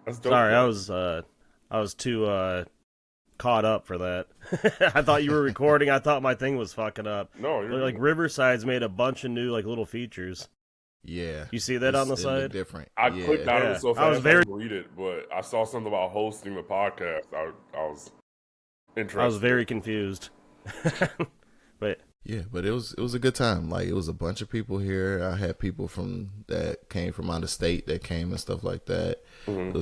That's dope. Sorry, Man. I was too caught up for that. I thought you were recording. I thought my thing was fucking up. No, you're Like good. Riverside's made a bunch of new like little features. Yeah, You see that on the it looked side? different. I clicked Yeah, out of Yeah, it so I was fast I very didn't read it, but I saw something about hosting the podcast. I was interested. confused. But yeah, but it was a good time. Like it was a bunch of people here. I had people from that came from out of state that came and stuff like that. Mhm.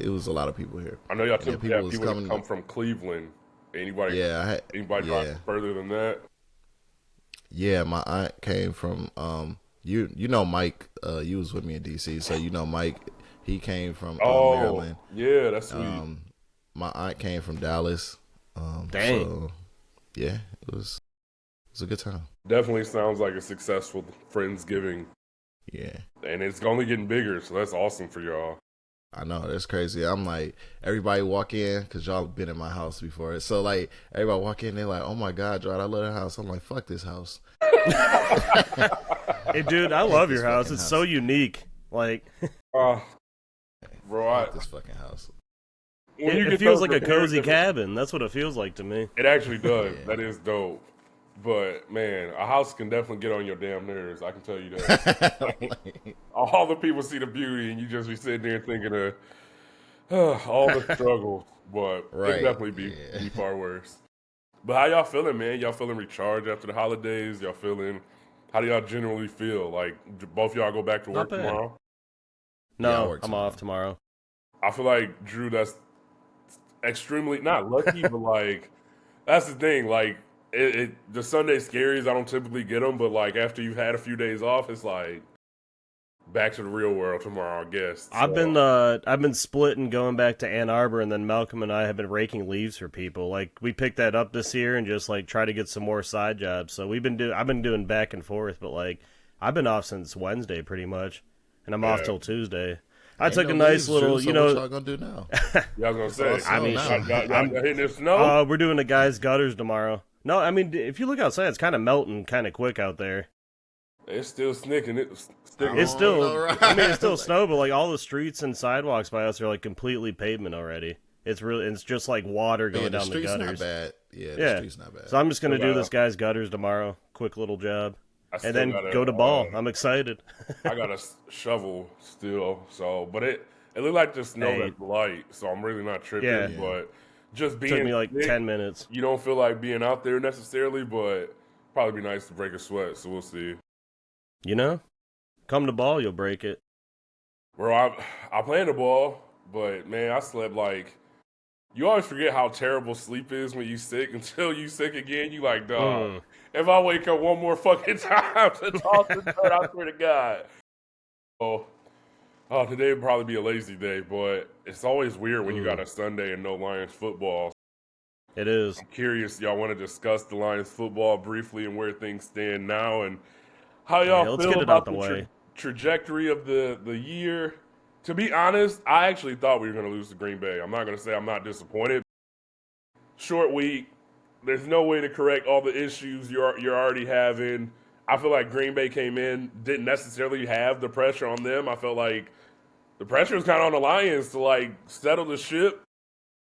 It was a lot of people here. I know y'all And then typically have was people that coming. come from Cleveland. Anybody Yeah, anybody yeah, drive further than that? yeah. My aunt came from you know Mike. You was with me in DC, so you know Mike. He came from Oh, Maryland. yeah, that's sweet. My aunt came from Dallas. dang. So yeah, it was a good time. Definitely sounds like a successful Friendsgiving, Yeah. and it's only getting bigger, so that's awesome for y'all. I know, that's crazy. I'm like, everybody walk in, because y'all been in my house before. So, like, everybody walk in, they're like, oh my God, Gerard, I love the house. I'm like, fuck this house. Hey, dude, I love your house. It's so unique. Like, Uh, bro, Fuck this fucking house. when you it get feels those like a prepared cozy different- cabin. That's what it feels like to me. It actually does. Yeah. That is dope. But man, a house can definitely get on your damn nerves. I can tell you that. Like, All the people see the beauty, and you just be sitting there thinking of all the struggles. But it Right, definitely yeah. be far worse. But how y'all feeling, man? Y'all feeling recharged after the holidays? Y'all feeling? How do y'all generally feel? Like both y'all go back to Not work bad. tomorrow? Yeah, I No, work I'm tomorrow. off tomorrow. I feel like Drew, that's extremely not lucky, but like that's the thing. Like the Sunday scaries, I don't typically get them, but like after you've had a few days off, it's like back to the real world tomorrow, I guess. I've So, been splitting going back to Ann Arbor, and then Malcolm and I have been raking leaves for people. Like we picked that up this year and just like try to get some more side jobs. So I've been doing back and forth, but like I've been off since Wednesday pretty much, and I'm off Yeah. till Tuesday. I Ain't took no a nice leaves, little, Drew, so what y'all gonna do now? yeah, I was gonna all say. snow now. Y'all hitting the snow? we're doing the guys' gutters tomorrow. No, I mean if you look outside, it's kind of melting kind of quick out there. It's still snicking. Sticking. It's still, know, right? I mean, it's still snow, but like all the streets and sidewalks by us are like completely pavement already. It's just like water going Yeah, the down the street's not gutters. bad. Yeah, the Yeah. street's not bad. So I'm just gonna Still do this gotta- guy's gutters tomorrow. Quick little job, I and still then gotta, go to ball. I'm excited. I got a shovel still, so but it looked like the snow Hey. that's light, so I'm really not tripping. Yeah. But just being Took me like sick, 10 minutes. you don't feel like being out there necessarily, but probably be nice to break a sweat. So we'll see. You know, come to ball, you'll break it. Bro, I played the ball, but man, I slept like. You always forget how terrible sleep is when you sick until you sick again. You like, dog. Mm. If I wake up one more fucking time to talk to God, I swear to God. Oh, today would probably be a lazy day, but it's always weird when you got a Sunday and no Lions football. It is. I'm curious, y'all want to discuss the Lions football briefly and where things stand now and how y'all Yeah, let's feel get it about out the way. trajectory of the year. To be honest, I actually thought we were going to lose to Green Bay. I'm not going to say I'm not disappointed. Short week. There's no way to correct all the issues you're already having. I feel like Green Bay came in, didn't necessarily have the pressure on them. I felt like the pressure was kind of on the Lions to like settle the ship.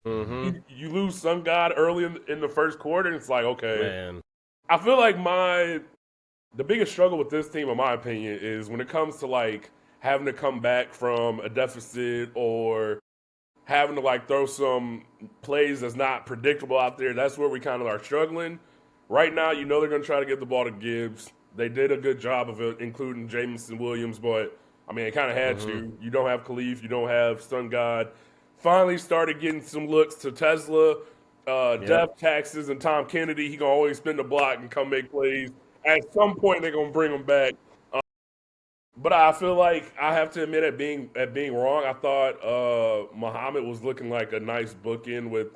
Mm-hmm. You lose Sun God early in the first quarter, and it's like, okay. Man. I feel like the biggest struggle with this team, in my opinion, is when it comes to like having to come back from a deficit or having to like throw some plays that's not predictable out there. That's where we kind of are struggling. Right now, you know they're going to try to get the ball to Gibbs. They did a good job of it, including Jameson Williams, but I mean, it kind of had to. You don't have Khalif, you don't have Sun God. Finally started getting some looks to Tesla, death taxes, and Tom Kennedy. He gonna always spin the block and come make plays. At some point, they're gonna bring him back. But I feel like I have to admit at being wrong. I thought Muhammad was looking like a nice bookend with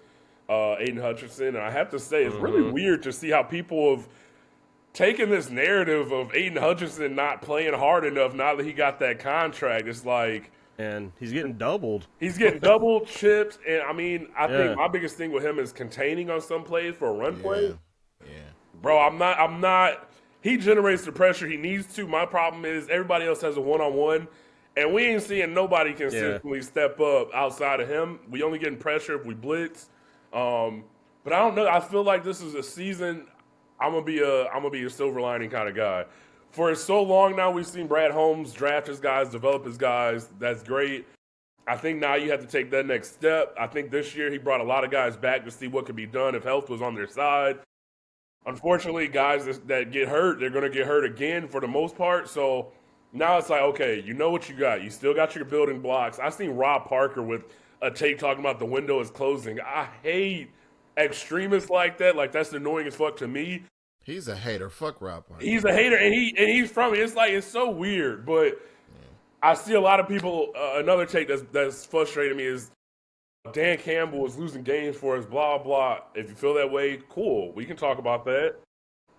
Aiden Hutchinson, and I have to say it's really weird to see how people have taken this narrative of Aiden Hutchinson not playing hard enough now that he got that contract. It's like And he's getting doubled. he's getting double chips, and I mean, I Yeah. think my biggest thing with him is containing on some plays for a run play. Yeah. Bro, I'm not. He generates the pressure he needs to. My problem is everybody else has a one-on-one, And we ain't seeing nobody consistently step up outside of him. We only getting pressure if we blitz. But I don't know. I feel like this is a season. I'm gonna be a silver lining kind of guy. For so long now, we've seen Brad Holmes draft his guys, develop his guys. That's great. I think now you have to take that next step. I think this year he brought a lot of guys back to see what could be done if health was on their side. Unfortunately, guys that get hurt, they're going to get hurt again for the most part. So now it's like, okay, you know what you got. You still got your building blocks. I seen Rob Parker with a tape talking about the window is closing. I hate extremists like that. Like, that's annoying as fuck to me. He's a hater. Fuck Rob Parker. He's a hater, and he's from it. It's like, it's so weird. But I see a lot of people, another take that's frustrating me is Dan Campbell is losing games for us, blah, blah. If you feel that way, cool. We can talk about that.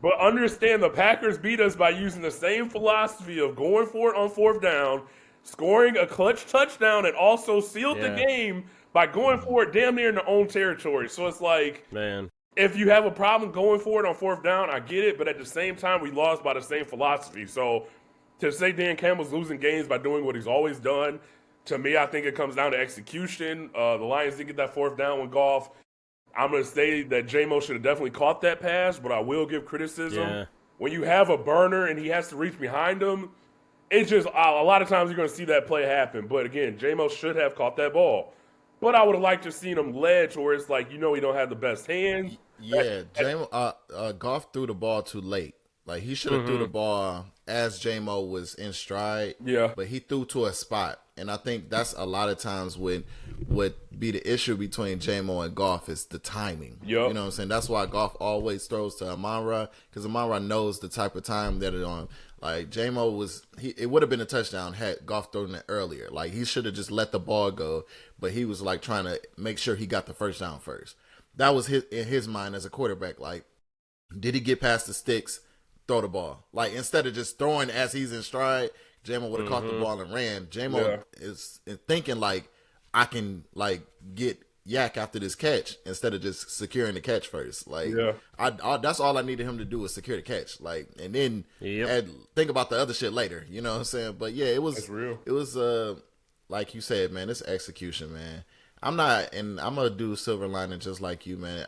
But understand the Packers beat us by using the same philosophy of going for it on fourth down, scoring a clutch touchdown, and also sealed the game by going for it damn near in their own territory. So it's like, man, if you have a problem going for it on fourth down, I get it. But at the same time, we lost by the same philosophy. So to say Dan Campbell's losing games by doing what he's always done, to me, I think it comes down to execution. The Lions did get that fourth down with Goff. I'm going to say that J-Mo should have definitely caught that pass, but I will give criticism. Yeah. When you have a burner and he has to reach behind him, it's just a lot of times you're going to see that play happen. But again, J-Mo should have caught that ball. But I would have liked to have seen him ledge where it's like, he don't have the best hands. Yeah, Goff threw the ball too late. Like, he should have threw the ball as J-Mo was in stride. Yeah. But he threw to a spot. And I think that's a lot of times what be the issue between J-Mo and Goff is the timing. Yep. You know what I'm saying? That's why Goff always throws to Amon-Ra, because Amon-Ra knows the type of time that it's on. Like, J-Mo it would have been a touchdown had Goff thrown it earlier. Like, he should have just let the ball go, but he was, like, trying to make sure he got the first down first. That was in his mind as a quarterback. Like, did he get past the sticks? Throw the ball. Like, instead of just throwing as he's in stride, J-Mo would have caught the ball and ran. J-Mo is thinking, like, I can, like, get yak after this catch instead of just securing the catch first. Like, that's all I needed him to do is secure the catch. Like, and then think about the other shit later. You know what I'm saying? But yeah, it was That's real. It was like you said, man. It's execution, man. I'm gonna do silver lining just like you, man.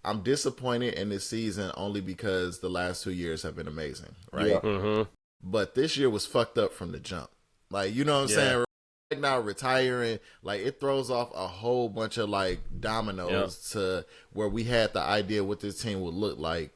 I'm disappointed in this season only because the last 2 years have been amazing, right? Yeah. Mm-hmm. But this year was fucked up from the jump. Like, you know what I'm saying? Right now, retiring, like, it throws off a whole bunch of, like, dominoes to where we had the idea what this team would look like.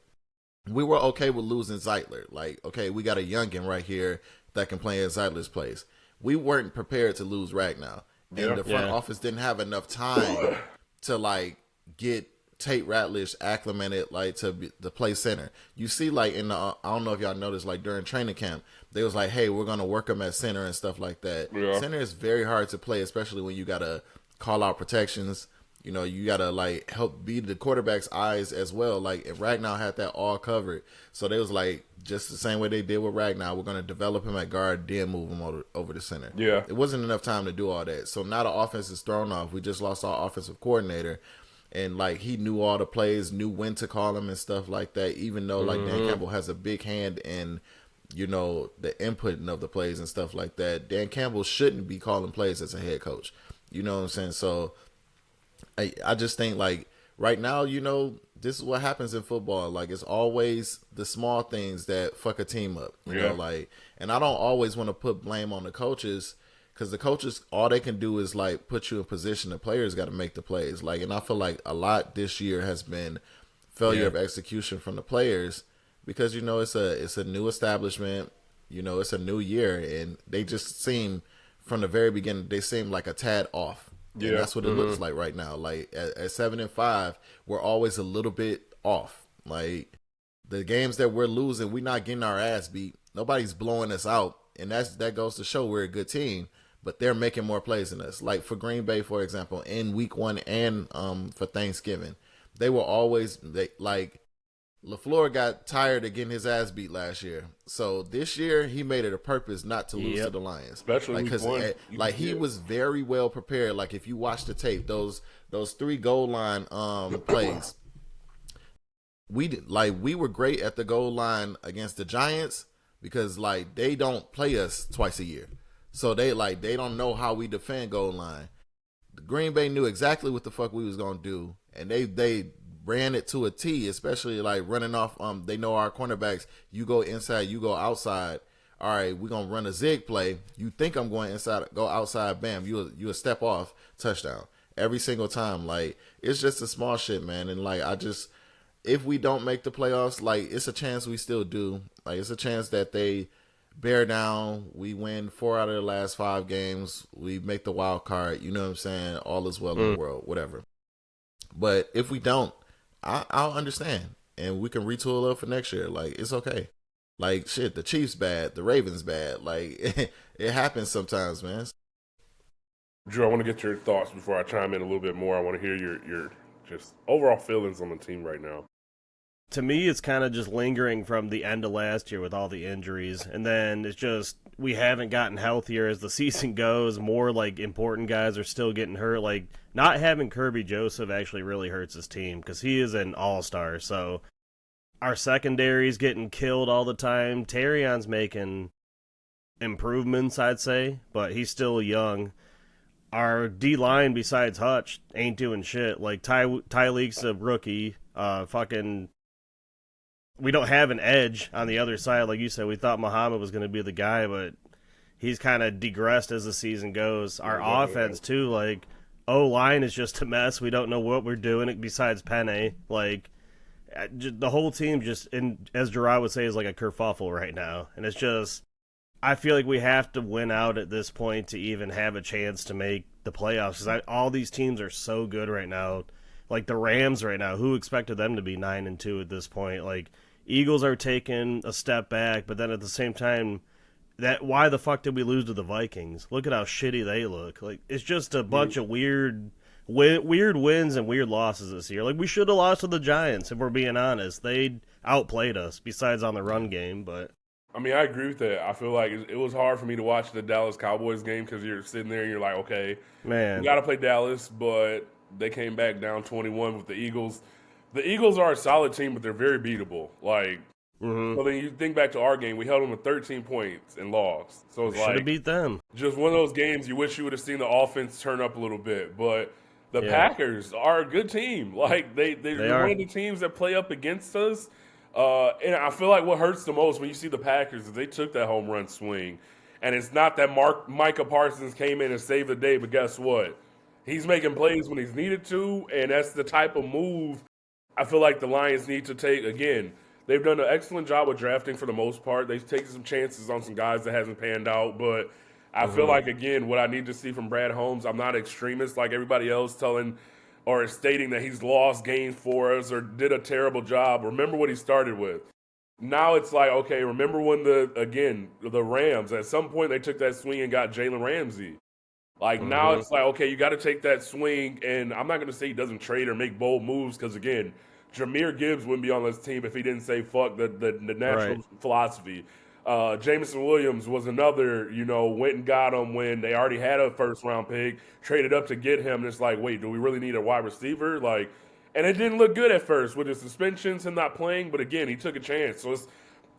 We were okay with losing Zeitler. Like, okay, we got a youngin right here that can play in Zeitler's place. We weren't prepared to lose Ragnar. And the front office didn't have enough time to, like, get Tate Ratliff acclimated, like, to play center. You see, like, I don't know if y'all noticed, like, during training camp, they was like, hey, we're going to work him at center and stuff like that. Yeah. Center is very hard to play, especially when you got to call out protections. You know, you got to, like, help be the quarterback's eyes as well. Like, if Ragnar had that all covered. So they was like, just the same way they did with Ragnar, we're going to develop him at guard, then move him over to center. Yeah. It wasn't enough time to do all that. So now the offense is thrown off. We just lost our offensive coordinator. And, like, he knew all the plays, knew when to call them and stuff like that, even though, like, Dan Campbell has a big hand in, you know, the inputting of the plays and stuff like that. Dan Campbell shouldn't be calling plays as a head coach. You know what I'm saying? So I just think, like, right now, you know, this is what happens in football. Like, it's always the small things that fuck a team up. You know, like, and I don't always want to put blame on the coaches, because the coaches, all they can do is, like, put you in position. The players got to make the plays. Like, and I feel like a lot this year has been failure of execution from the players, because, you know, it's a new establishment. You know, it's a new year, and they just seem, from the very beginning, they seem like a tad off. Yeah, and that's what it looks like right now. Like, at 7-5, we're always a little bit off. Like, the games that we're losing, we're not getting our ass beat. Nobody's blowing us out, and that goes to show we're a good team. But they're making more plays than us. Like, for Green Bay, for example, in Week 1 and for Thanksgiving, they were always LaFleur got tired of getting his ass beat last year. So this year, he made it a purpose not to lose to the Lions. Especially because he was very well prepared. Like, if you watch the tape, those 3 goal line plays, we were great at the goal line against the Giants, because like they don't play us twice a year, so they don't know how we defend goal line. The Green Bay knew exactly what the fuck we was gonna do, and they ran it to a T, especially like running off. They know our cornerbacks. You go inside, you go outside. All right, we're gonna run a zig play. You think I'm going inside, go outside, bam, you a step off, touchdown. Every single time. Like, it's just a small shit, man. And like, if we don't make the playoffs, like, it's a chance we still do. Like, it's a chance that they bear down. We win 4 out of the last 5 games. We make the wild card. You know what I'm saying? All is well in the world, whatever. But if we don't, I'll understand, and we can retool up for next year. Like, it's okay. Like, shit, the Chiefs bad, the Ravens bad. Like, it happens sometimes, man. Drew, I want to get your thoughts before I chime in a little bit more. I want to hear your just overall feelings on the team right now. To me, it's kind of just lingering from the end of last year with all the injuries, and then it's just we haven't gotten healthier as the season goes. More like important guys are still getting hurt. Like, not having Kirby Joseph actually really hurts his team because he is an all-star. So our secondary's getting killed all the time. Terrion's making improvements, I'd say, but he's still young. Our D-line, besides Hutch, ain't doing shit. Like, Tyleek's a rookie. We don't have an edge on the other side. Like you said, we thought Muhammad was going to be the guy, but he's kind of digressed as the season goes. Our offense, too, like, O-line is just a mess. We don't know what we're doing besides Penne. Like, the whole team just, as Gerard would say, is like a kerfuffle right now. And it's just, I feel like we have to win out at this point to even have a chance to make the playoffs. Because all these teams are so good right now. Like the Rams right now, who expected them to be 9-2 at this point? Like, Eagles are taking a step back, but then at the same time, why the fuck did we lose to the Vikings? Look at how shitty they look. Like, it's just a bunch of weird wins and weird losses this year. Like, we should have lost to the Giants, if we're being honest. They outplayed us, besides on the run game, but... I mean, I agree with that. I feel like it was hard for me to watch the Dallas Cowboys game because you're sitting there and you're like, okay, man, we got to play Dallas, but they came back down 21 with the Eagles. The Eagles are a solid team, but they're very beatable. Like, so then you think back to our game, we held them with 13 points and lost. So it's should like, have beat them. Just one of those games you wish you would have seen the offense turn up a little bit. But the Packers are a good team. Like, they're one of the teams that play up against us. And I feel like what hurts the most when you see the Packers is they took that home run swing. And it's not that Micah Parsons came in and saved the day, but guess what? He's making plays when he's needed to, and that's the type of move I feel like the Lions need to take. Again, they've done an excellent job with drafting for the most part. They've taken some chances on some guys that hasn't panned out, but I feel like, again, what I need to see from Brad Holmes, I'm not extremist like everybody else telling or stating that he's lost games for us or did a terrible job. Remember what he started with. Now it's like, okay, remember when the Rams, at some point they took that swing and got Jalen Ramsey. Like, now it's like, okay, you got to take that swing, and I'm not going to say he doesn't trade or make bold moves because, again, Jahmyr Gibbs wouldn't be on this team if he didn't say fuck the natural philosophy. Jameson Williams was another, went and got him when they already had a first-round pick, traded up to get him, and it's like, wait, do we really need a wide receiver? Like, and it didn't look good at first with his suspensions and not playing, but again, he took a chance. So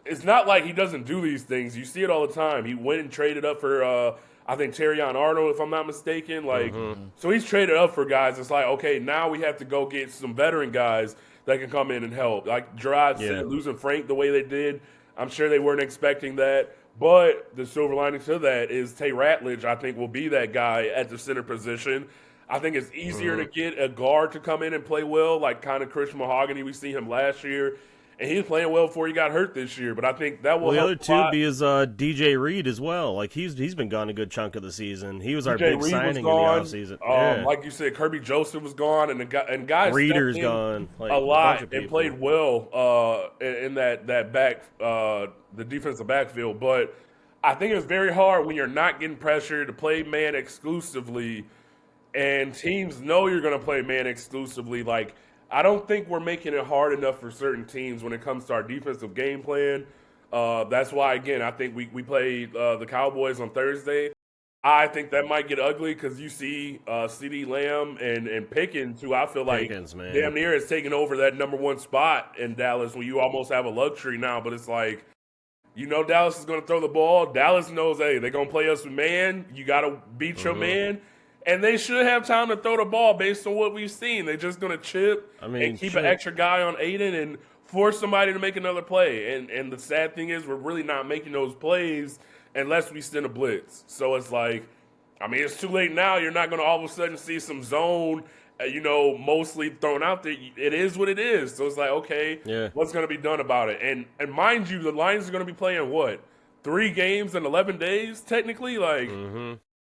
it's not like he doesn't do these things. You see it all the time. He went and traded up for I think Terrion Arnold, if I'm not mistaken. Like, so he's traded up for guys. It's like, okay, now we have to go get some veteran guys that can come in and help. Like Gerard said, losing Frank the way they did, I'm sure they weren't expecting that. But the silver lining to that is Tay Ratledge, I think, will be that guy at the center position. I think it's easier to get a guard to come in and play well, like kind of Christian Mahogany. We see him last year. And he was playing well before he got hurt this year, but I think that will help. The other two be is DJ Reed as well. Like he's been gone a good chunk of the season. He was our big signing in the offseason. Like you said, Kirby Joseph was gone, and guys Reeder's gone a lot and played well in that back the defensive backfield. But I think it's very hard when you're not getting pressure to play man exclusively, and teams know you're going to play man exclusively. Like, I don't think we're making it hard enough for certain teams when it comes to our defensive game plan. That's why, again, I think we played the Cowboys on Thursday. I think that might get ugly because you see CeeDee Lamb and Pickens, who I feel like damn near has taken over that number one spot in Dallas when you almost have a luxury now. But it's like, You know Dallas is going to throw the ball. Dallas knows, hey, they're going to play us with man. You got to beat your man. And they should have time to throw the ball based on what we've seen. They're just going to chip and keep an extra guy on Aiden and force somebody to make another play. And the sad thing is we're really not making those plays unless we send a blitz. So it's like, I mean, it's too late now. You're not going to all of a sudden see some zone, mostly thrown out there. It is what it is. So it's like, okay, what's going to be done about it? And mind you, the Lions are going to be playing what? 3 games in 11 days, technically? Like,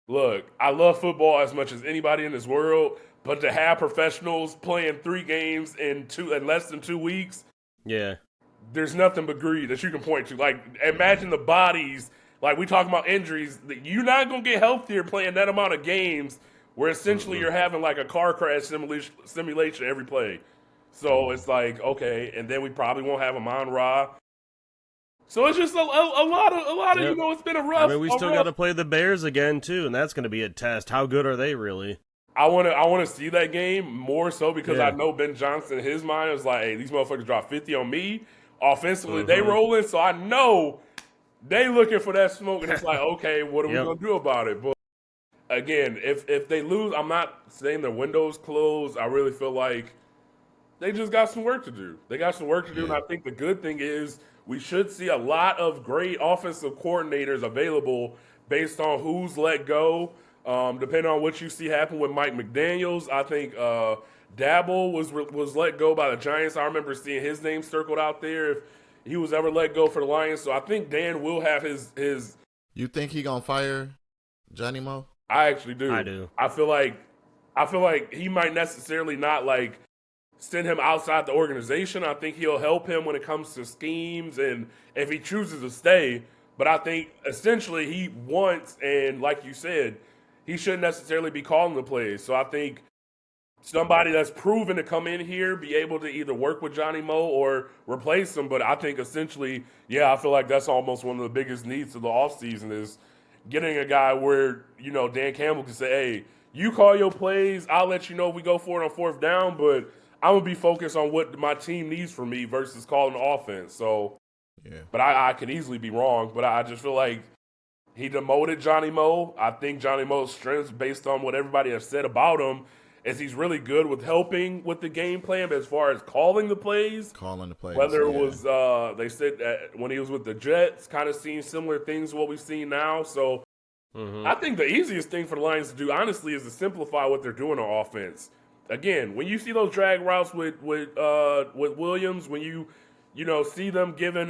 look, I love football as much as anybody in this world, but to have professionals playing 3 games in less than 2 weeks, there's nothing but greed that you can point to. Like, imagine the bodies. Like, we talking about injuries. You're not going to get healthier playing that amount of games where essentially you're having like a car crash simulation every play. So it's like, okay, and then we probably won't have Amon-Ra. So it's just a lot of it's been a rough. I mean, we still got to play the Bears again too, and that's going to be a test. How good are they really? I want to see that game more so because I know Ben Johnson in his mind is like, hey, these motherfuckers dropped 50 on me. Offensively, they rolling, so I know they looking for that smoke, and it's like, okay, what are we gonna do about it? But again, if they lose, I'm not saying the window's closed. I really feel like they just got some work to do. They got some work to do, and I think the good thing is we should see a lot of great offensive coordinators available based on who's let go. Depending on what you see happen with Mike McDaniels, I think Dabble was let go by the Giants. I remember seeing his name circled out there if he was ever let go for the Lions. So I think Dan will have his. You think he gonna fire Johnny Mo? I actually do. I do. I feel like he might necessarily not like send him outside the organization. I think he'll help him when it comes to schemes and if he chooses to stay. But I think essentially he wants, and like you said, he shouldn't necessarily be calling the plays. So I think somebody that's proven to come in here, be able to either work with Johnny Mo or replace him. But I think essentially, I feel like that's almost one of the biggest needs of the offseason is getting a guy where, Dan Campbell can say, hey, you call your plays, I'll let you know if we go for it on 4th down, but I'm going to be focused on what my team needs from me versus calling the offense. So, but I could easily be wrong, but I just feel like he demoted Johnny Mo. I think Johnny Mo's strengths, based on what everybody has said about him, is he's really good with helping with the game plan, but as far as calling the plays, whether it was, they said when he was with the Jets, kind of seeing similar things to what we've seen now. So I think the easiest thing for the Lions to do, honestly, is to simplify what they're doing on offense. Again, when you see those drag routes with Williams, when you see them giving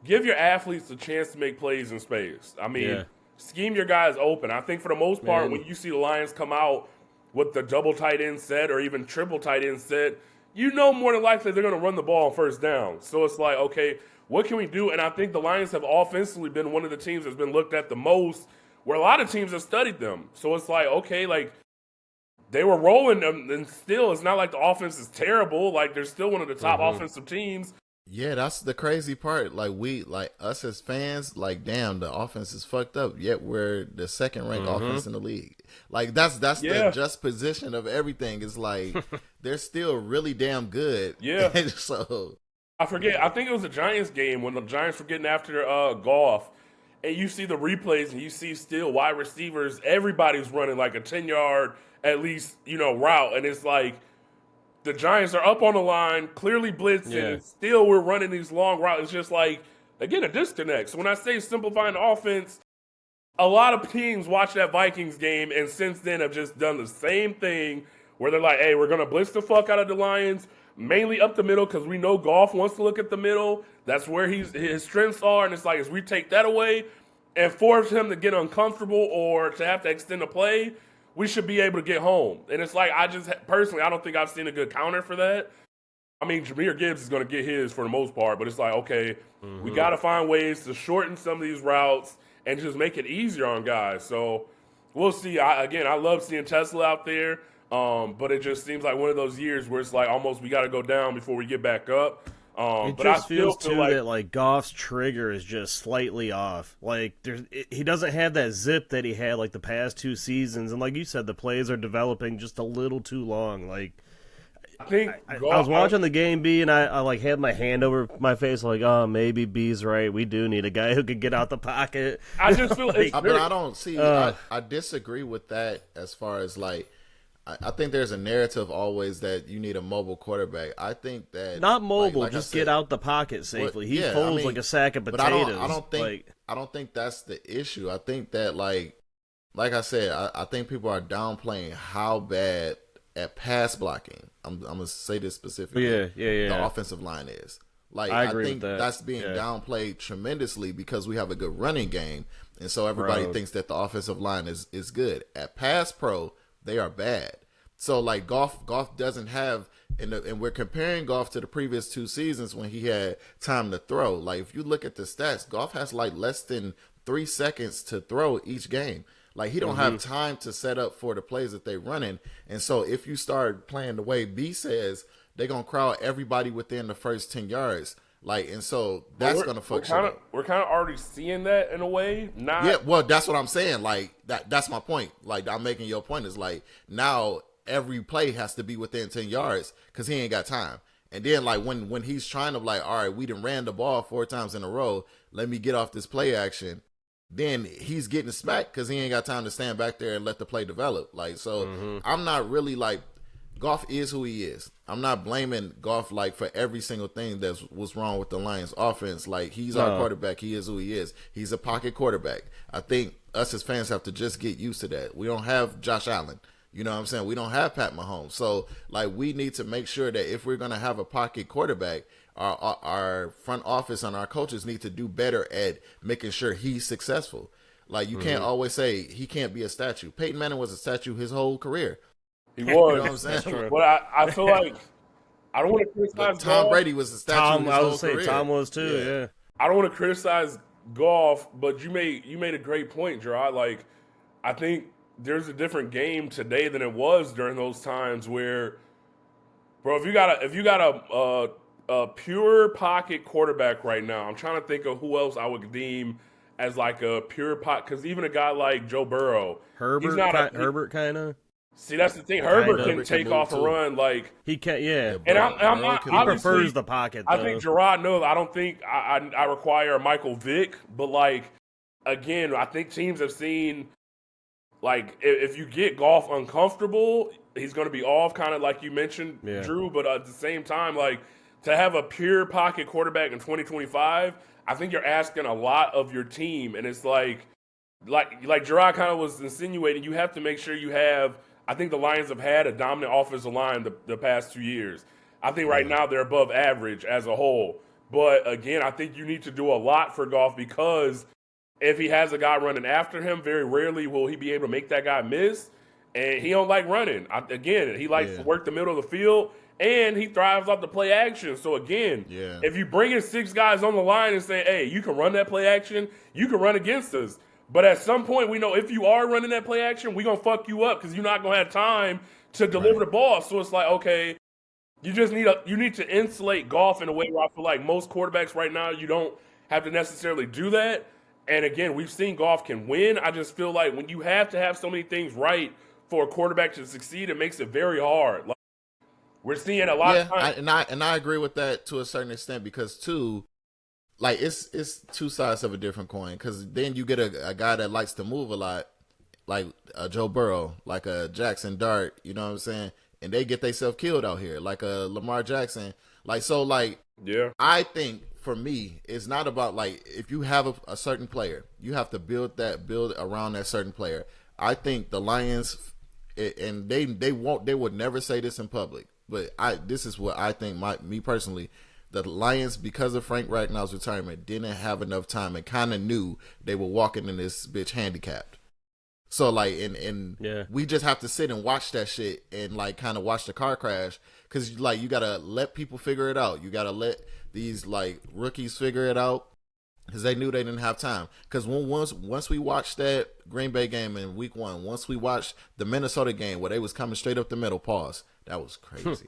give your athletes a chance to make plays in space. I mean, scheme your guys open. I think for the most part, when you see the Lions come out with the double tight end set or even triple tight end set, more than likely they're going to run the ball on 1st down. So it's like, okay, what can we do? And I think the Lions have offensively been one of the teams that's been looked at the most, where a lot of teams have studied them. So it's like, okay, like they were rolling them, and still it's not like the offense is terrible. Like they're still one of the top offensive teams. Yeah, that's the crazy part. Like us as fans, like damn, the offense is fucked up. Yet we're the 2nd ranked offense in the league. Like that's the just position of everything. It's like they're still really damn good. Yeah. And so I forget. I think it was the Giants game when the Giants were getting after Goff, and you see the replays and you see still wide receivers. Everybody's running like a 10-yard at least route, and it's like. The Giants are up on the line, clearly blitzing, and still we're running these long routes. It's just like, again, a disconnect. So when I say simplifying the offense, a lot of teams watch that Vikings game and since then have just done the same thing where they're like, hey, we're going to blitz the fuck out of the Lions, mainly up the middle because we know Goff wants to look at the middle. That's where his strengths are. And it's like, as we take that away and force him to get uncomfortable or to have to extend a play, we should be able to get home. And it's like, I don't think I've seen a good counter for that. I mean, Jahmyr Gibbs is going to get his for the most part, but it's like, okay, we got to find ways to shorten some of these routes and just make it easier on guys. So we'll see. I love seeing Tesla out there, but it just seems like one of those years where it's like almost we got to go down before we get back up. It just feels too that like Goff's trigger is just slightly off. Like he doesn't have that zip that he had like the past 2 seasons, and like you said, the plays are developing just a little too long. Like I think I was watching the game, B, and I like had my hand over my face, like, oh, maybe B's right. We do need a guy who can get out the pocket. I just feel but I don't see. I disagree with that as far as like. I think there's a narrative always that you need a mobile quarterback. I think that not mobile, like just get out the pocket safely. He folds like a sack of potatoes. I don't think that's the issue. I think that like I said, I think people are downplaying how bad at pass blocking. I'm gonna say this specifically. The offensive line is. Like I think that's being downplayed tremendously because we have a good running game, and so everybody thinks that the offensive line is good. At pass pro, they are bad. So like Goff doesn't have, and we're comparing Goff to the previous 2 seasons when he had time to throw. Like if you look at the stats, Goff has like less than 3 seconds to throw each game. Like he don't have time to set up for the plays that they're running. And so if you start playing the way B says, they're gonna crowd everybody within the first 10 yards. Like, and so that's gonna fuck shit up. We're kind of already seeing that in a way. Well, that's what I'm saying. Like that's my point. Like I'm making your point is like now every play has to be within 10 yards because he ain't got time. And then like when he's trying to like, all right, we done ran the ball 4 times in a row. Let me get off this play action. Then he's getting smacked because he ain't got time to stand back there and let the play develop. Like so, I'm not really like. Goff is who he is. I'm not blaming Goff like for every single thing that was wrong with the Lions offense. Like he's our quarterback. He is who he is. He's a pocket quarterback. I think us as fans have to just get used to that. We don't have Josh Allen. You know what I'm saying? We don't have Pat Mahomes. So like we need to make sure that if we're going to have a pocket quarterback, our front office and our coaches need to do better at making sure he's successful. Like you can't always say he can't be a statue. Peyton Manning was a statue his whole career. He was. You know what I'm saying? But I feel like I don't want to criticize Tom Brady was a statue his whole career. Tom was too, yeah. I don't want to criticize Goff, but you made a great point, Gerard. Like, I think there's a different game today than it was during those times where, bro, if you got a pure pocket quarterback right now, I'm trying to think of who else I would deem as like a pure pocket, because even a guy like Joe Burrow, Herbert kind of. See, that's the thing. Herbert can take off a run like he can. Yeah, and I'm not. He prefers the pocket. Though. I think Gerard knows. I don't think I require a Michael Vick, but like again, I think teams have seen like if you get Goff uncomfortable, he's going to be off, kind of like you mentioned, Drew. But at the same time, like to have a pure pocket quarterback in 2025, I think you're asking a lot of your team, and it's like Gerard kind of was insinuating, you have to make sure you have. I think the Lions have had a dominant offensive line the past 2 years. I think right now they're above average as a whole. But again, I think you need to do a lot for Goff because if he has a guy running after him, very rarely will he be able to make that guy miss. And he don't like running. He likes to work the middle of the field, and he thrives off the play action. So again, if you bring in 6 guys on the line and say, hey, you can run that play action, you can run against us. But at some point, we know if you are running that play action, we're going to fuck you up because you're not going to have time to deliver the ball. So it's like, okay, you just need to insulate Goff in a way where I feel like most quarterbacks right now, you don't have to necessarily do that. And again, we've seen Goff can win. I just feel like when you have to have so many things right for a quarterback to succeed, it makes it very hard. Like, we're seeing a lot of times. And I agree with that to a certain extent because, too, like it's 2 sides of a different coin because then you get a guy that likes to move a lot, like a Joe Burrow, like a Jackson Dart, you know what I'm saying? And they get themselves killed out here, like a Lamar Jackson. Like so, like I think for me, it's not about like if you have a certain player, you have to build around that certain player. I think the Lions, and they would never say this in public, but this is what I think. Me personally. The Lions, because of Frank Ragnour's retirement, didn't have enough time and kind of knew they were walking in this bitch handicapped. So, like, and we just have to sit and watch that shit and, like, kind of watch the car crash because, like, you got to let people figure it out. You got to let these, like, rookies figure it out because they knew they didn't have time. Because once we watched that Green Bay game in week 1, once we watched the Minnesota game where they was coming straight up the middle, that was crazy.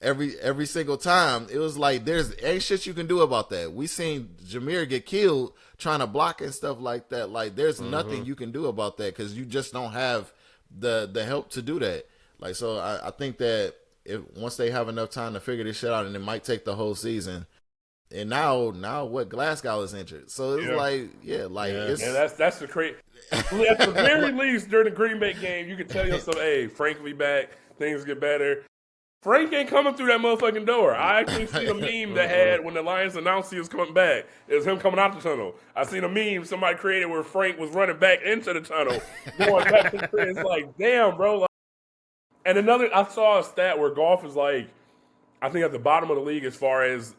Every single time, it was like there's ain't shit you can do about that. We seen Jameer get killed trying to block and stuff like that. Like there's nothing you can do about that because you just don't have the help to do that. Like, so I think that if once they have enough time to figure this shit out, and it might take the whole season. And now what Glasgow is injured, so it's it's that's the crazy. At the very least, during the Green Bay game, you can tell yourself, "Hey, Frank will be back. Things get better." Frank ain't coming through that motherfucking door. I actually seen a meme that had when the Lions announced he was coming back. It was him coming out the tunnel. I seen a meme somebody created where Frank was running back into the tunnel, going back to the crib. It's like, damn, bro. Like, and I saw a stat where golf is like, I think at the bottom of the league as far as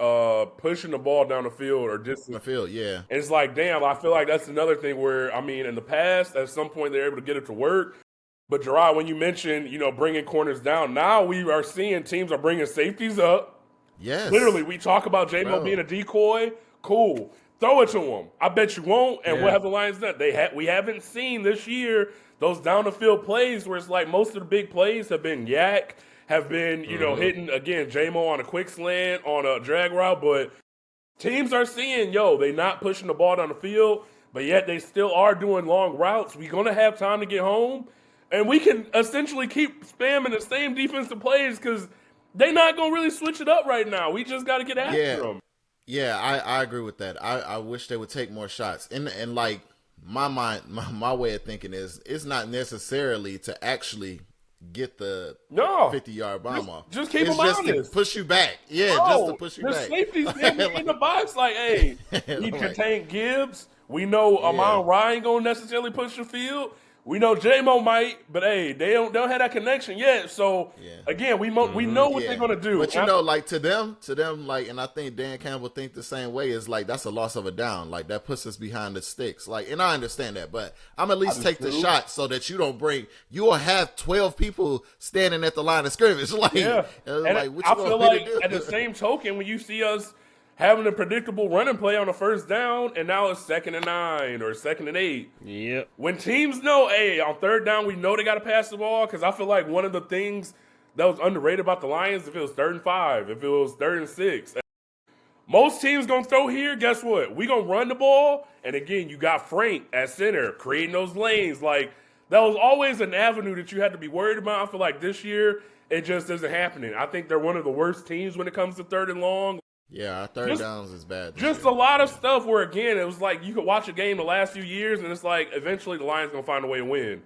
pushing the ball down the field or distance. The field, yeah. And it's like, damn, I feel like that's another thing where, I mean, in the past, at some point they're able to get it to work. But Gerard, when you mentioned, bringing corners down, now we are seeing teams are bringing safeties up. Yes. Literally, we talk about J-Mo being a decoy. Cool. Throw it to him. I bet you won't. And what have the Lions done? We haven't seen this year those down-the-field plays where it's like most of the big plays have been yak, have been, hitting, again, J-Mo on a quick slant, on a drag route. But teams are seeing, they not pushing the ball down the field, but yet they still are doing long routes. We're going to have time to get home. And we can essentially keep spamming the same defensive plays because they're not going to really switch it up right now. We just got to get after them. Yeah, I agree with that. I wish they would take more shots. And like, my way of thinking is it's not necessarily to actually get the 50-yard bomb off. Just keep them honest. Just to push you back. Yeah, just to push you back. The safety's in the box like, hey, he contain Gibbs. We know Amon Ryan going to necessarily push the field. We know J-Mo might, but hey, they don't have that connection yet. So again, we know what they're gonna do. But like to them, like, and I think Dan Campbell think the same way. Is like that's a loss of a down. Like that puts us behind the sticks. Like, and I understand that, but I'm at least take the shot so that you will have 12 people standing at the line of scrimmage. Like, and like I feel like at the same token, when you see us having a predictable running play on the first down, and now it's 2nd and 9 or 2nd and 8. Yep. When teams know, hey, on 3rd down, we know they got to pass the ball, because I feel like one of the things that was underrated about the Lions, if it was 3rd and 5, if it was 3rd and 6, most teams going to throw here, guess what? We going to run the ball, and again, you got Frank at center, creating those lanes. Like, that was always an avenue that you had to be worried about. I feel like this year, it just isn't happening. I think they're one of the worst teams when it comes to 3rd and long. Yeah, our 3rd downs is bad. Just a lot of stuff where, again, it was like you could watch a game the last few years, and it's like eventually the Lions going to find a way to win.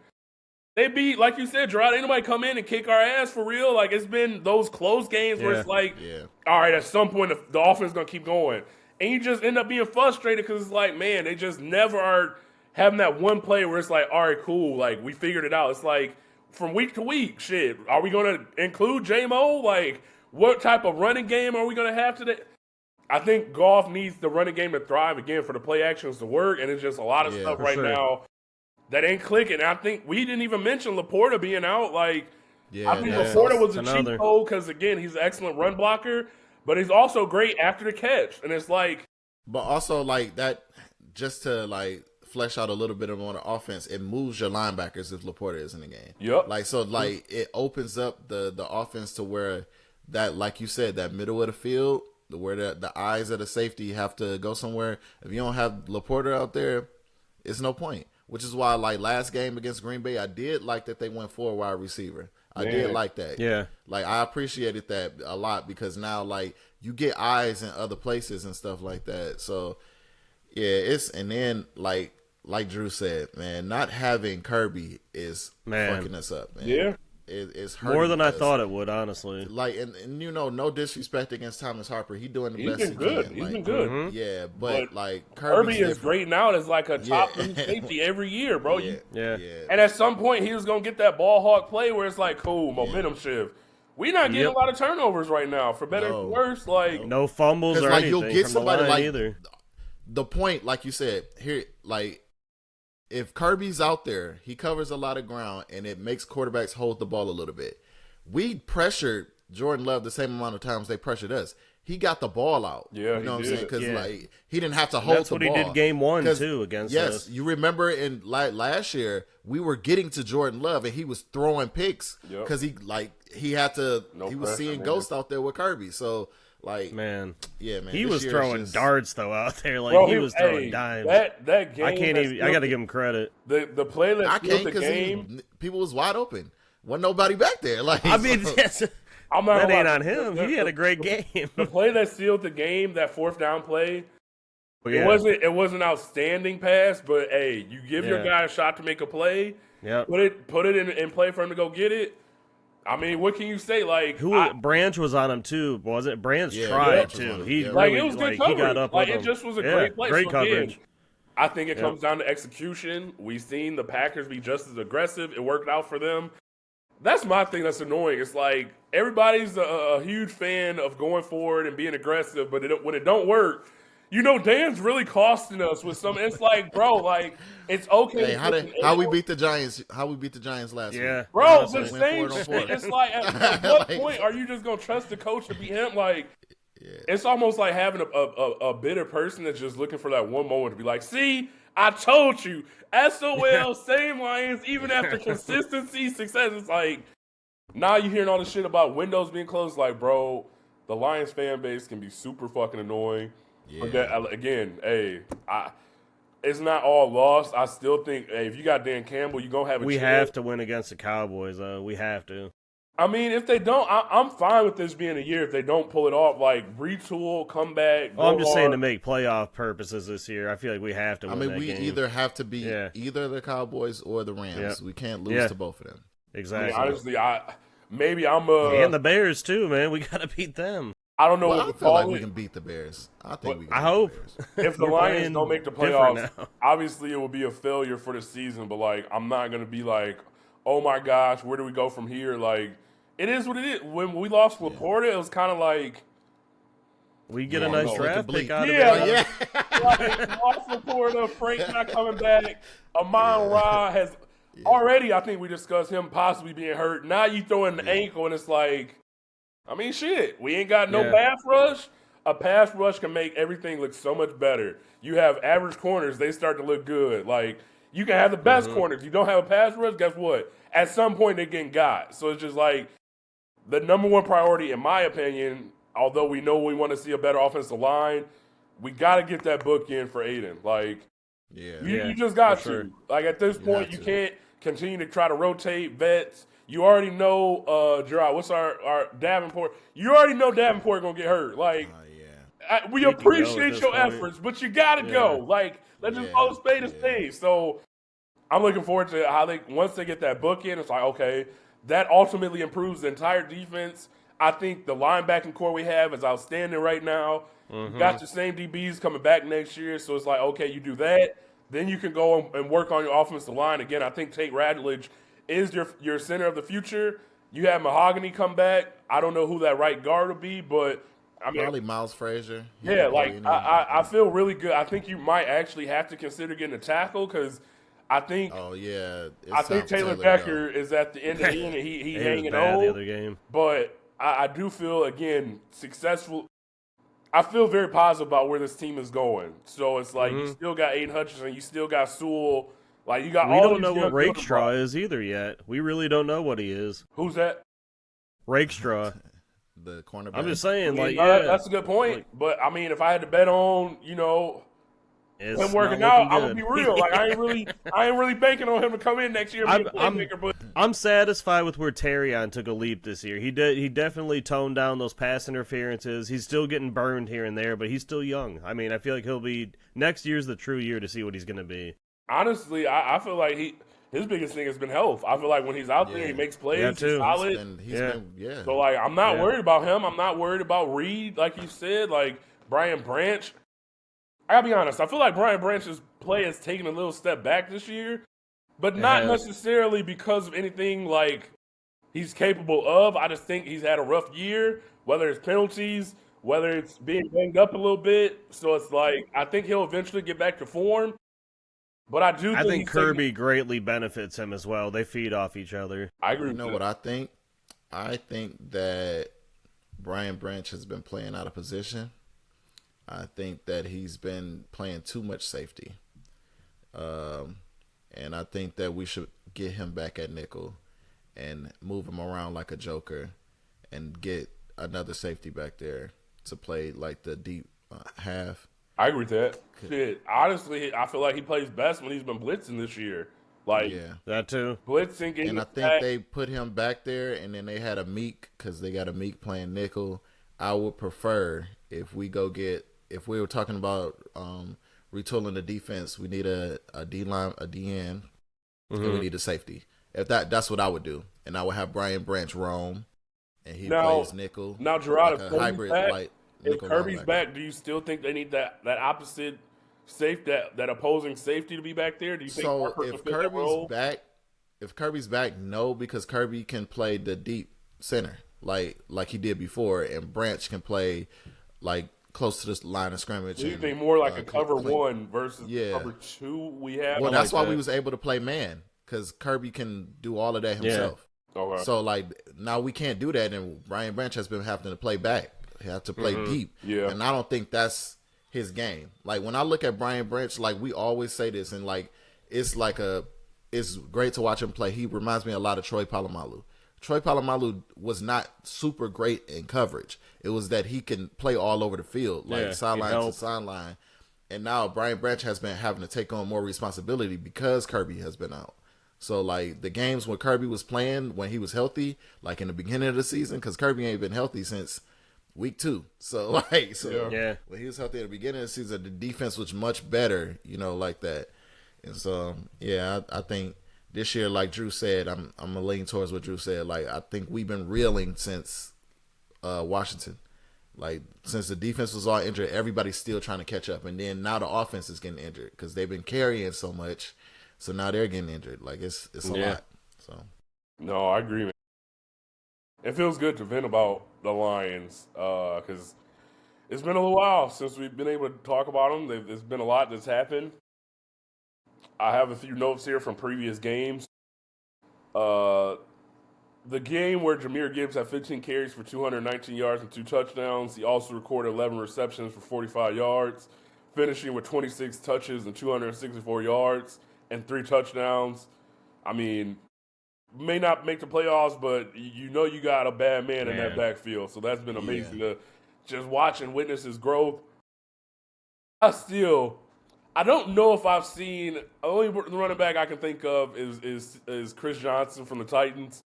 They beat, like you said, Gerard, ain't nobody come in and kick our ass for real. Like, it's been those close games where it's like, all right, at some point the offense is going to keep going. And you just end up being frustrated because it's like, man, they just never are having that one play where it's like, all right, cool, like, we figured it out. It's like, from week to week, shit, are we going to include J-Mo? Like, what type of running game are we going to have today? I think golf needs the running game to thrive again for the play actions to work, and it's just a lot of stuff right now that ain't clicking. And I think we didn't even mention Laporta being out. Like, I think Laporta was a cheat code because, again, he's an excellent run blocker, but he's also great after the catch. And it's like, but also like that, just to like flesh out a little bit more on the offense, it moves your linebackers if Laporta is in the game. Yep. Like, so like it opens up the offense to where that, like you said, that middle of the field, where the eyes of the safety have to go somewhere. If you don't have Laporta out there, it's no point. Which is why, like, last game against Green Bay, I did like that they went for a wide receiver. I did like that. Yeah. Like, I appreciated that a lot because now, like, you get eyes in other places and stuff like that. So, yeah, and then, like Drew said, man, not having Kirby is fucking us up, man. Yeah. It's hurting more than I us. thought it would, honestly. Like, and no disrespect against Thomas Harper. He's doing the best he good. can. He's like, been good. Yeah, but like Kirby is grading out as like a top safety every year, bro. Yeah. And at some point, he was going to get that ball hawk play where it's like, cool, momentum shift. We're not getting a lot of turnovers right now, for better or worse. Like, no fumbles or like, anything you'll get from somebody the line like either. The point, like you said, here, like, if Kirby's out there, he covers a lot of ground, and it makes quarterbacks hold the ball a little bit. We pressured Jordan Love the same amount of times they pressured us. He got the ball out. Yeah, you know what I'm saying? Because like he didn't have to hold the ball. That's what he did game 1 too against us. Yes, you remember in last year we were getting to Jordan Love and he was throwing picks because he had to. He was seeing ghosts out there with Kirby. So. Like, man, he was throwing darts though out there. Like, bro, he was throwing dimes. That game, I can't even. I got to give him credit. The play that I sealed can't the game. people was wide open. wasn't nobody back there. Like, I mean, I'm not that gonna ain't lie. on him. He had a great game. The play that sealed the game, that fourth down play, Yeah. it wasn't outstanding pass, but hey, you give your guy a shot to make a play. Yep. Put it in play for him to go get it. I mean, what can you say? Like, Branch was on him too, wasn't it? Branch Yeah, tried Branch was too. on him. He Yeah. like really, it was good he coverage. got up Like with it him. just was a great play. Great So coverage. again, I think it comes down to execution. We've seen the Packers be just as aggressive. It worked out for them. That's my thing that's annoying. It's like everybody's a huge fan of going forward and being aggressive, but when it don't work, you know, Dan's really costing us with some. It's like, bro, like it's okay. Hey, how we beat the Giants? How we beat the Giants last week? Bro, So the win same 4-4. shit. It's like, at what Like- point are you just gonna trust the coach to beat him? Like, it's almost like having a bitter person that's just looking for that one moment to be like, see, I told you, SOL, same Lions, even after consistency, success. It's like, now you're hearing all this shit about windows being closed. Like, bro, the Lions fan base can be super fucking annoying. Yeah. But that, again, hey, it's not all lost. I still think, hey, if you got Dan Campbell, you're going to have a We chance. have to win against the Cowboys, though. We have to. I mean, if they don't, I'm fine with this being a year. If they don't pull it off, like, retool, come back. Oh, I'm just saying to make playoff purposes this year. I feel like we have to win that we game. either have to be either the Cowboys or the Rams. Yep. We can't lose to both of them. Exactly. I mean, honestly, maybe I'm and the Bears, too, man. We got to beat them. I don't know Well, what I to feel call like it. we can beat the Bears. I think we can. I beat hope. The Bears. If the We're Lions playing don't make the different playoffs, now. obviously it will be a failure for the season. But like, I'm not gonna be like, oh my gosh, where do we go from here? Like, it is what it is. When we lost Laporta, it was kind of like, We get a nice no, draft we can pick bleep. out of Yeah. it. like lost Laporta, Frank not coming back. Amon Ra has already. I think we discussed him possibly being hurt. Now you throw in the ankle, and it's like, I mean, shit. We ain't got no pass rush. A pass rush can make everything look so much better. You have average corners; they start to look good. Like, you can have the best corners. You don't have a pass rush. Guess what? At some point, they're getting got. So it's just like the number one priority, in my opinion. Although we know we want to see a better offensive line, we got to get that book in for Aiden. Like, you just got to. sure. Like, at this point, you can't continue to try to rotate vets. You already know, Gerard, what's our Davenport? You already know Davenport going to get hurt. Like, we He can go appreciate at this your point. efforts, but you got to go. Like, let's just call a spade a spade. So, I'm looking forward to how once they get that book in, it's like, okay, that ultimately improves the entire defense. I think the linebacking core we have is outstanding right now. Got the same DBs coming back next year, so it's like, okay, you do that. Then you can go and work on your offensive line. Again, I think Tate Radledge is your center of the future. You have Mahogany come back. I don't know who that right guard will be, but I mean, Probably Miles Frazier. yeah, like I feel really good. I think you might actually have to consider getting a tackle because I think I think Taylor Decker is at the end of the end and he hanging on. The other game. But I do feel, again, successful. I feel very positive about where this team is going. So it's like you still got Aiden Hutchinson, you still got Sewell. Like, you got We all don't these know what young Rakestraw is either yet. We really don't know what he is. Who's that? Rakestraw. The cornerback. I'm just saying, like, that's a good point. But I mean, if I had to bet on, it's him working not out, looking I'm gonna be good. real. Like, I ain't really banking on him to come in next year and be a playmaker. But I'm satisfied with where Terrion took a leap this year. He definitely toned down those pass interferences. He's still getting burned here and there, but he's still young. I mean, I feel like next year's the true year to see what he's going to be. honestly, I feel like his biggest thing has been health. I feel like when he's out there, he makes plays. He's solid. So, like, I'm not worried about him. I'm not worried about Reed, like you said. Like, Brian Branch. I gotta be honest. I feel like Brian Branch's play has taken a little step back this year, but not necessarily because of anything like he's capable of. I just think he's had a rough year, whether it's penalties, whether it's being banged up a little bit. So it's like, I think he'll eventually get back to form. But I think Kirby greatly benefits him as well. They feed off each other. I agree. You know what I think? I think that Brian Branch has been playing out of position. I think that he's been playing too much safety. And I think that we should get him back at nickel and move him around like a joker and get another safety back there to play like the deep half. I agree with that. Shit, honestly, I feel like he plays best when he's been blitzing this year. Like Yeah. That too. blitzing, getting And I the think sack. they put him back there, and then they had a Meek because they got a Meek playing nickel. I would prefer if we were talking about retooling the defense, we need a D line, a DN, and we need a safety. If that's what I would do, and I would have Brian Branch roam, and he plays nickel. Now, Gerard, like if a Kirby's hybrid back, light if nickel Kirby's linebacker. back, do you still think they need that opposite that opposing safety to be back there? Do you think So Harper can if fill that role? Kirby's back, no, because Kirby can play the deep center like he did before, and Branch can play like close to this line of scrimmage. Do you and, think more like a cover clean. one versus cover two we have? Well, that's why that. we was able to play man, because Kirby can do all of that himself. Okay. So like now we can't do that, and Brian Branch has been having to play back. He have to play deep. Yeah. And I don't think that's his game. Like when I look at Brian Branch, like we always say this, and like it's great to watch him play. He reminds me a lot of Troy Polamalu. Troy Polamalu was not super great in coverage. It was that he can play all over the field, like sideline to sideline. And now Brian Branch has been having to take on more responsibility because Kirby has been out. So, like, the games when Kirby was playing, when he was healthy, like in the beginning of the season, because Kirby ain't been healthy since week 2. So, when he was healthy at the beginning of the season, the defense was much better, like that. And so, I think this year, like Drew said, I'm going to lean towards what Drew said. Like, I think we've been reeling since Washington. Like, since the defense was all injured, everybody's still trying to catch up. And then now the offense is getting injured because they've been carrying so much. So now they're getting injured. Like, it's a lot. So No, I agree, man. It feels good to vent about the Lions because it's been a little while since we've been able to talk about them. There's been a lot that's happened. I have a few notes here from previous games. The game where Jahmyr Gibbs had 15 carries for 219 yards and 2 touchdowns. He also recorded 11 receptions for 45 yards, finishing with 26 touches and 264 yards and 3 touchdowns. I mean, may not make the playoffs, but you got a bad man in that backfield. So that's been amazing to just watch and witness his growth. I don't know if I've seen the only running back I can think of is Chris Johnson from the Titans.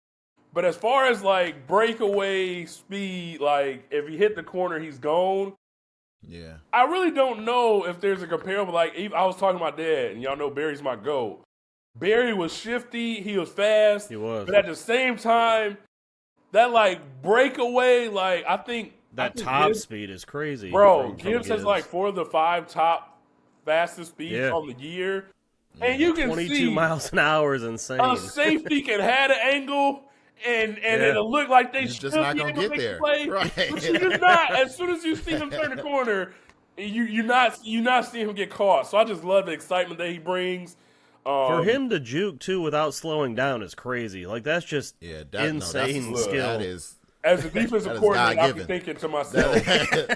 But as far as like breakaway speed, like if he hit the corner, he's gone. yeah, I really don't know if there's a comparable. Like I was talking to my dad, and y'all know Barry's my GOAT. Barry was shifty, he was fast, He was. but at the same time, that like breakaway, like I think top Gibbs, speed is crazy. bro. Gibbs has like 4 of the 5 top fastest speeds on the year, and you can 22 see miles an hour is insane. a safety can have an angle. And it'll look like they should just not be gonna able to get make there. a play, Right. but you're just not. As soon as you see him turn the corner, you're not seeing him get caught. So I just love the excitement that he brings. For him to juke too without slowing down is crazy. Like that's just insane skill. That is, as a defensive coordinator, I'll be thinking to myself,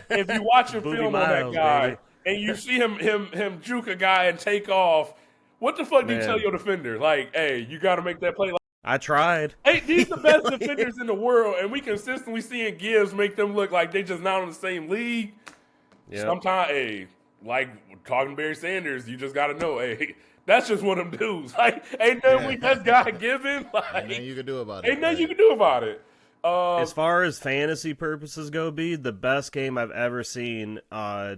if you watch a Booty film Miles, on that guy baby. and you see him juke a guy and take off, what the fuck do you tell your defender? Like, hey, you got to make that play. I tried. Hey, these are the best defenders in the world, and we consistently seeing Gibbs make them look like they just not in the same league. Yep. Sometimes, like talking to Barry Sanders, you just got to know, that's just one of them dudes. Like, ain't nothing we just got to give him. Like, ain't nothing you can do about it. Ain't nothing you can do about it. As far as fantasy purposes go, the best game I've ever seen. I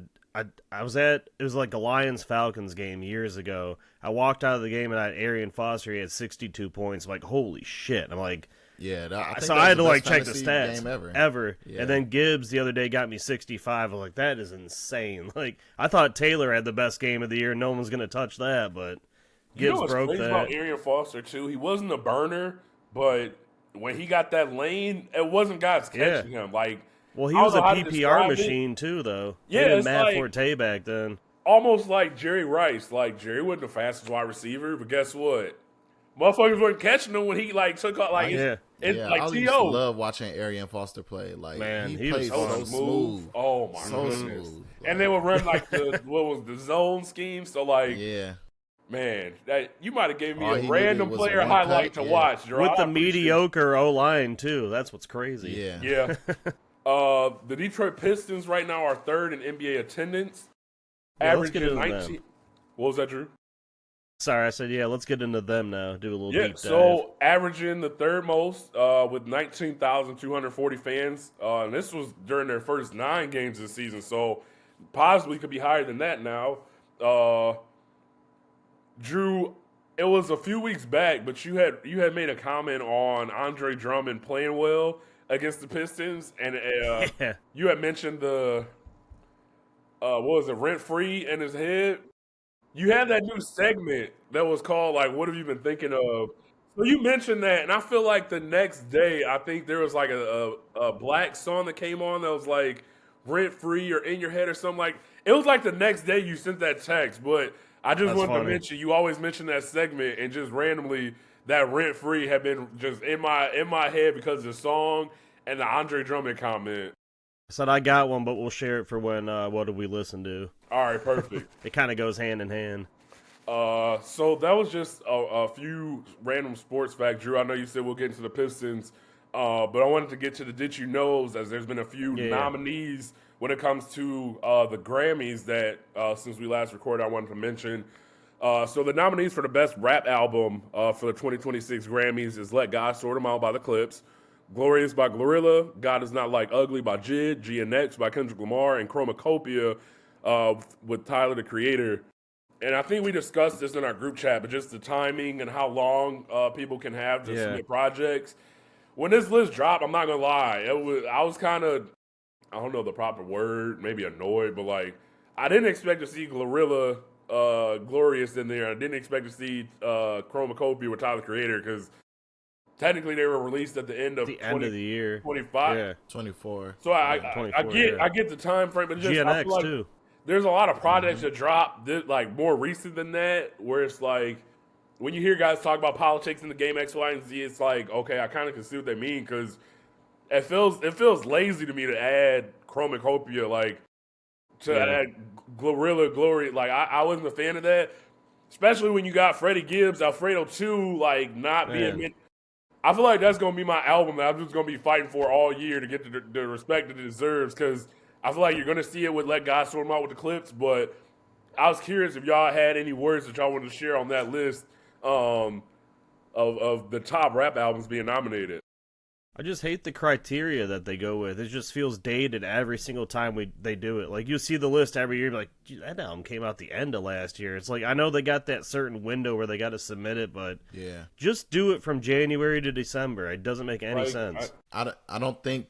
was it was like a Lions-Falcons game years ago. I walked out of the game and I had Arian Foster. He had 62 points. I'm like, holy shit. I'm like, I had to like check the stats game ever. Yeah. And then Gibbs the other day got me 65. I'm like, that is insane. Like, I thought Taylor had the best game of the year. No one was going to touch that, but Gibbs broke crazy that. About Arian Foster too, he wasn't a burner, but when he got that lane, it wasn't guys catching him. Like, well, he was a PPR machine too, though. Yeah, he did it's Matt like, Forte back then. Almost like Jerry Rice. Like, Jerry wasn't the fastest wide receiver, but guess what? Motherfuckers weren't catching him when he like took out like I used to love watching Arian Foster play. Like, man, he played so smooth. Oh my goodness. Smooth. Like, and they would run like the zone scheme. So like, man, that you might have gave me a random player highlight to watch. Gerard. With the mediocre O line too. That's what's crazy. Yeah. The Detroit Pistons right now are 3rd in NBA attendance. Let's get Averaging into 19. them. What was that, Drew? Sorry, I said, yeah, let's get into them now. Do a little Yeah, deep dive. so averaging the third most with 19,240 fans. And this was during their first 9 games this season, so possibly could be higher than that now. Drew, it was a few weeks back, but you had made a comment on Andre Drummond playing well against the Pistons, and Yeah. you had mentioned the what was it, rent free in his head. You had that new segment that was called like, "What have you been thinking of?" So you mentioned that, and I feel like the next day, I think there was like a black song that came on that was like "Rent Free" or "In Your Head" or something like. It was like the next day you sent that text, but I just That's wanted to funny. mention you always mention that segment, and just randomly that "Rent Free" had been just in my head because of the song and the Andre Drummond comment. I said I got one, but we'll share it for when what did we listen to? All right, perfect. It kind of goes hand in hand. So that was just a few random sports facts, Drew. I know you said we'll get into the Pistons, but I wanted to get to the Did You Knows, as there's been a few Yeah. nominees when it comes to the Grammys that since we last recorded, I wanted to mention. So the nominees for the best rap album for the 2026 Grammys is "Let God Sort 'Em Out" by the Clips, "Glorious" by Glorilla, "God Is Not Like Ugly" by Jid, "GNX" by Kendrick Lamar, and "Chromacopia" with Tyler, the Creator. And I think we discussed this in our group chat, but just the timing and how long people can have to submit projects. When this list dropped, I'm not gonna lie, I was kind of, I don't know the proper word, maybe annoyed, but like I didn't expect to see Glorilla, Glorious in there. I didn't expect to see Chromacopia with Tyler, the Creator, because technically they were released at the end of The end of the year. 25. Yeah. 24. So I 24, get yeah. I get the time frame, but just I GNX feel like too. there's a lot of projects that drop like more recent than that, where it's like when you hear guys talk about politics in the game X, Y, and Z, it's like, okay, I kind of can see what they mean, because it feels lazy to me to add Chromacopia, like to add Glorilla, Glory. Like I wasn't a fan of that, especially when you got Freddie Gibbs, Alfredo 2, like not being. Man. I feel like that's gonna be my album that I'm just gonna be fighting for all year to get the respect that it deserves, because I feel like you're gonna see it with "Let God Sort 'Em Out" with the Clips. But I was curious if y'all had any words that y'all wanted to share on that list of the top rap albums being nominated. I just hate the criteria that they go with. It just feels dated every single time they do it. Like, you see the list every year, like, that album came out the end of last year. It's like, I know they got that certain window where they got to submit it, but Yeah. just do it from January to December. It doesn't make any Like, sense. I don't think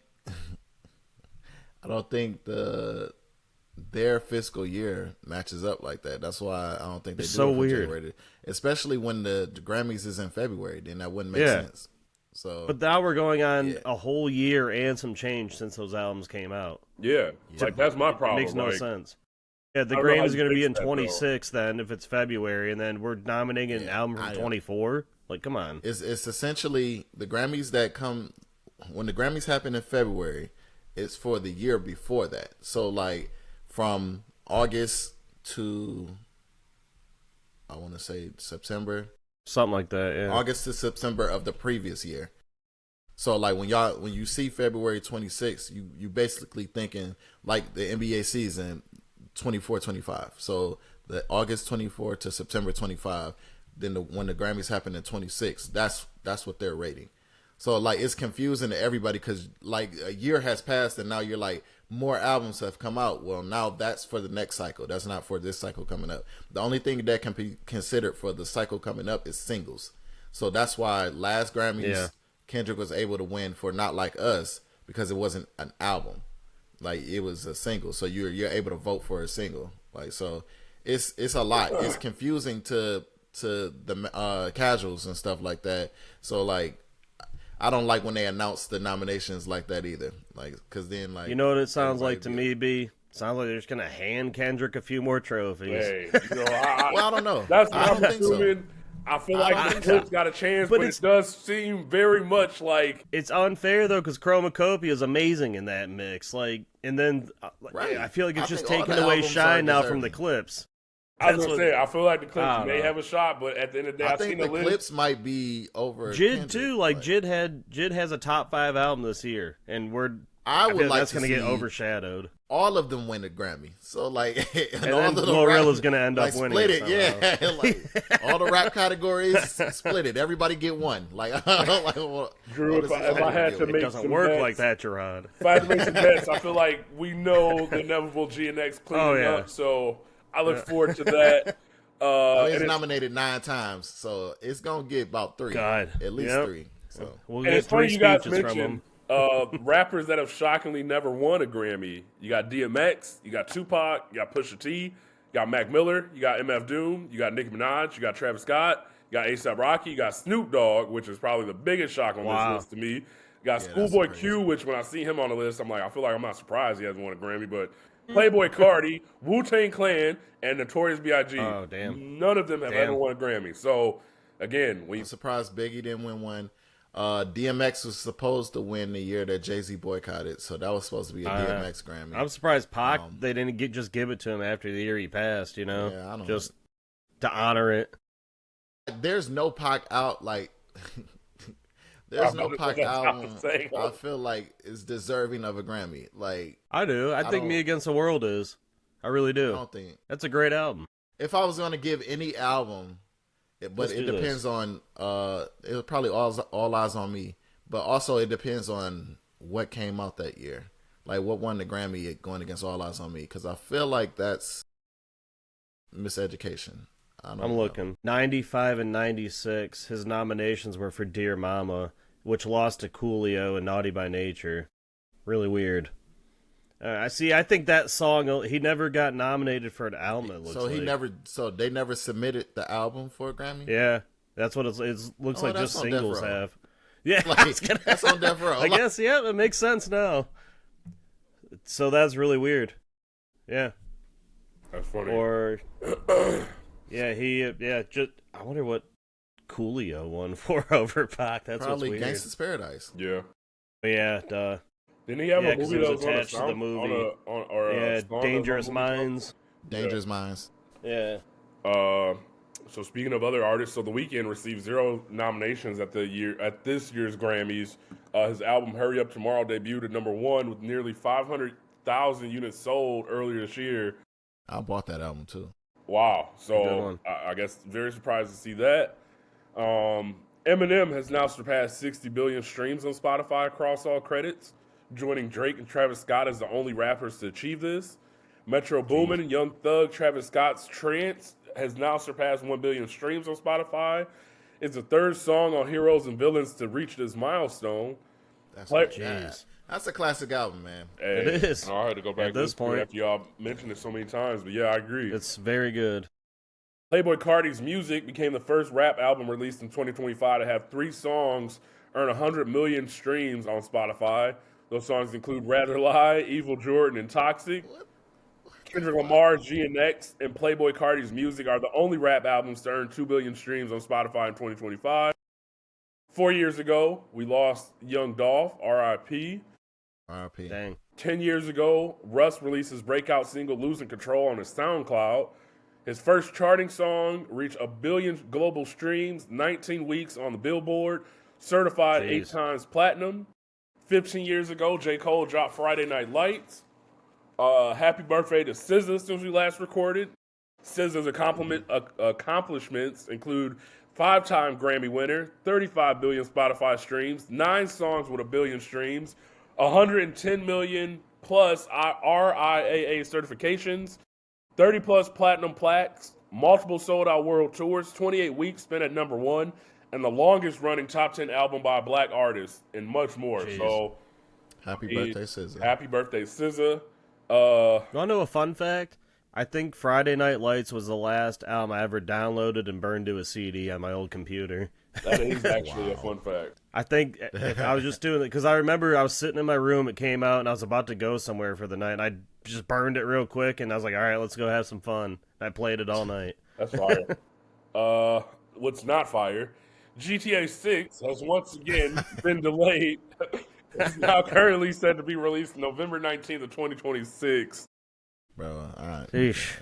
I don't think their fiscal year matches up like that. That's why I don't think they It's do so it from weird. January especially when the Grammys is in February. Then that wouldn't make Yeah. sense. So But now we're going on Yeah. a whole year and some change since those albums came out. Yeah, like that's my It problem. makes no like, sense. Yeah, the I don't know how Grammy's you going to be fix in that, though. 26 then if it's February, and then we're nominating an album I from know. 24. Like, come on. it's essentially the Grammys that come when the Grammys happen in February. It's for the year before that. So like from August to I want to say September. Something like that, yeah. August to September of the previous year. So like when you see February 26th, you basically thinking like the NBA season 24-25. So the August 24 to September 25, then when the Grammys happen in 26, that's what they're rating. So like it's confusing to everybody because like a year has passed and now you're like more albums have come out. Well, now that's for the next cycle. That's not for this cycle coming up. The only thing that can be considered for the cycle coming up is singles. So that's why last Grammys Kendrick was able to win for Not Like Us because it wasn't an album. Like it was a single. So you're able to vote for a single. Like so it's a lot. It's confusing to the casuals and stuff like that. So like I don't like when they announce the nominations like that either. Like, cause then like You know what it sounds like to everybody me, B? Sounds like they're just going to hand Kendrick a few more trophies. hey, you know, well, I don't know. that's what I I'm don't think so. assuming. I feel like the think Clips so. got a chance, But but it's- it does seem very much like It's unfair, though, because Chromacopia is amazing in that mix. Like, and then Right. I feel like it's I just think all taking the away albums shine are now from the deserving. Clips. I was That's gonna what- say. I feel like the I Clips don't may know. have a shot, but at the end of the day, I I've think seen the the list. Clips might be over Jid Kendrick, too. Like but Jid has a top 5 album this year, and I would feel like that's to going to get see- overshadowed. all of them win a Grammy. So like, and then Glorilla's gonna end up winning. Split it, yeah. Like all the rap categories, split it. Everybody get one. Like, Drew, if I had to make it doesn't work bets, like that, Gerard. If I had to make some bets, I feel like we know the inevitable GNX cleaning up. So I look forward to that. He's nominated 9 times, so it's gonna get about 3. At least 3. So we'll get 3 speeches from him. Rappers that have shockingly never won a Grammy. You got DMX, you got Tupac, you got Pusha T, you got Mac Miller, you got MF Doom, you got Nicki Minaj, you got Travis Scott, you got A$AP Rocky, you got Snoop Dogg, which is probably the biggest shock on this list to me. You got Schoolboy Q, which when I see him on the list, I'm like, I feel like I'm not surprised he hasn't won a Grammy, but Playboi Carti, Wu-Tang Clan, and Notorious B.I.G. Oh, damn. None of them have ever won a Grammy. So, again, I'm surprised Biggie didn't win one. DMX was supposed to win the year that Jay-Z boycotted, so that was supposed to be a DMX Grammy. I'm surprised Pac, they didn't just give it to him after the year he passed, you know? Yeah, I don't just to honor it. There's no Pac out, like... There's no Pac album I feel like is deserving of a Grammy. Like I do. I think Me Against the World is. I really do. I don't think that's a great album. If I was going to give any album, it depends on. It was probably all Eyes on Me, but also it depends on what came out that year. Like what won the Grammy going against All Eyes on Me, because I feel like that's miseducation. I'm looking. 95 and 96, his nominations were for Dear Mama, which lost to Coolio and Naughty by Nature. Really weird. I think that song, he never got nominated for an album, it looks like. So they never submitted the album for a Grammy? Yeah, that's what it looks like just singles have. Yeah, that's on Death Row. I guess, yeah, it makes sense now. So that's really weird. Yeah. That's funny. Or... Yeah, I wonder what Coolio won for over Pac. That's probably what's weird. Gangsta's Paradise. Yeah. Yeah, duh. Didn't he have a movie that was attached to the movie? Dangerous Minds. Dangerous Minds. Yeah. So speaking of other artists, so The Weeknd received 0 nominations at this year's Grammys. His album Hurry Up Tomorrow debuted at #1 with nearly 500,000 units sold earlier this year. I bought that album too. Wow. So I guess very surprised to see that. Eminem has now surpassed 60 billion streams on Spotify across all credits, joining Drake and Travis Scott as the only rappers to achieve this. Metro Boomin and Young Thug, Travis Scott's Trance has now surpassed 1 billion streams on Spotify. It's the 3rd song on Heroes and Villains to reach this milestone. That's a classic album, man. Hey, it is. I had to go back at this point after y'all mentioned it so many times, but yeah, I agree. It's very good. Playboi Carti's Music became the first rap album released in 2025 to have 3 songs earn 100 million streams on Spotify. Those songs include Rather Lie, Evil Jordan, and Toxic. Kendrick Lamar's GNX and Playboi Carti's Music are the only rap albums to earn 2 billion streams on Spotify in 2025. 4 years ago, we lost Young Dolph, R.I.P. R.I.P. Dang. 10 years ago, Russ released his breakout single Losing Control on his SoundCloud. His first charting song reached 1 billion global streams, 19 weeks on the Billboard, certified 8 times platinum. 15 years ago, J. Cole dropped Friday Night Lights. Happy birthday to SZA since we last recorded. SZA's accomplishments include 5-time Grammy winner, 35 billion Spotify streams, 9 songs with 1 billion streams, 110 million plus RIAA certifications, 30 plus platinum plaques, multiple sold out world tours, 28 weeks spent at #1, and the longest running top 10 album by a black artist, and much more. Jeez. So, happy birthday, SZA. Happy birthday, SZA. You want to know a fun fact? I think Friday Night Lights was the last album I ever downloaded and burned to a CD on my old computer. That is actually a fun fact. I think if I was just doing it, because I remember I was sitting in my room, it came out, and I was about to go somewhere for the night, and I just burned it real quick, and I was like, all right, let's go have some fun. I played it all night. That's fire. What's not fire? GTA 6 has once again been delayed. It's now currently set to be released November 19th of 2026. Bro, all right. Sheesh.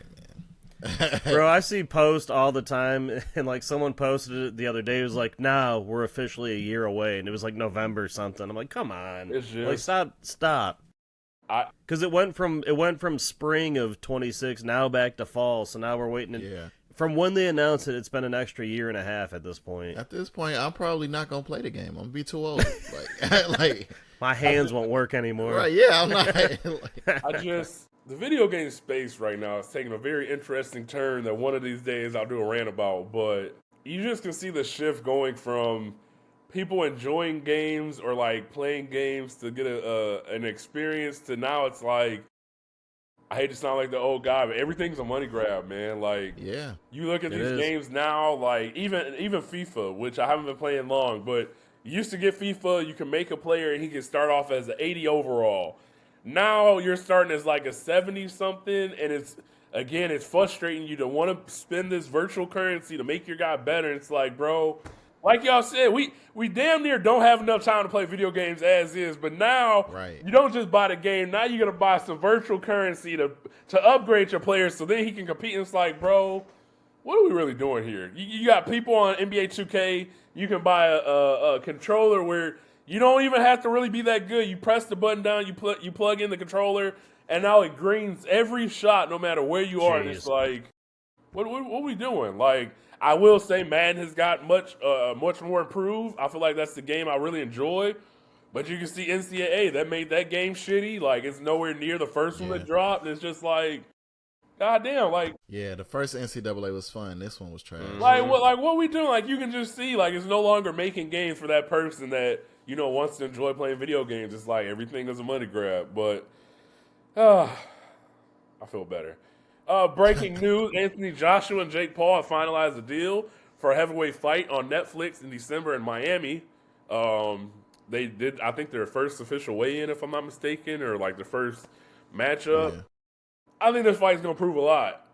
Bro, I see posts all the time, and like someone posted it the other day. It was like, "Now we're officially a year away," and it was like November something. I'm like, "Come on, It's just, like stop." Because it went from spring of 26 now back to fall, so now we're waiting. Yeah. From when they announced it, it's been an extra year and a half at this point. At this point, I'm probably not gonna play the game. I'm gonna be too old. Like my hands won't work anymore. Right? Yeah, I'm not. The video game space right now is taking a very interesting turn that one of these days I'll do a rant about. But you just can see the shift going from people enjoying games or like playing games to get an experience to now it's like, I hate to sound like the old guy, but everything's a money grab, man. Like, yeah, you look at these games now, like even FIFA, which I haven't been playing long, but you used to get FIFA, you can make a player and he can start off as an 80 overall. Now you're starting as like a 70 something, and it's frustrating you to want to spend this virtual currency to make your guy better. And it's like, bro, like y'all said, we damn near don't have enough time to play video games as is. But now, you don't just buy the game. Now you're gonna buy some virtual currency to upgrade your players so then he can compete. And it's like, bro, what are we really doing here? You got people on NBA 2K. You can buy a controller where you don't even have to really be that good. You press the button down, you plug in the controller, and now it greens every shot no matter where you are. And it's like, what are we doing? Like, I will say Madden has got much more improved. I feel like that's the game I really enjoy. But you can see NCAA, that made that game shitty. Like, it's nowhere near the first one that dropped. And it's just like, goddamn, like. Yeah, the first NCAA was fun. This one was trash. Like, what are we doing? Like, you can just see, like, it's no longer making games for that person that, you know, wants to enjoy playing video games. It's like everything is a money grab. But, I feel better. Breaking news, Anthony Joshua and Jake Paul have finalized a deal for a heavyweight fight on Netflix in December in Miami. They did, I think, their first official weigh-in, if I'm not mistaken, or like the first matchup. Yeah. I think this fight's going to prove a lot.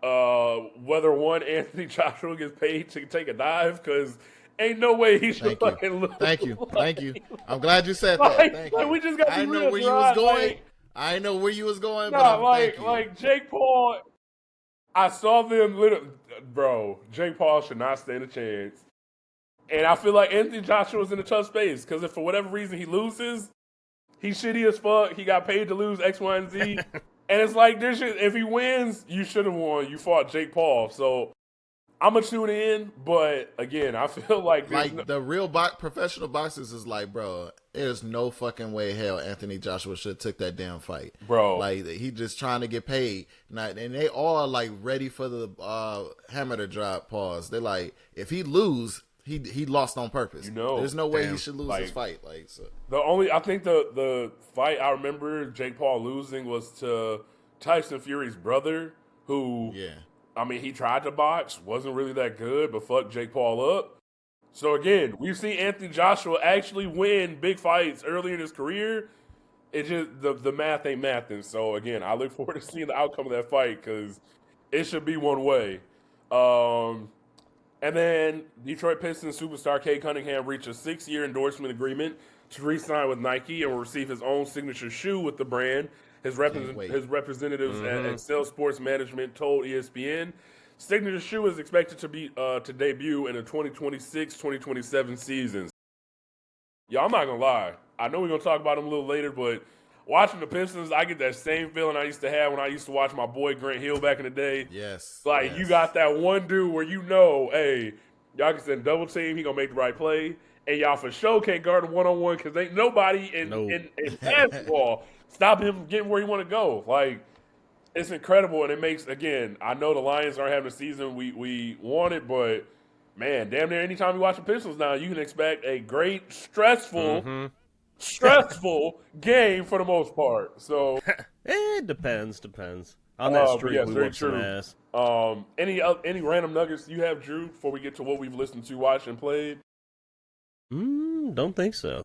Whether Anthony Joshua gets paid to take a dive, because ain't no way he should fucking lose. Thank you. I'm glad you said that. Thank you. We just got to be real. Where you was going. I know where you was going, like Jake Paul, I saw them bro, Jake Paul should not stand a chance. And I feel like Anthony Joshua's in a tough space because if for whatever reason he loses, he's shitty as fuck. He got paid to lose X, Y, and Z. And it's like, if he wins, you should have won. You fought Jake Paul. So I'm going to tune in. But again, I feel like the real professional boxers is like, bro, there's no fucking way hell Anthony Joshua should have took that damn fight. Bro. Like, he just trying to get paid. And they all like ready for the hammer to drop, pause. They're like, if he lose, he lost on purpose. You know, there's no way he should lose his fight. Like, so. I think the fight I remember Jake Paul losing was to Tyson Fury's brother, who, I mean, he tried to box, wasn't really that good, but fucked Jake Paul up. So again, we've seen Anthony Joshua actually win big fights early in his career. It just the math ain't mathing. So again, I look forward to seeing the outcome of that fight because it should be one way. And then Detroit Pistons superstar Cade Cunningham reached a 6-year endorsement agreement to re-sign with Nike and will receive his own signature shoe with the brand. His representatives at Excel Sports Management told ESPN. Signature shoe is expected to debut in the 2026-2027 seasons. Y'all, I'm not going to lie. I know we're going to talk about them a little later, but watching the Pistons, I get that same feeling I used to have when I used to watch my boy Grant Hill back in the day. Yes. Like, you got that one dude where you know, hey, y'all can send double team, he going to make the right play, and y'all for sure can't guard him one-on-one because ain't nobody in basketball stop him getting where he want to go. Like, it's incredible, and it makes, again, I know the Lions aren't having the season we wanted, but, man, damn near anytime you watch the Pistons now, you can expect a great, stressful game for the most part. So it depends. On that streak, yes, we very want true. some ass. Any random nuggets you have, Drew, before we get to what we've listened to, watched, and played? Don't think so.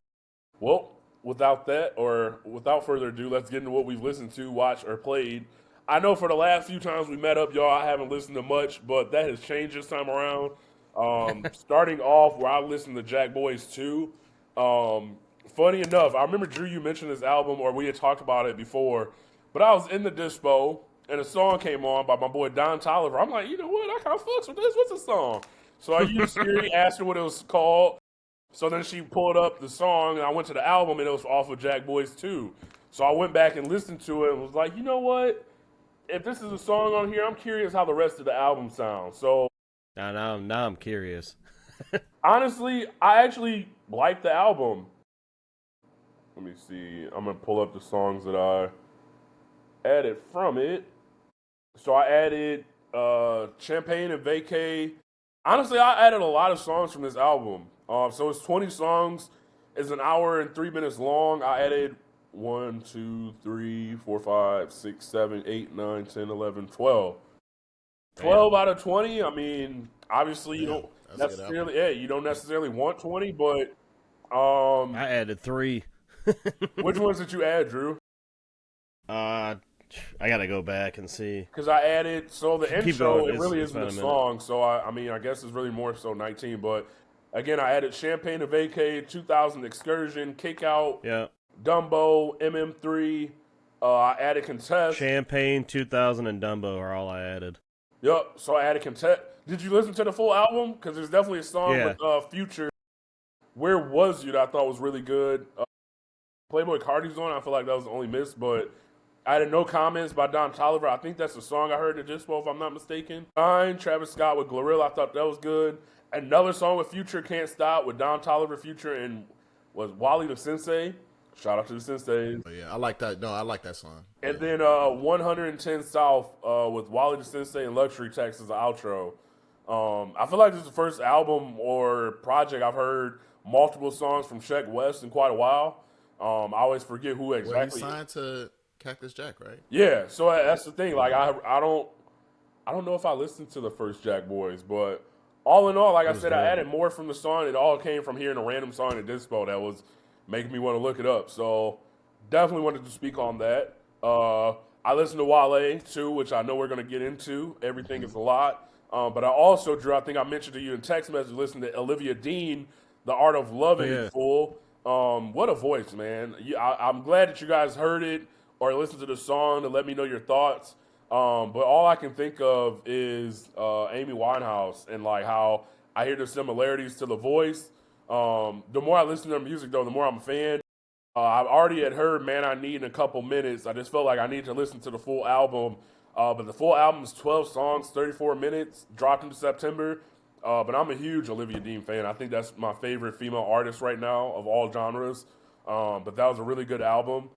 Well, without further ado, let's get into what we've listened to, watched, or played. I know for the last few times we met up, y'all, I haven't listened to much, but that has changed this time around. Starting off where I listened to Jack Boys 2. Funny enough, I remember, Drew, you mentioned this album, or we had talked about it before, but I was in the dispo, and a song came on by my boy Don Tolliver. I'm like, you know what? I kind of fucks with this. What's the song? So I used Siri, asked her what it was called. So then she pulled up the song, and I went to the album, and it was off of Jack Boys 2. So I went back and listened to it and was like, you know what? If this is a song on here, I'm curious how the rest of the album sounds. So Now I'm curious. honestly, I actually like the album. Let me see. I'm gonna pull up the songs that I added from it. So I added Champagne and Vacay. Honestly, I added a lot of songs from this album. So it's 20 songs. It's an hour and 3 minutes long. I added 1, 2, 3, 4, 5, 6, 7, 8, 9, 10, 11, 12. 12 out of 20. I mean, obviously you don't necessarily want 20, but I added 3. which ones did you add, Drew? I gotta go back and see. Because I added, so the Keep intro, going. it really It's isn't been a a minute. song, so I mean, I guess it's really more so 19, but again, I added Champagne and Vacay, 2000 Excursion, Kick Out, Yeah. Dumbo, MM3, I added Contest. Champagne, 2000, and Dumbo are all I added. Yup, so I added Contest. Did you listen to the full album? Because there's definitely a song Yeah. with Future, Where Was You, that I thought was really good. Playboy Cardi's on, I feel like that was the only miss, but I had No Comments by Don Toliver. I think that's the song I heard at Dispo, if I'm not mistaken. Fine, Travis Scott with Glorilla. I thought that was good. Another song with Future, Can't Stop, with Don Toliver, Future, and was Wale the Sensei. Shout out to the Senseis. Oh, yeah, I like that. No, I like that song. And then 110 South with Wale the Sensei and Luxury Tax as the outro. I feel like this is the first album or project I've heard multiple songs from Sheck West in quite a while. I always forget who Well, exactly. he signed to Cactus Jack, right? Yeah, so that's the thing. Like I don't know if I listened to the first Jack Boys, but all in all, like I said, I added more from the song. It all came from hearing a random song at Dispo that was making me want to look it up. So definitely wanted to speak on that. I listened to Wale too, which I know we're gonna get into. Everything is a lot. But I also, Drew, I think I mentioned to you in text message, listen to Olivia Dean, The Art of Loving in full. What a voice, man. I'm glad that you guys heard it or listened to the song to let me know your thoughts. But all I can think of is Amy Winehouse and like how I hear the similarities to the voice. The more I listen to her music, though, the more I'm a fan. I already had heard Man I Need in a couple minutes. I just felt like I needed to listen to the full album. But the full album is 12 songs, 34 minutes, dropped in September. But I'm a huge Olivia Dean fan. I think that's my favorite female artist right now of all genres. But that was a really good album.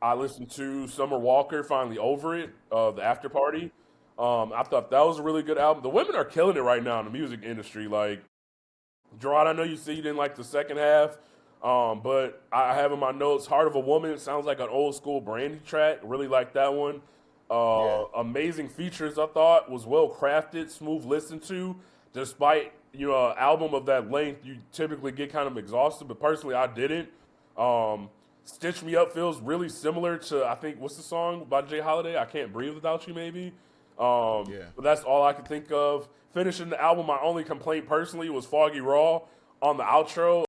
I listened to Summer Walker, Finally Over It, the After Party. I thought that was a really good album. The women are killing it right now in the music industry. Like, Gerard, I know you said you didn't like the second half, but I have in my notes, Heart of a Woman. It sounds like an old school Brandy track. Really like that one. Amazing features, I thought, was well crafted, smooth listen to. Despite, an album of that length, you typically get kind of exhausted, but personally I didn't. Stitch Me Up feels really similar to, I think, what's the song by Jay Holiday? I Can't Breathe Without You, maybe. But that's all I could think of. Finishing the album, my only complaint personally was Foggy Raw on the outro.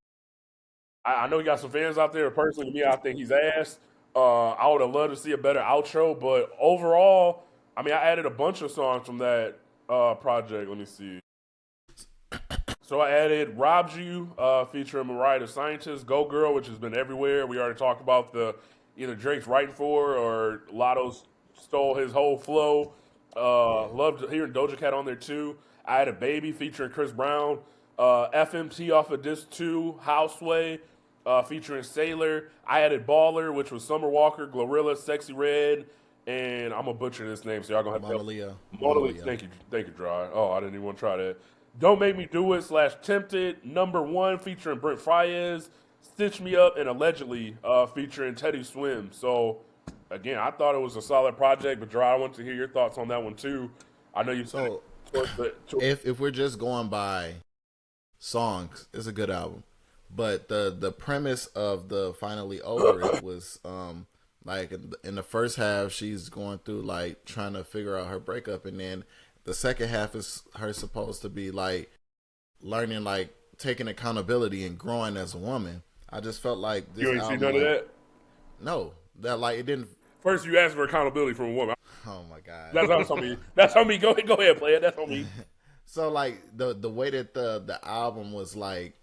I know you got some fans out there. Personally, to me, I think he's ass. I would have loved to see a better outro, but overall, I mean, I added a bunch of songs from that project. Let me see. So I added Robbed You, featuring Mariah the Scientist, Go Girl, which has been everywhere. We already talked about either Drake's writing for or Lotto stole his whole flow. Loved hearing Doja Cat on there too. I had a Baby featuring Chris Brown. FMT off of Disc 2, Houseway, featuring Sailor. I added Baller, which was Summer Walker, Glorilla, Sexy Red, and I'm going to butcher this name, so y'all going to have to help. Mona Leo. Thank you, Dry. Oh, I didn't even want to try that. Don't Make Me Do It / Tempted, Number 1, featuring Brent Faiyaz, Stitch Me Up, and Allegedly, featuring Teddy Swim. So, again, I thought it was a solid project, but Dry, I want to hear your thoughts on that one, too. I know you So, if we're just going by songs, it's a good album. But the premise of the Finally Over It was like in the first half she's going through like trying to figure out her breakup, and then the second half is her supposed to be like learning, like taking accountability and growing as a woman. I just felt like this you ain't album, seen none of that? No, that like it didn't. First, you asked for accountability from a woman. Oh my god, that's on me. That's on me. Go ahead, play it. That's on me. So like the way that the album was like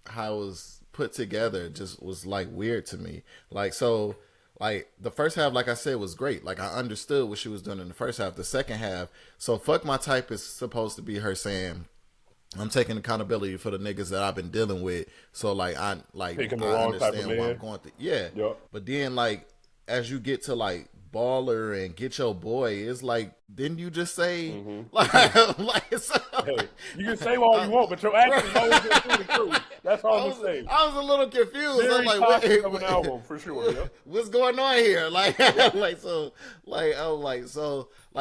how it was put together just was like weird to me. Like so like the first half, like I said, was great. Like I understood what she was doing in the first half. The second half, so fuck my type is supposed to be her saying, I'm taking accountability for the niggas that I've been dealing with. So Picking the I wrong type of understand why man. I'm going through. Yeah. Yep. But then like as you get to like baller and get your boy, it's like didn't you just say like so, Hey, you can say all you want, but your actions always going to be the truth. That's all I'm going to say. I was a little confused. Very I'm like, toxic of an album, for sure. Yep. what's going on here? Like, like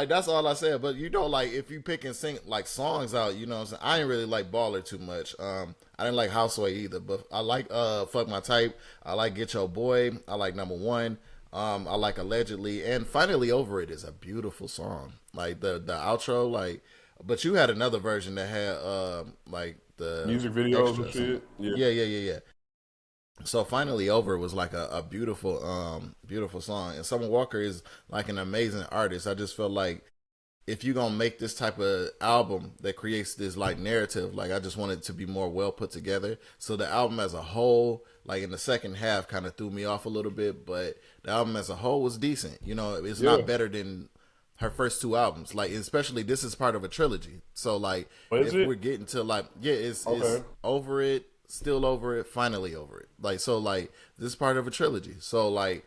that's all I said. But you know, like if you pick and sing like songs out, you know what I'm saying? I didn't really like Baller too much. I didn't like Houseway either, but I like Fuck My Type. I like Get Your Boy. I like Number One. I like Allegedly, and Finally Over It is a beautiful song. Like the outro, like, but you had another version that had like the Music videos and shit. Yeah. So Finally Over was like a beautiful beautiful song, and Summer Walker is like an amazing artist. I just felt like if you're gonna make this type of album that creates this like narrative, like I just want it to be more well put together. So the album as a whole, like in the second half, kind of threw me off a little bit, but the album as a whole was decent. You know, it's not better than her first two albums. Like especially this is part of a trilogy. So like if we're getting to like it's Over It, Still Over It, Finally Over It. Like so like this is part of a trilogy. So like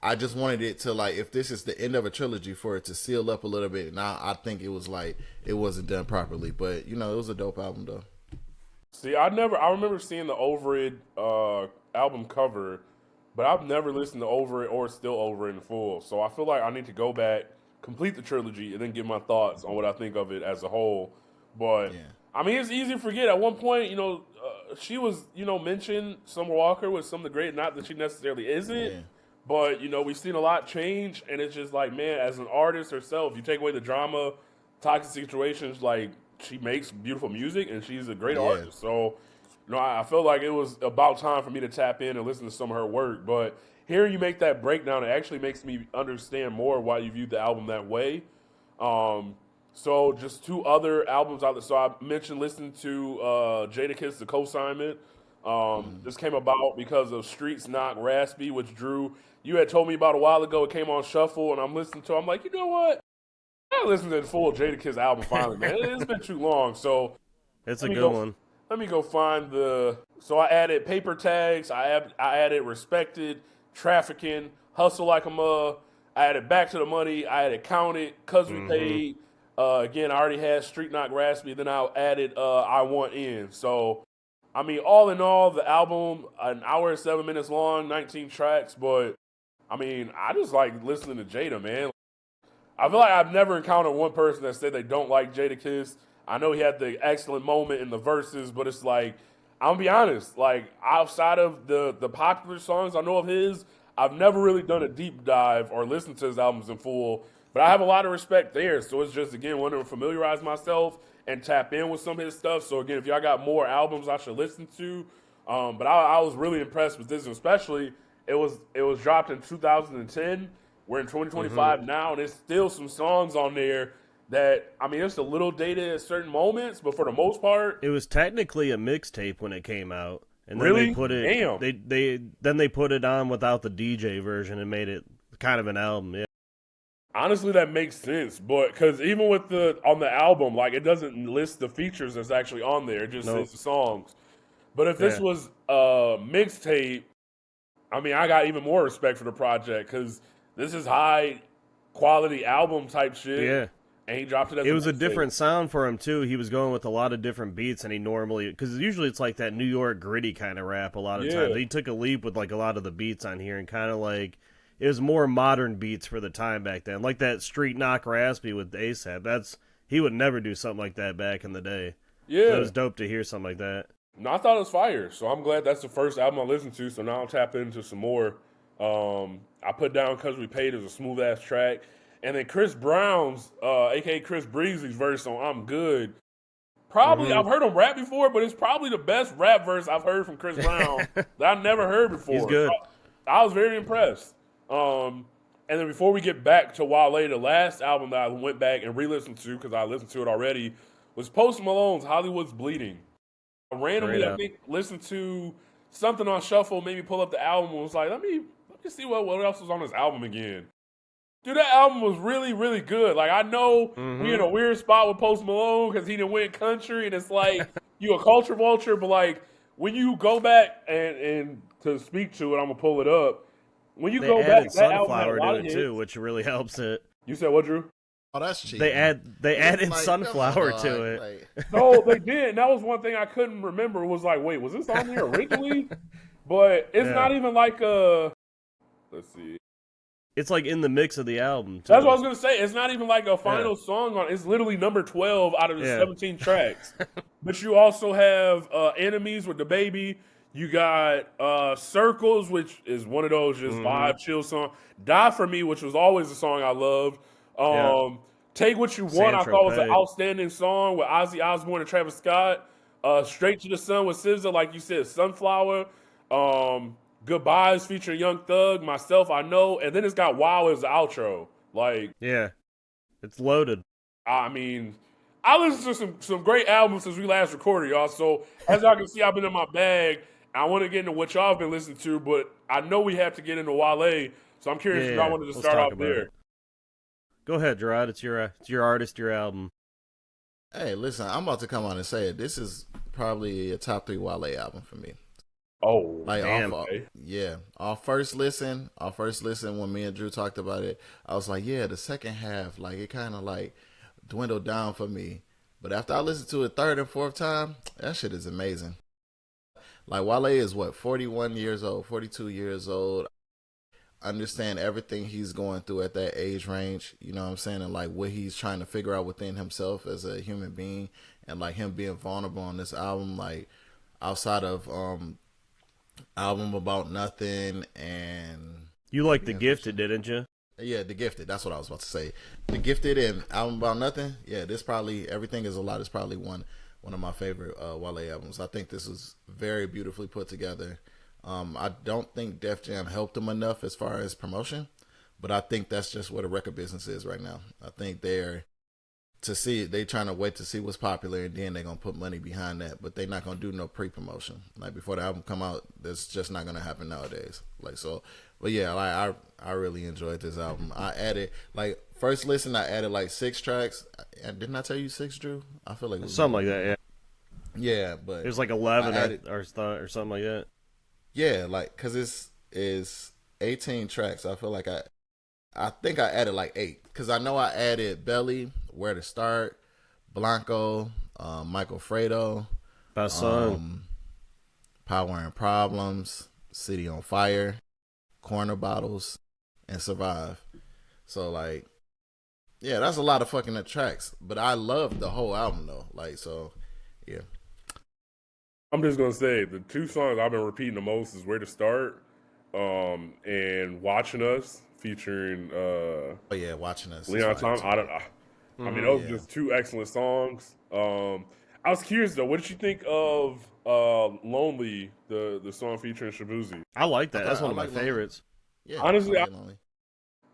I just wanted it to like if this is the end of a trilogy for it to seal up a little bit, and I think it was like it wasn't done properly, but you know it was a dope album though. See, I remember seeing the Over It album cover, but I've never listened to Over It or Still Over It in full. So I feel like I need to go back, complete the trilogy, and then give my thoughts on what I think of it as a whole. But I mean, it's easy to forget. At one point, you know, she was mentioned Summer Walker was some of the great. Not that she necessarily isn't. Yeah. But, you know, we've seen a lot change, and it's just like, man, as an artist herself, you take away the drama, toxic situations, like, she makes beautiful music, and she's a great artist. So, you know, I felt like it was about time for me to tap in and listen to some of her work. But hearing you make that breakdown, it actually makes me understand more why you viewed the album that way. So just two other albums out there. So I mentioned listening to Jadakiss, The Co-Assignment. This came about because of Streets Knock Raspy, which Drew, you had told me about a while ago. It came on shuffle, and I'm listening to it. I'm like, you know what? I listened to the full Jadakiss album finally, man. It's been too long. So it's a good one. Let me go find so I added Paper Tags. I added Respected, Trafficking, Hustle Like a Mug. I added Back to the Money. I added Counted, Cause We Paid. Again, I already had Street Knock Raspy. Then I added I Want In. So, I mean, all in all, the album, an hour and 7 minutes long, 19 tracks. But, I mean, I just like listening to Jada, man. I feel like I've never encountered one person that said they don't like Jadakiss. I know he had the excellent moment in the verses, but it's like, I'm going to be honest, like, outside of the popular songs I know of his, I've never really done a deep dive or listened to his albums in full. But I have a lot of respect there. So it's just, again, wanting to familiarize myself and tap in with some of his stuff. So, again, if y'all got more albums I should listen to. But I was really impressed with this, and especially it was dropped in 2010. We're in 2025 now, and there's still some songs on there that, I mean, it's a little dated at certain moments, but for the most part, it was technically a mixtape when it came out. And then really? They put it, they put it on without the DJ version and made it kind of an album, yeah. Honestly, that makes sense, but because even with on the album, like it doesn't list the features that's actually on there; it just says the songs. But if this was a mixtape, I mean, I got even more respect for the project because this is high quality album type shit. Yeah, and he dropped it as it was a different sound for him too. He was going with a lot of different beats, and he normally because usually it's like that New York gritty kind of rap. A lot of times he took a leap with like a lot of the beats on here and kind of like. It was more modern beats for the time back then, like that Street Knock Raspy with ASAP. He would never do something like that back in the day. Yeah, so it was dope to hear something like that. No, I thought it was fire, so I'm glad that's the first album I listened to. So now I'll tap into some more. I put down "Cause We Paid" as a smooth ass track, and then Chris Brown's, aka Chris Breezy's verse on "I'm Good." Probably I've heard him rap before, but it's probably the best rap verse I've heard from Chris Brown that I've never heard before. He's good. I was very impressed. And then before we get back to Wale, the last album that I went back and re-listened to because I listened to it already was Post Malone's "Hollywood's Bleeding." I randomly, I think, listened to something on shuffle, maybe pull up the album and was like, let me me see what else was on this album again. Dude, that album was really, really good. Like, I know we in a weird spot with Post Malone because he didn't win country, and it's like, you a culture vulture, but like, when you go back and to speak to it, I'm going to pull it up. When you go back, that album had a lot of hits. Too, which really helps it. You said what, Drew? Oh, that's cheap. They added like, Sunflower to it. Like... No, they did. And that was one thing I couldn't remember. It was like, wait, was this on here originally? But it's not even like a... Let's see. It's like in the mix of the album, too. That's what I was going to say. It's not even like a final song on it. It's literally number 12 out of the 17 tracks. But you also have Enemies with the Baby. You got Circles, which is one of those just vibe, chill song. Die For Me, which was always a song I loved. Take What You Want, I thought was an outstanding song with Ozzy Osbourne and Travis Scott. Straight to the Sun with SZA, like you said, Sunflower. Goodbyes featuring Young Thug, Myself, I Know, and then it's got Wow as the outro. Like, yeah, it's loaded. I mean, I listened to some great albums since we last recorded, y'all. So as y'all can see, I've been in my bag. I want to get into what y'all have been listening to, but I know we have to get into Wale. So I'm curious if y'all wanted to start off there. Go ahead, Gerard. It's your artist, your album. Hey, listen, I'm about to come on and say it. This is probably a top 3 Wale album for me. Oh, like damn. Our first listen when me and Drew talked about it, I was like, yeah, the second half, like it kind of like dwindled down for me. But after I listened to it third and fourth time, that shit is amazing. Like Wale is 41 years old, 42 years old. Understand everything he's going through at that age range, you know what I'm saying, and like what he's trying to figure out within himself as a human being, and like him being vulnerable on this album, like outside of album About Nothing. And you like The Gifted, didn't you? Yeah, The Gifted, that's what I was about to say. The Gifted and Album About Nothing, yeah, this probably Everything Is a Lot is probably one of my favorite Wale albums. I think this is very beautifully put together. I don't think Def Jam helped him enough as far as promotion, but I think that's just where the record business is right now. I think they're trying to wait to see what's popular, and then they're gonna put money behind that, but they're not gonna do no pre-promotion. Like before the album come out, that's just not gonna happen nowadays. Like so, but yeah, like I really enjoyed this album. I added like first listen, I added like 6 tracks. Didn't I tell you 6, Drew? I feel like it was something like that. Yeah. Yeah, but it was like 11 or something like that. Yeah, like because it's 18 tracks. I feel like I think I added like 8 because I know I added Belly, Where to Start, Blanco, Michael Fredo, Power and Problems, City on Fire, Corner Bottles, and Survive. So like, yeah, that's a lot of fucking tracks. But I love the whole album though. Like so, yeah. I'm just gonna say the 2 songs I've been repeating the most is Where to Start, and Watching Us, featuring Watching Us. Leon Thompson. I mean, those are just 2 excellent songs. I was curious though, what did you think of Lonely, the song featuring Shabuzi? I like that. That's one of my favorites. Yeah, honestly,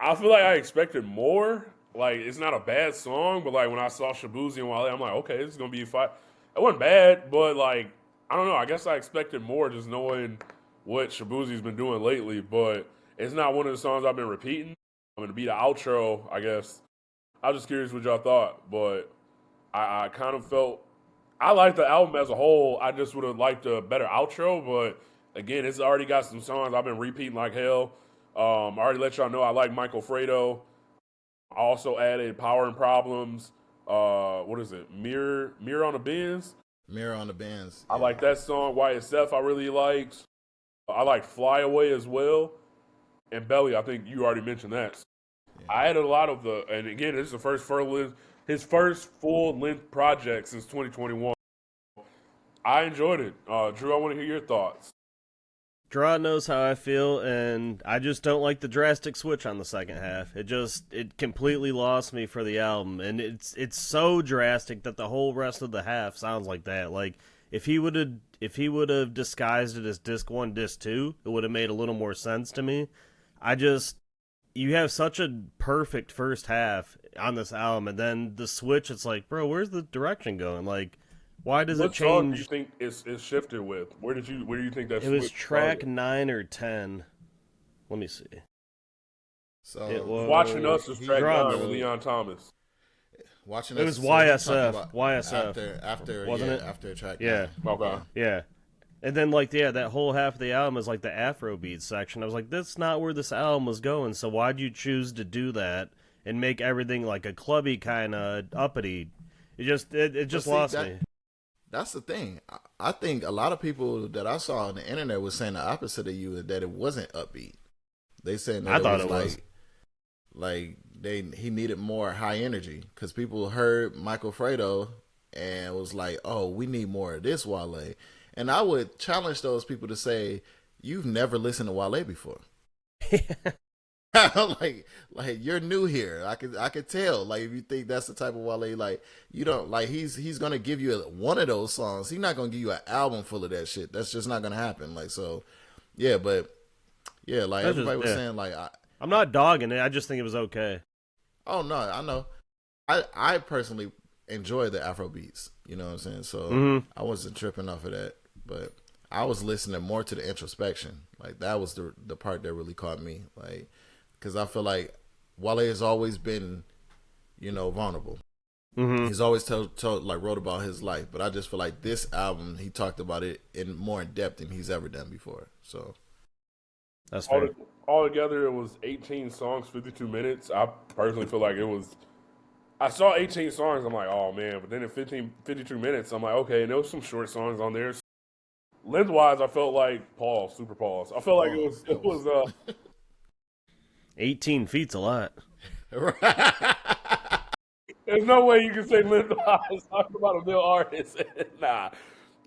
I feel like I expected more. Like it's not a bad song, but like when I saw Shabuzi and Wale, I'm like, okay, this is gonna be a fight. It wasn't bad, but like I don't know. I guess I expected more just knowing what Shabuzi's been doing lately, but it's not one of the songs I've been repeating. I'm going to be the outro, I guess. I was just curious what y'all thought, but I kind of felt I like the album as a whole. I just would have liked a better outro, but again, it's already got some songs I've been repeating like hell. I already let y'all know I like Michael Fredo. I also added Power and Problems. What is it? Mirror on the Benz? Mirror on the Benz. Yeah. I like that song. YSF I really liked. I like Fly Away as well. And Belly, I think you already mentioned that. Yeah. I added a lot of and again, this is his first full-length project since 2021. I enjoyed it. Drew, I want to hear your thoughts. Gerard knows how I feel, and I just don't like the drastic switch on the second half. It completely lost me for the album, and it's so drastic that the whole rest of the half sounds like that. Like if he would have disguised it as disc 1, disc 2, it would have made a little more sense to me. You have such a perfect first half on this album, and then the switch, it's like, bro, where's the direction going? Like, why does it change? What song do you think it's shifted with? Where do you think that? It was track 9 or 10 Let me see. So It was Watching Us is track 9 with Drama. Leon Thomas. Watching It Us. was So he talked YSF. about YSF. after Wasn't yeah, it? after track Yeah. 9. Okay. Yeah. And then, like, yeah, that whole half of the album is like the Afrobeat section. I was like, that's not where this album was going, so why'd you choose to do that and make everything like a clubby kind of uppity? It just lost me. That's the thing. I think a lot of people that I saw on the internet was saying the opposite of you, that it wasn't upbeat. They saying that I thought it was. like he needed more high energy because people heard Michael Fredo and was like, oh, we need more of this Wale. And I would challenge those people to say, you've never listened to Wale before. like you're new here. I could tell. Like, if you think that's the type of Wale, like, you don't like, he's gonna give you one of those songs. He's not gonna give you an album full of that shit. That's just not gonna happen. Like, so yeah, but yeah, like That's everybody just- was yeah. saying, like, I'm not dogging it. I just think it was okay. oh no, I know. I personally enjoy the Afro beats. You know what I'm saying? So I wasn't tripping off of that. But I was listening more to the introspection. Like, that was the part that really caught me. Like, because I feel like Wale has always been, vulnerable. Mm-hmm. He's always wrote about his life. But I just feel like this album, he talked about it more in depth than he's ever done before. So That's fair. Altogether, it was 18 songs, 52 minutes. I personally feel like it was. I saw 18 songs. I'm like, oh man. But then in 52 minutes, I'm like, okay. And there was some short songs on there. Lengthwise, I felt like super pause. I felt like it was 18 feet's a lot. There's no way you can say lengthwise talking about a male artist. Nah.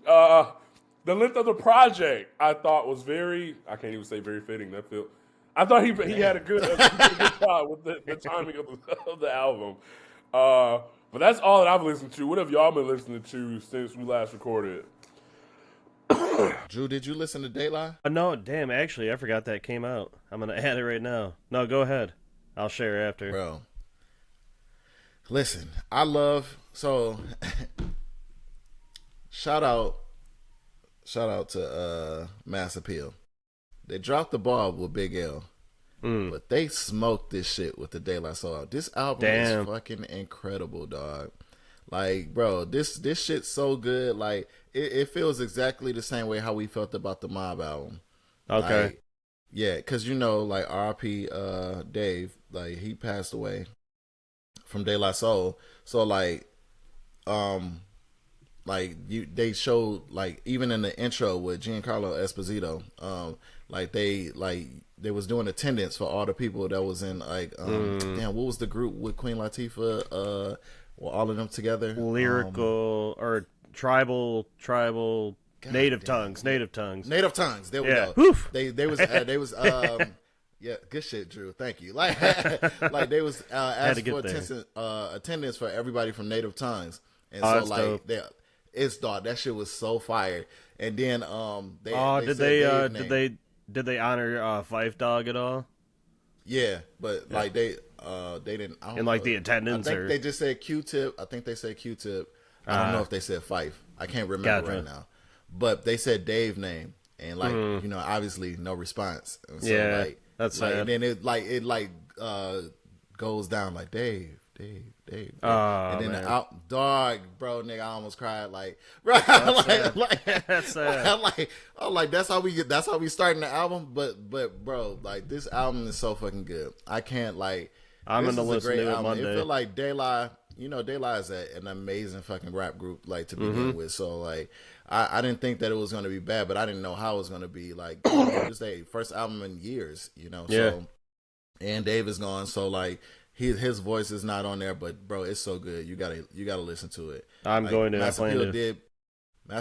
The length of the project I thought was I can't even say very fitting. I thought he had a good job with the timing of the album. But that's all that I've listened to. What have y'all been listening to since we last recorded? Drew, did you listen to Daylight? No, damn, actually, I forgot that came out. I'm going to add it right now. No, go ahead. I'll share after. Bro, listen, shout out to Mass Appeal. They dropped the ball with Big L, but they smoked this shit with the Daylight Soul. This album is fucking incredible, dog. Like, bro, this shit's so good. Like, it feels exactly the same way how we felt about the Mob album. Okay. Like, yeah, because like R.I.P. Dave, like, he passed away from De La Soul. So they showed, like, even in the intro with Giancarlo Esposito, they was doing attendance for all the people that was in, like, damn, what was the group with Queen Latifah? All of them together, lyrical or tribal native tongues. There we go. Oof. They was yeah, good shit, Drew. Thank you. Like they was asking for attendance for everybody from native tongues, and it's dog. That shit was so fire. And then did they honor Fife Dog at all? Yeah, but like they didn't. I don't And like know. the attendance, I think they just said Q-Tip. I think they said Q-Tip. I don't know if they said Fife. I can't remember right now. But they said Dave name, and obviously no response. And so, yeah, that's sad. And then it goes down like Dave. Oh, and then man. dog, bro, nigga, I almost cried. Like, bro, That's sad. I'm like, that's how we starting the album. But bro, like, this album is so fucking good. I can't, like, I'm this gonna is a listen great to it album. Monday. It feel like De La is an amazing fucking rap group, like, to begin with. So, like, I didn't think that it was gonna be bad, but I didn't know how it was gonna be. Like, this first album in years, Yeah. So, and Dave is gone, so, like, his voice is not on there, but bro, it's so good. You gotta listen to it. I'm going to. Mass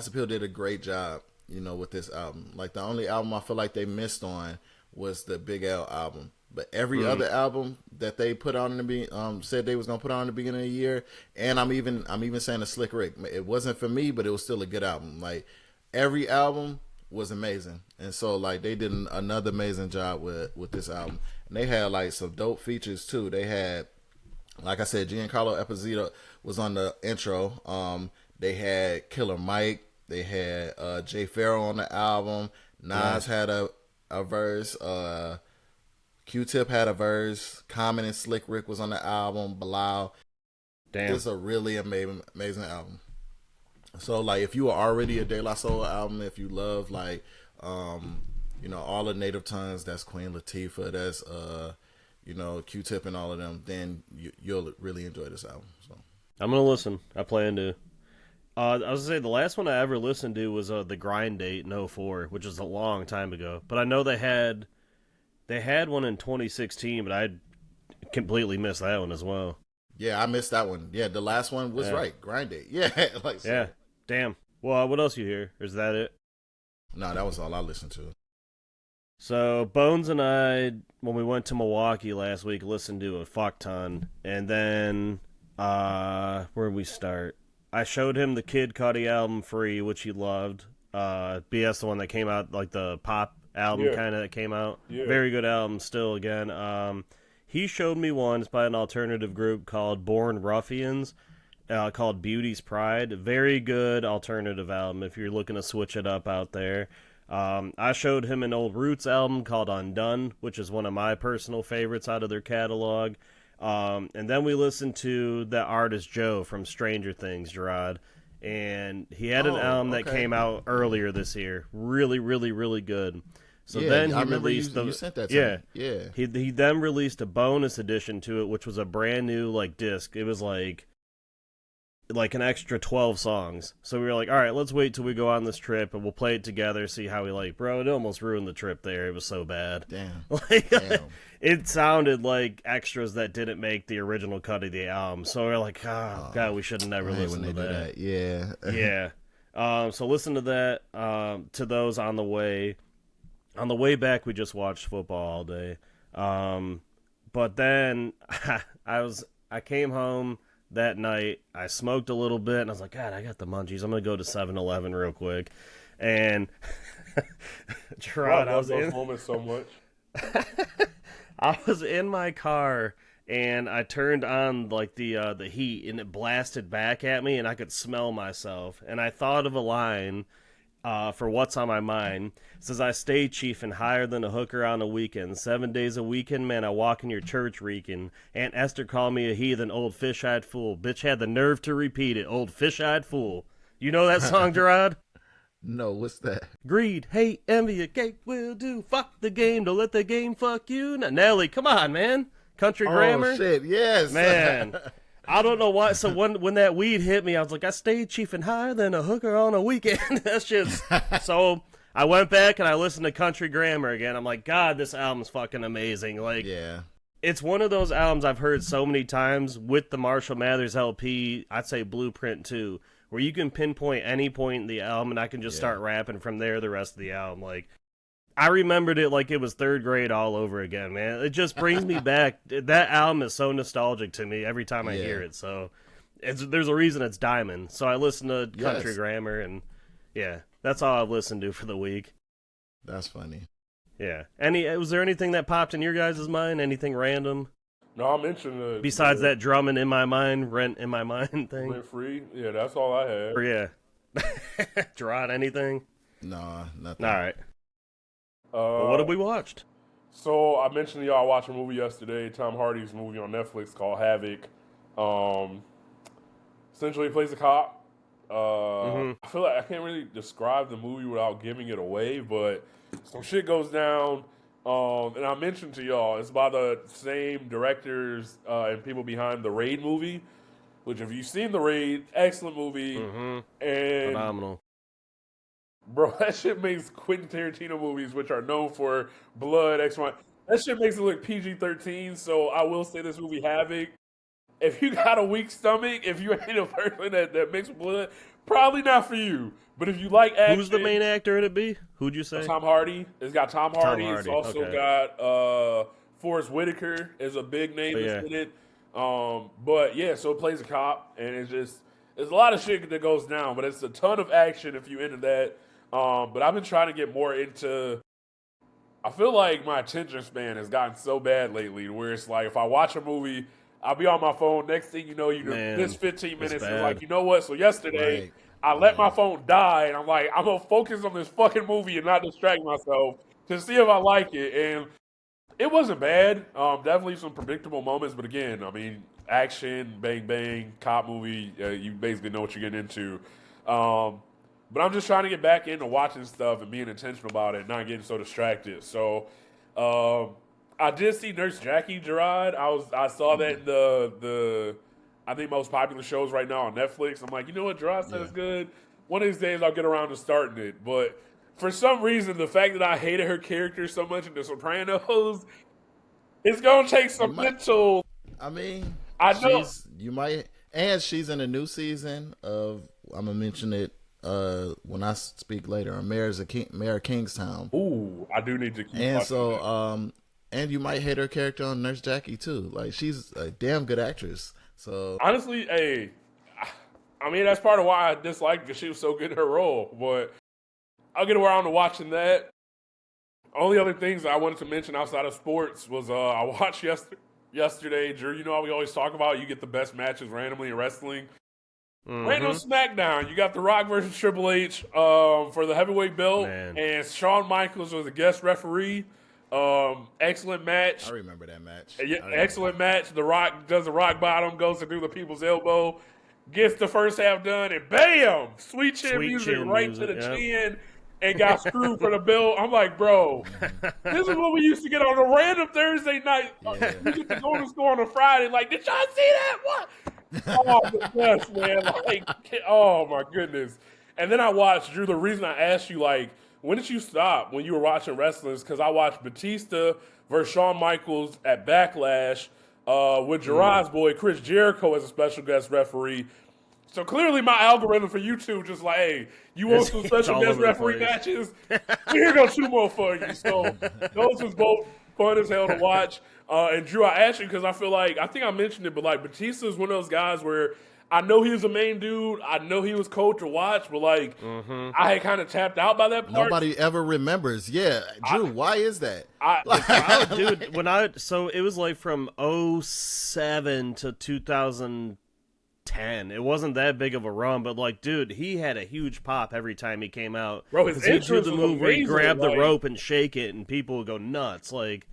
Appeal did a great job, with this album. Like, the only album I feel like they missed on was the Big L album. But every other album that they put on in the said they was gonna put on in the beginning of the year, and I'm even saying the Slick Rick. It wasn't for me, but it was still a good album. Like, every album was amazing, and so, like, they did another amazing job with this album. And they had, like, some dope features too. They had, like I said, Giancarlo Esposito was on the intro. They had Killer Mike. They had Jay Farrell on the album. Nas had a verse. Q-Tip had a verse. Common and Slick Rick was on the album. Bilal. Damn. It's a really amazing album. So like, if you are already a De La Soul album, if you love like, all the native tongues, that's Queen Latifah, that's Q-Tip and all of them, then you'll really enjoy this album. So I'm gonna listen. I plan to. I was gonna say the last one I ever listened to was the Grind Date in '04, which is a long time ago. But I know they had one in 2016, but I completely missed that one as well. Yeah, I missed that one. Yeah, the last one was right. Grind Date. Yeah, yeah. Damn. Well, what else you hear? Is that it? No, that was all I listened to. So Bones and I, when we went to Milwaukee last week, listened to a fuck ton, and then where did we start? I showed him the Kid Cudi album Free, which he loved. BS, the one that came out, like the pop album kind of that came out. Yeah. Very good album still again. He showed me one. It's by an alternative group called Born Ruffians, called Beauty's Pride. Very good alternative album if you're looking to switch it up out there. I showed him an old Roots album called Undone, which is one of my personal favorites out of their catalog. And then we listened to the artist Joe from Stranger Things, Gerard. And he had an album that came out earlier this year. Really, really, really good. So then he released you sent that to me. Yeah. He then released a bonus edition to it, which was a brand new disc. It was like an extra 12 songs. So we were like, all right, let's wait till we go on this trip and we'll play it together, see how we like. Bro, it almost ruined the trip there. It was so bad. Damn. Damn. It sounded like extras that didn't make the original cut of the album. So we're like, God, we should have never listened to that. Yeah. Yeah. So listen to that, to those on the way. On the way back, we just watched football all day. But then I came home that night. I smoked a little bit, and I was like, God, I got the munchies. I'm going to go to 7-Eleven real quick. And Gerard, I was in moments so much. I was in my car, and I turned on the heat, and it blasted back at me, and I could smell myself. And I thought of a line for What's on My Mind. It says, I stay chiefin' higher than a hooker on a weekend. 7 days a weekend, man, I walk in your church reeking. Aunt Esther called me a heathen, old fish-eyed fool. Bitch had the nerve to repeat it, old fish-eyed fool. You know that song, Gerard? No, what's that? Greed, hate, envy, a cake will do. Fuck the game, don't let the game fuck you. Now, Nelly, come on, man. Country grammar? Oh, shit, yes. Man. I don't know why. So when that weed hit me, I was like, I stayed chiefin' higher than a hooker on a weekend. That's just... So I went back and I listened to Country Grammar again. I'm like, God, this album's fucking amazing. Like, yeah. It's one of those albums I've heard so many times with the Marshall Mathers LP, I'd say Blueprint too, where you can pinpoint any point in the album and I can just start rapping from there the rest of the album. Like, I remembered it like it was third grade all over again, man. It just brings me back. That album is so nostalgic to me every time I hear it. So there's a reason it's Diamond. So I listen to Country Grammar, and that's all I've listened to for the week. That's funny. Yeah. Was there anything that popped in your guys' mind? Anything random? No, I mentioned besides that drumming in my mind, rent in my mind thing. Rent free. Yeah, that's all I had. Or yeah. Gerard, anything? No, nothing. All right. Well, what have we watched? So I mentioned to y'all I watched a movie yesterday, Tom Hardy's movie on Netflix called Havoc. Essentially, he plays a cop. I feel like I can't really describe the movie without giving it away, but some shit goes down. And I mentioned to y'all, it's by the same directors and people behind the Raid movie, which if you've seen the Raid, excellent movie. And phenomenal. Bro, that shit makes Quentin Tarantino movies, which are known for blood, that shit makes it look PG-13, so I will say this movie, Havoc, if you got a weak stomach, if you ain't a person that makes blood, probably not for you. But if you like action... Who's the main actor in it be? Who'd you say? Tom Hardy. It's got Tom Hardy. It's also got Forrest Whitaker is a big name that's in it. But yeah, so it plays a cop, and it's just... There's a lot of shit that goes down, but it's a ton of action if you into that. But I've been trying to get more into... I feel like my attention span has gotten so bad lately where it's like if I watch a movie, I'll be on my phone. Next thing you know, miss 15 minutes. And like, you know what? So yesterday, I let my phone die, and I'm like, I'm going to focus on this fucking movie and not distract myself to see if I like it. And It wasn't bad. Definitely some predictable moments, but again, I mean, action, bang bang, cop movie. You basically know what you're getting into. But I'm just trying to get back into watching stuff and being intentional about it, and not getting so distracted. So, I did see Nurse Jackie, Gerard. I saw that in the I think most popular shows right now on Netflix. I'm like, you know what, Gerard said it's good. One of these days I'll get around to starting it, but for some reason, the fact that I hated her character so much in The Sopranos, it's gonna take some mental. I mean, I know. she's in a new season of. I'm gonna mention it when I speak later. Mayor of Kingstown. Ooh, I do need to keep And watching so, that. and you might hate her character on Nurse Jackie too. Like she's a damn good actress. So Honestly, hey, I mean that's part of why I disliked because she was so good in her role. But I'll get around to watching that. Only other things I wanted to mention outside of sports was I watched yesterday. Drew, you know how we always talk about you get the best matches randomly in wrestling. Random SmackDown. You got The Rock versus Triple H for the heavyweight belt, and Shawn Michaels was a guest referee. Excellent match. I remember that match. Excellent match. The Rock does the rock bottom, goes to do the people's elbow, gets the first half done, and bam! Sweet chin music right to the chin, and got screwed for the belt. I'm like, bro, this is what we used to get on a random Thursday night. Yeah. We get to go to school on a Friday. Like, did y'all see that? What? Oh, the best, man. Like, oh, my goodness. And then I watched, Drew, the reason I asked you, like, when did you stop when you were watching wrestling? Because I watched Batista versus Shawn Michaels at Backlash with Gerard's boy, Chris Jericho, as a special guest referee. So clearly my algorithm for YouTube just like, hey, you want some special guest referee matches? Here go 2 more for you. So those was both fun as hell to watch. And Drew, I asked you because I feel like, I think I mentioned it, but like Batista is one of those guys where I know he was a main dude. I know he was cool to watch, but like I had kind of tapped out by that part. Nobody ever remembers. Yeah, Drew, why is that? Dude, so it was like from 2007 to 2010. It wasn't that big of a run, but like, dude, he had a huge pop every time he came out. Bro, his he do the was move where he amazing, grabbed the like, rope and shake it, and people would go nuts. Like,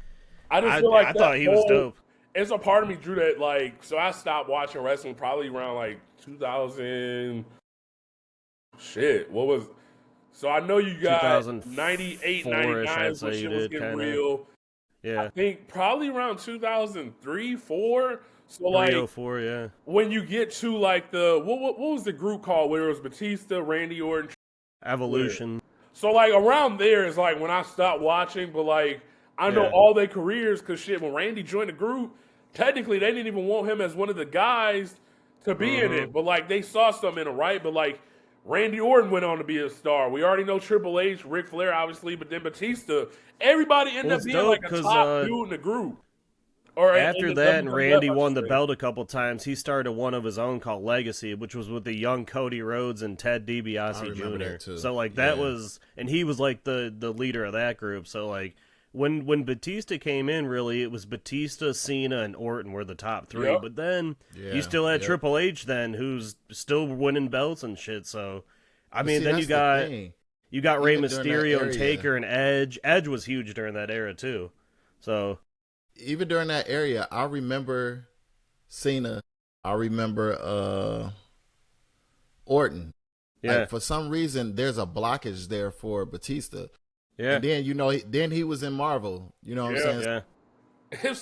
I just feel like I thought he was dope. It's a part of me, Drew, that like, so I stopped watching wrestling probably around like 2000. Shit, what was? So I know you got 98, 99 when shit was getting real. Yeah, I think probably around 2003, 4. So like 4, yeah. When you get to like the what was the group called where it was Batista, Randy Orton, Evolution. So like around there is like when I stopped watching, but like I know all their careers because shit, when Randy joined the group, technically they didn't even want him as one of the guys to be in it, but like they saw something in him, right? But like Randy Orton went on to be a star. We already know Triple H, Ric Flair, obviously, but then Batista. Everybody ended up being like a top dude in the group. Or after that, and Randy won the belt a couple times, he started one of his own called Legacy, which was with the young Cody Rhodes and Ted DiBiase Jr. So like that was, and he was like the leader of that group. So like when Batista came in, really it was Batista, Cena, and Orton were the top 3. But then you still had Triple H then, who's still winning belts and shit. So I mean, then you got Rey Mysterio and Taker and Edge. Edge was huge during that era too. So. Even during that area, I remember Cena. I remember Orton. Yeah. Like, for some reason, there's a blockage there for Batista. Yeah. And then, then he was in Marvel. You know what I'm saying? Yeah.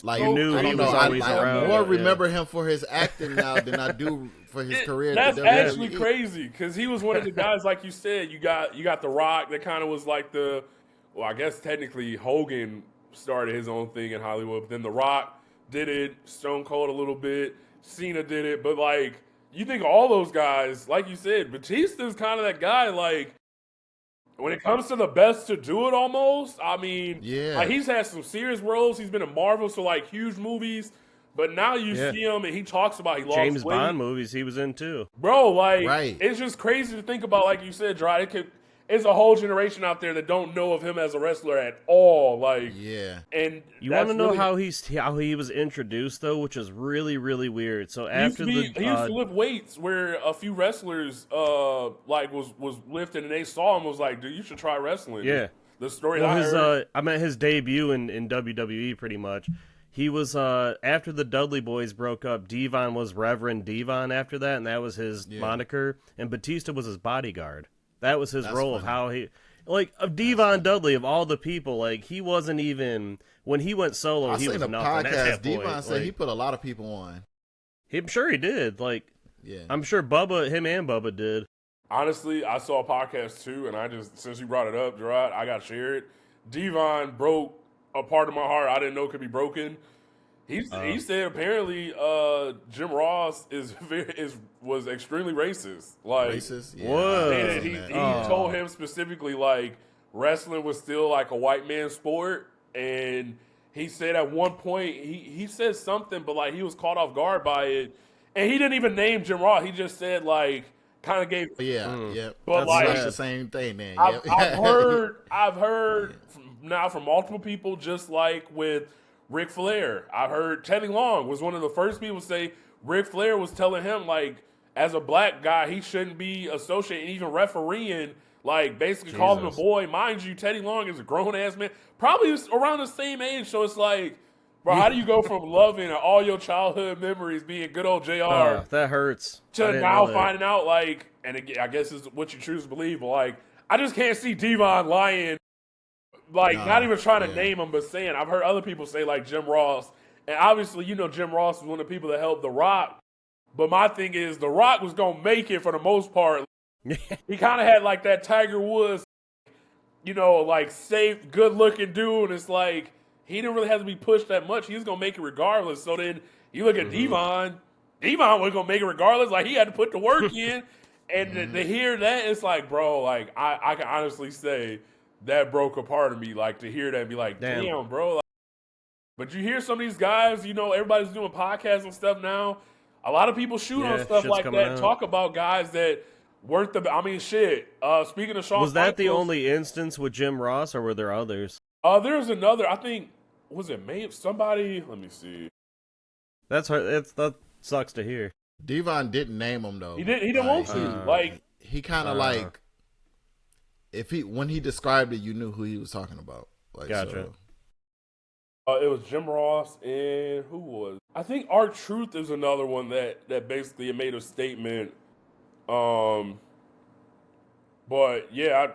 Like, you knew he was always around. I more remember him for his acting now than I do for his career. That's actually crazy because he was one of the guys, like you said. You got The Rock that kind of was like I guess technically Hogan started his own thing in Hollywood, but then The Rock did it, Stone Cold a little bit, Cena did it, but like you think of all those guys, like you said, Batista's kind of that guy. Like when it comes to the best to do it, almost. I mean, like, he's had some serious roles. He's been in Marvel, so like huge movies. But now you see him, and he talks about he lost James weight. Bond movies he was in too, bro. Like it's just crazy to think about. Like you said, Dry. It's a whole generation out there that don't know of him as a wrestler at all. Like, and you want to know how he was introduced though, which is really, really weird. So after he used to lift weights, where a few wrestlers like was lifting, and they saw him, was like, dude, you should try wrestling. Yeah, The story Well, I heard. I meant his debut in WWE pretty much. He was after the Dudley Boys broke up. Devon was Reverend Devon after that, and that was his moniker. And Batista was his bodyguard. That was his role of how he of Devon Dudley of all the people. Like he wasn't even when he went solo. He was nothing. Podcast, Devon said he put a lot of people on. I'm sure he did. I'm sure him and Bubba did. Honestly, I saw a podcast too, and since you brought it up, Gerard, I got to share it. Devon broke a part of my heart I didn't know could be broken. He said apparently Jim Ross was extremely racist. Racist? Yeah. What? He told him specifically wrestling was still a white man's sport, and he said at one point he said something, but he was caught off guard by it, and he didn't even name Jim Ross. He just said kind of gave but that's the same thing, man. I've heard from multiple people, just like with Ric Flair. I heard Teddy Long was one of the first people to say Ric Flair was telling him as a black guy he shouldn't be associated, even refereeing, basically calling him a boy. Mind you, Teddy Long is a grown ass man, probably around the same age. So it's bro, how do you go from loving all your childhood memories being good old JR that hurts to now finding out and again, I guess it's what you choose to believe, but I just can't see Devon lying, not even trying to name him, but saying I've heard other people say Jim Ross, and obviously Jim Ross was one of the people that helped The Rock, but my thing is The Rock was gonna make it for the most part. He kind of had that Tiger Woods, safe, good looking dude. It's he didn't really have to be pushed that much. He was gonna make it regardless. So then you look at Devon was gonna make it regardless. He had to put the work in. And to hear that, it's bro, I can honestly say that broke a part of me. To hear that and be damn, bro. But you hear some of these guys, everybody's doing podcasts and stuff now. A lot of people shoot on stuff like that, talk about guys that weren't speaking of Shawn was that the only instance with Jim Ross, or were there others? There's another, I think, was it somebody? Let me see. That's hard. That sucks to hear. Devon didn't name him though. He didn't want to. He kind of when he described it, you knew who he was talking about. Gotcha. It was Jim Ross and who was? I think R-Truth is another one that basically made a statement. But yeah,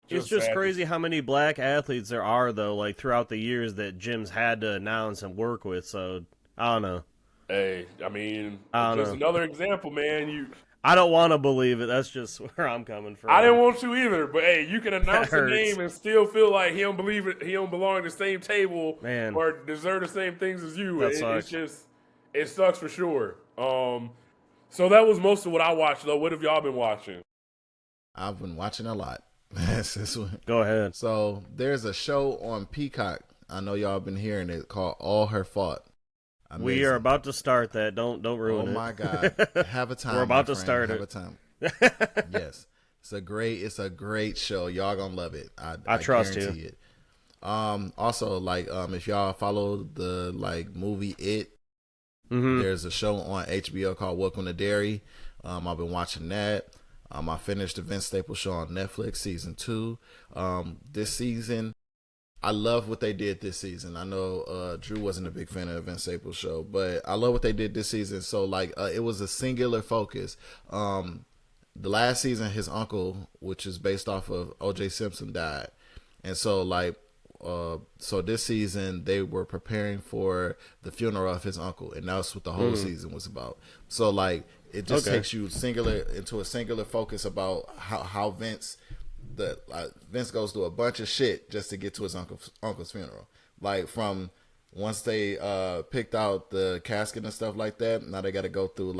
it's just crazy how many black athletes there are though, throughout the years that Jim's had to announce and work with. So I don't know. Hey, I mean, just another example, man. I don't want to believe it. That's just where I'm coming from. I didn't want to either, but hey, you can announce a name and still feel like he don't believe it. He don't belong at the same table, man, or deserve the same things as you. It sucks for sure. So that was most of what I watched, though. What have y'all been watching? I've been watching a lot. Go ahead. So there's a show on Peacock. I know y'all been hearing it, called All Her Fault. Amazing. We are about to start that. Don't ruin it. Oh my God. Have a time. We're about to start it. Have a time. Yes. It's a great show. Y'all gonna love it. I trust you. It. Also, if y'all follow the movie It, there's a show on HBO called Welcome to Derry. I've been watching that. I finished the Vince Staples show on Netflix, season 2. This season, I love what they did this season. I know Drew wasn't a big fan of the Vince Staples show, but I love what they did this season. So it was a singular focus. The last season, his uncle, which is based off of O.J. Simpson, died, and so so this season they were preparing for the funeral of his uncle, and that's what the whole season was about. So it just takes you into a singular focus about how Vince goes through a bunch of shit just to get to his uncle's funeral. From once they picked out the casket and stuff like that, now they got to go through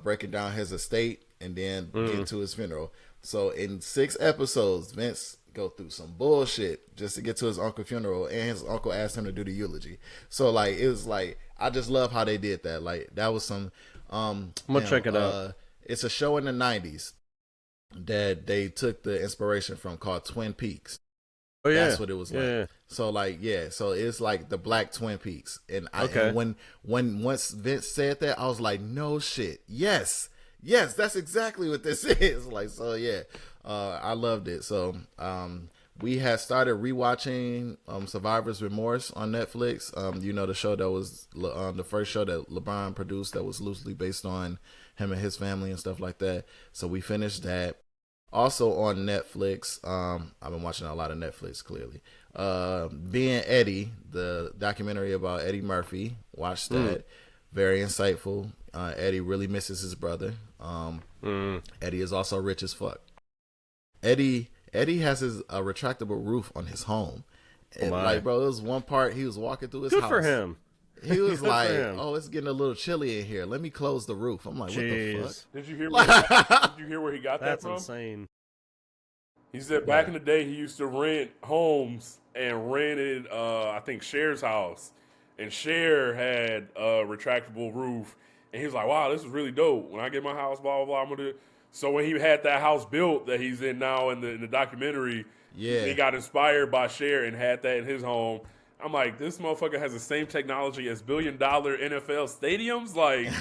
breaking down his estate and then get to his funeral. So in 6 episodes, Vince go through some bullshit just to get to his uncle's funeral, and his uncle asked him to do the eulogy. So it was I just love how they did that. That was some. I'm gonna check it out. It's a show in the 90s that they took the inspiration from, called Twin Peaks. Oh yeah, that's what it was like. Yeah. So so it's the Black Twin Peaks, and and once Vince said that, I was like, no shit, yes, that's exactly what this is. I loved it. So we had started rewatching Survivor's Remorse on Netflix. You know, the show that was the first show that LeBron produced that was loosely based on him and his family and stuff like that. So we finished that. Also on Netflix, I've been watching a lot of Netflix, clearly. Being Eddie, the documentary about Eddie Murphy, watched that. Very insightful. Eddie really misses his brother. Eddie is also rich as fuck. Eddie has his retractable roof on his home. And like, bro, there was one part he was walking through his house. Good for him. He was like, "Oh, it's getting a little chilly in here. Let me close the roof." I'm like, "What the fuck?" Did you hear where he got that from? That's insane. He said back in the day he used to rent homes and rented, I think, Cher's house. And Cher had a retractable roof. And he was like, wow, this is really dope. When I get my house, blah, blah, blah, I'm going to do. So when he had that house built that he's in now in the documentary, he got inspired by Cher and had that in his home. I'm like, this motherfucker has the same technology as billion-dollar NFL stadiums? Like,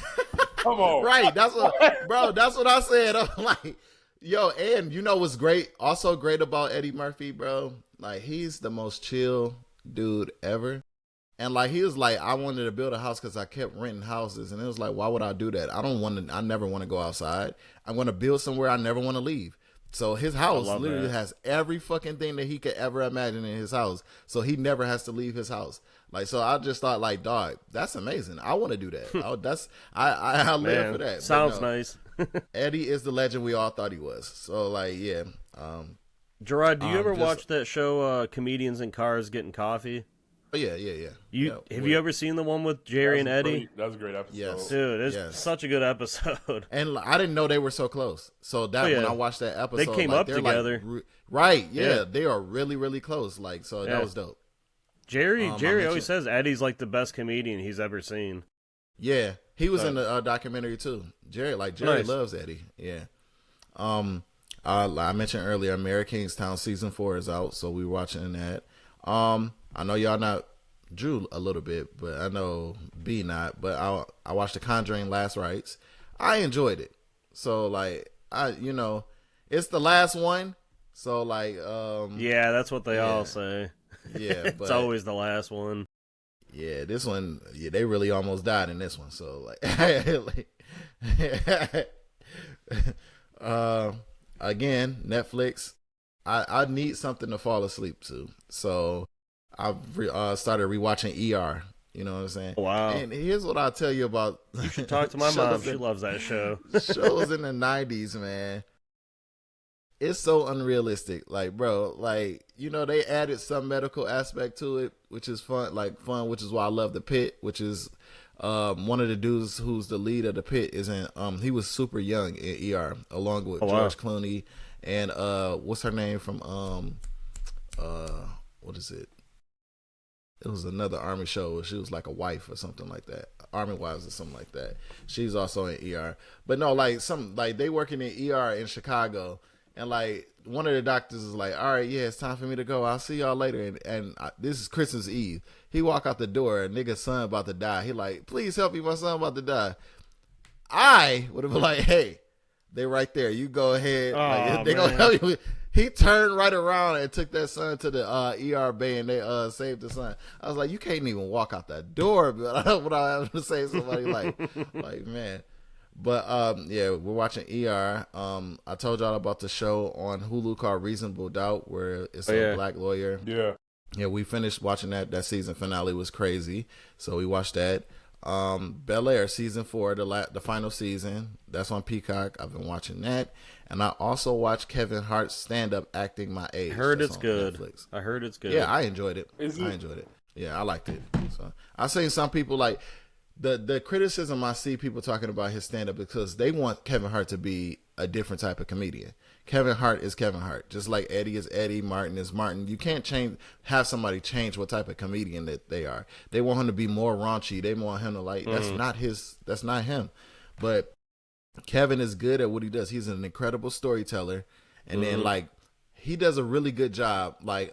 come on. Right. That's what I said. I'm like, yo, and you know what's great? Also great about Eddie Murphy, bro? Like, he's the most chill dude ever. And like, he was like, I wanted to build a house because I kept renting houses. And it was like, why would I do that? I never want to go outside. I'm going to build somewhere I never want to leave. So his house literally has every fucking thing that he could ever imagine in his house. So he never has to leave his house. Like, so I just thought, like, dog, that's amazing. I want to do that. I live for that. Sounds nice. Eddie is the legend we all thought he was. So, like, yeah. Gerard, do you ever watch that show, Comedians in Cars Getting Coffee? Oh, yeah. Have you ever seen the one with Jerry and Eddie? That was a great episode. Yes. Dude, it's such a good episode. And I didn't know they were so close. So when I watched that episode, they came up together. Like, right, yeah. They are really, really close. Like, so that was dope. Jerry always says Eddie's like the best comedian he's ever seen. Yeah, he was in the documentary too. Jerry loves Eddie. Yeah. I mentioned earlier, Mary Kingstown season 4 is out, so we're watching that. I know y'all not Drew a little bit, but I know B not. But I watched The Conjuring Last Rites. I enjoyed it. So like it's the last one. So like yeah, that's what they all say. Yeah, but it's always the last one. Yeah, this one, they really almost died in this one. So like, again, Netflix. I need something to fall asleep to, so I've started rewatching ER. You know what I'm saying? Wow. And here's what I'll tell you about. You should talk to my mom. She loves that show. Shows in the 90s, man. It's so unrealistic. Like, bro, like, they added some medical aspect to it, which is fun, which is why I love The Pit, which is one of the dudes who's the lead of The Pit is in, he was super young in ER, along with George Clooney and, what's her name from, what is it? It was another Army show where she was like a wife or something like that. Army Wives or something like that. She's also in ER. But no, they working in ER in Chicago. And like one of the doctors is like, all right, yeah, it's time for me to go. I'll see y'all later. And this is Christmas Eve. He walk out the door, and nigga's son about to die. He like, please help me, my son about to die. I would have been like, hey, they right there. You go ahead. Like, they gonna help you. He turned right around and took that son to the ER bay, and they saved the son. I was like, you can't even walk out that door. But I don't know what I have to say to somebody like, man. But yeah, we're watching ER. I told y'all about the show on Hulu called Reasonable Doubt, where it's a black lawyer. Yeah, we finished watching that. That season finale was crazy, so we watched that. Bel Air season 4, the final season. That's on Peacock. I've been watching that, and I also watched Kevin Hart's stand-up acting my age. I heard That's it's good. Netflix. I heard it's good. Yeah, I enjoyed it. I enjoyed it. Yeah, I liked it. So I seen some people like. The criticism I see people talking about his stand-up because they want Kevin Hart to be a different type of comedian. Kevin Hart is Kevin Hart. Just like Eddie is Eddie, Martin is Martin. You can't have somebody change what type of comedian that they are. They want him to be more raunchy. They want him to that's not him. But Kevin is good at what he does. He's an incredible storyteller. And then like he does a really good job. Like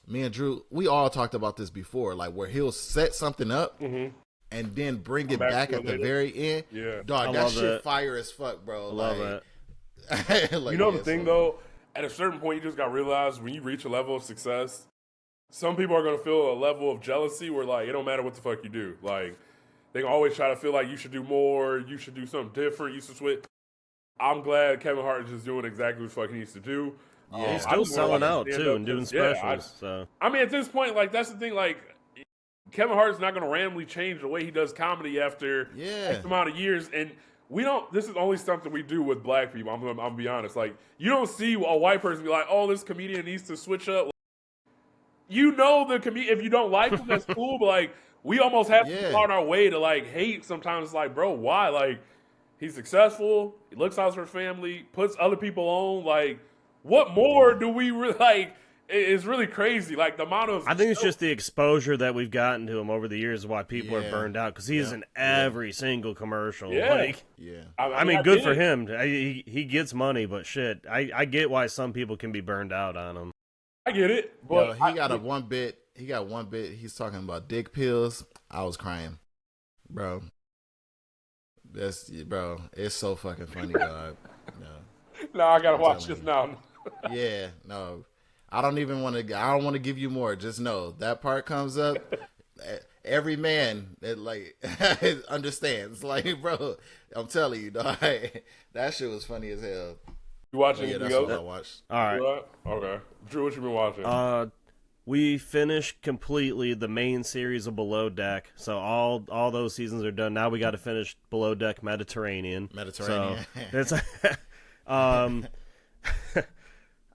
me and Drew, we all talked about this before, like where he'll set something up. And then bring it back at the very end. Yeah. Dog, that shit fire as fuck, bro. I love that. Like, the thing, though? at a certain point, you just got to realize when you reach a level of success, some people are going to feel a level of jealousy where, like, it don't matter what the fuck you do. Like, they always try to feel like you should do more, you should do something different, you should switch. I'm glad Kevin Hart is just doing exactly what the fuck he needs to do. Yeah. He's still selling out, too, and doing specials. I mean, at this point, like, that's the thing, like, Kevin Hart is not going to randomly change the way he does comedy after X amount of years. And we don't, this is only something we do with black people. I'm going to be honest. Like, you don't see a white person be like, oh, this comedian needs to switch up. Like, you know, the comedian, if you don't like him, that's cool. But, like, we almost have to on our way to, like, hate sometimes. It's like, bro, why? Like, he's successful. He looks out for his family, puts other people on. Like, what more do we really, like, it's really crazy. Like, the amount of... I think it's just the exposure that we've gotten to him over the years is why people are burned out, because he's in every single commercial. Like, I mean, good for him. He gets money, but shit, I get why some people can be burned out on him. I get it. But he got one bit. He's talking about dick pills. I was crying. Bro. It's so fucking funny, dog. No, I gotta watch this now. Yeah, no. I don't want to give you more. Just know that part comes up. Every man that like understands. Like, bro, I'm telling you, dog. That shit was funny as hell. You watching anything else? What I watched. All right. Okay. Drew, what you been watching? We finished completely the main series of Below Deck. So all those seasons are done. Now we got to finish Below Deck Mediterranean. So it's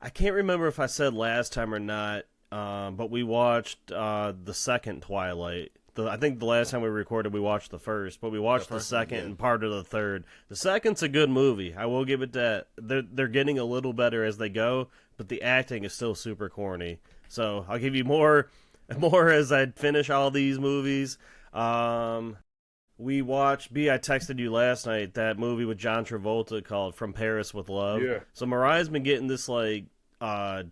I can't remember if I said last time or not, but we watched the second Twilight. I think the last time we recorded, we watched the first, but we watched the second and part of the third. The second's a good movie. I will give it that. They're getting a little better as they go, but the acting is still super corny. So I'll give you more as I finish all these movies. We watched, I texted you last night, that movie with John Travolta called From Paris with Love. Yeah. So Mariah's been getting this, like,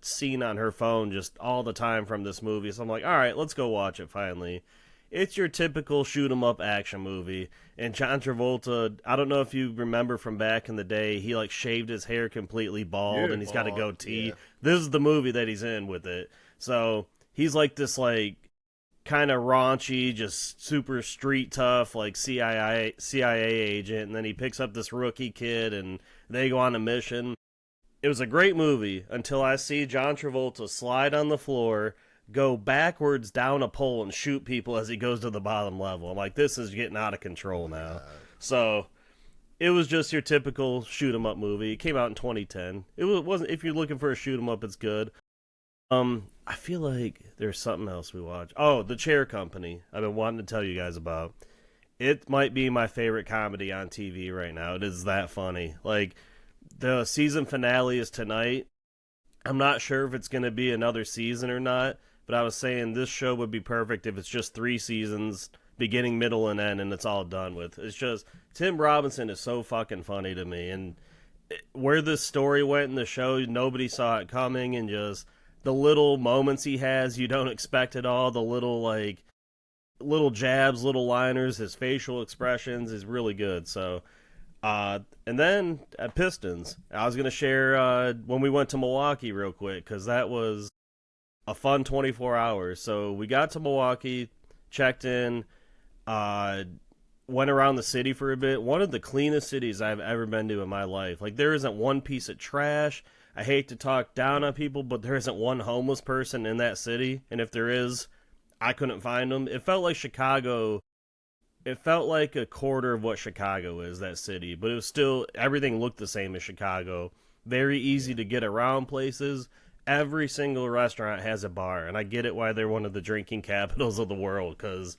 scene on her phone just all the time from this movie. So I'm like, all right, let's go watch it finally. It's your typical shoot-'em-up action movie. And John Travolta, I don't know if you remember from back in the day, he, like, shaved his hair completely bald and he's got a goatee. Yeah. This is the movie that he's in with it. So he's like this, like, kind of raunchy, just super street tough, like CIA agent, and then he picks up this rookie kid, and they go on a mission. It was a great movie until I see John Travolta slide on the floor, go backwards down a pole, and shoot people as he goes to the bottom level. I'm like, this is getting out of control now. So it was just your typical shoot 'em up movie. It came out in 2010. It wasn't. If you're looking for a shoot 'em up, it's good. I feel like there's something else we watched. Oh, The Chair Company. I've been wanting to tell you guys about. It might be my favorite comedy on TV right now. It is that funny. Like, the season finale is tonight. I'm not sure if it's going to be another season or not, but I was saying this show would be perfect if it's just 3 seasons, beginning, middle, and end, and it's all done with. It's just, Tim Robinson is so fucking funny to me, and where this story went in the show, nobody saw it coming, and just the little moments he has, you don't expect it all, the little jabs, little liners, his facial expressions is really good. So, and then at Pistons, I was going to share when we went to Milwaukee real quick, because that was a fun 24 hours. So we got to Milwaukee, checked in, went around the city for a bit. One of the cleanest cities I've ever been to in my life. Like, there isn't one piece of trash. I hate to talk down on people, but there isn't one homeless person in that city. And if there is, I couldn't find them. It felt like Chicago. It felt like a quarter of what Chicago is, that city. But it was still, everything looked the same as Chicago. Very easy to get around places. Every single restaurant has a bar. And I get it why they're one of the drinking capitals of the world. Because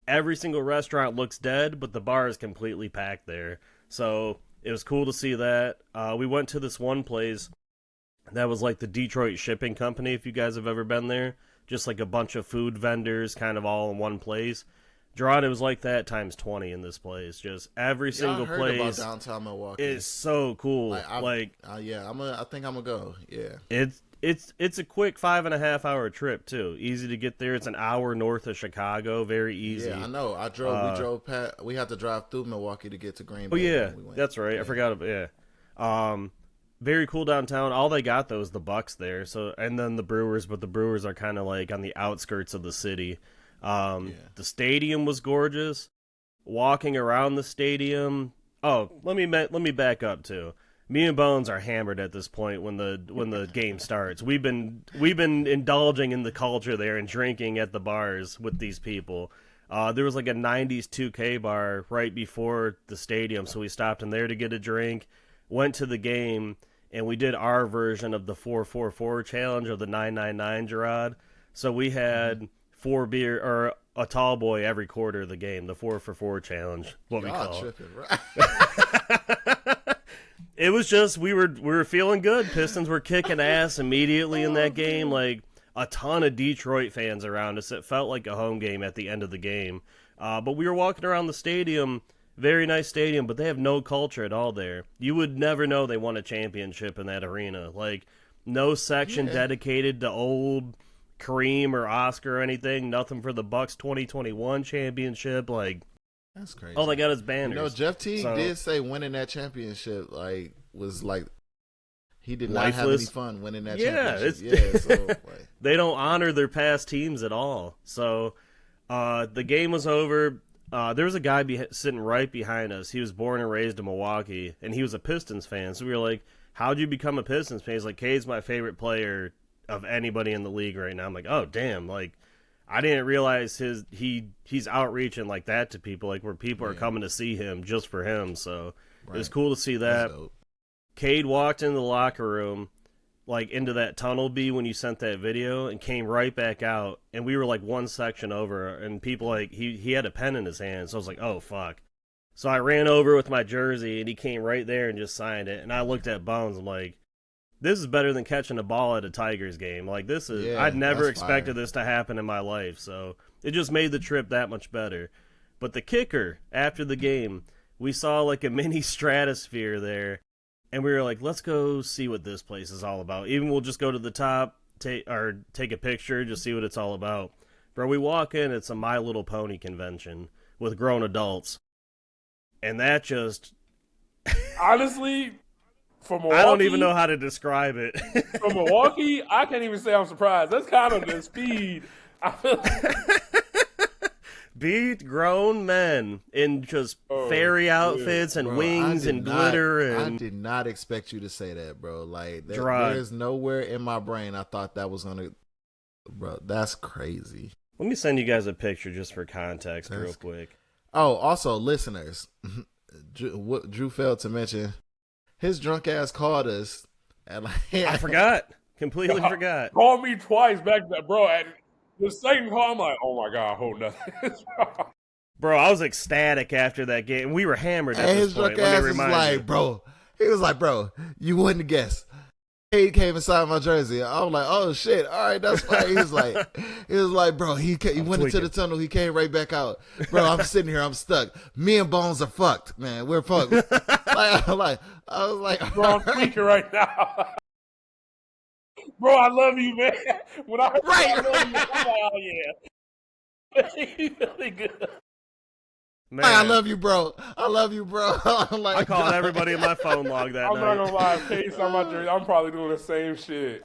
every single restaurant looks dead, but the bar is completely packed there. So it was cool to see that. We went to this one place that was like the Detroit Shipping Company, if you guys have ever been there. Just like a bunch of food vendors kind of all in one place. Gerard, it was like that times 20 in this place. Just every single I heard place about downtown Milwaukee. is so cool. I think I'm gonna go. Yeah, it's a quick 5.5 hour trip too. Easy to get there. It's an hour north of Chicago. Very easy. Yeah, I know. We drove past. We had to drive through Milwaukee to get to Green Bay. Oh yeah, that's right. I forgot about very cool downtown. All they got though is the Bucks there. So and then the Brewers, but the Brewers are kind of like on the outskirts of the city. The stadium was gorgeous. Walking around the stadium. Oh, let me back up too. Me and Bones are hammered at this point when the game starts. We've been indulging in the culture there and drinking at the bars with these people. There was like a 90s 2K bar right before the stadium, so we stopped in there to get a drink, went to the game, and we did our version of the 444 challenge of the 999 Gerard. So we had 4 beer or a tall boy every quarter of the game, the 4 for 4 challenge, what we call tripping, it. Right? It was just we were feeling good. Pistons were kicking ass immediately in that game. Like a ton of Detroit fans around us. It felt like a home game at the end of the game. But we were walking around the stadium, very nice stadium, but they have no culture at all there. You would never know they won a championship in that arena. Like no section dedicated to old Kareem or Oscar or anything. Nothing for the Bucks 2021 championship. Like that's crazy. all they got is banners. You know, Jeff Teague did say winning that championship was he did not have any fun winning that championship. So they don't honor their past teams at all. So the game was over. There was a guy sitting right behind us. He was born and raised in Milwaukee, and he was a Pistons fan. So we were like, how'd you become a Pistons fan? He's like, Cade's my favorite player of anybody in the league right now. I'm like, oh, damn. Like, I didn't realize he's outreaching like that to people, like where people are coming to see him just for him. So it was cool to see that. Cade walked into the locker room, like into that tunnel B when you sent that video, and came right back out. And we were like one section over, and people like he had a pen in his hand. So I was like, oh fuck. So I ran over with my jersey, and he came right there and just signed it. And I looked at Bones. I'm like, this is better than catching a ball at a Tigers game. Like, this is, I'd never expected this to happen in my life. So it just made the trip that much better. But the kicker, after the game, we saw like a mini stratosphere there. And we were like, let's go see what this place is all about. Even we'll just go to the top, take a picture, just see what it's all about. Bro, we walk in, it's a My Little Pony convention with grown adults. And that just... Honestly... For Milwaukee, I don't even know how to describe it. For Milwaukee, I can't even say I'm surprised. That's kind of the speed. I feel Beat grown men in just fairy outfits and wings and glitter. And I did not expect you to say that, bro. Like, there's nowhere in my brain I thought that was going to... Bro, that's crazy. Let me send you guys a picture just for context real quick. Oh, also, listeners, Drew failed to mention... His drunk ass called us. And I forgot. Completely forgot. Called me twice back to that, bro. At the second call, I'm like, oh my God, I hope nothing. Bro, I was ecstatic after that game. We were hammered at this point. His drunk ass was like, bro. He was like, bro, you wouldn't guess. He came inside my jersey. I was like, oh shit, all right, that's fine. He was like, bro, he went into the tunnel. He came right back out. Bro, I'm sitting here, I'm stuck. Me and Bones are fucked, man. We're fucked. I was like, bro, I'm tweaking right now. Bro, I love you, man. When I heard I love you, I'm like, oh yeah. Really good. Man. I love you, bro. I love you, bro. I called everybody in my phone log that night. I'm not gonna lie, Case on my jersey, I'm probably doing the same shit.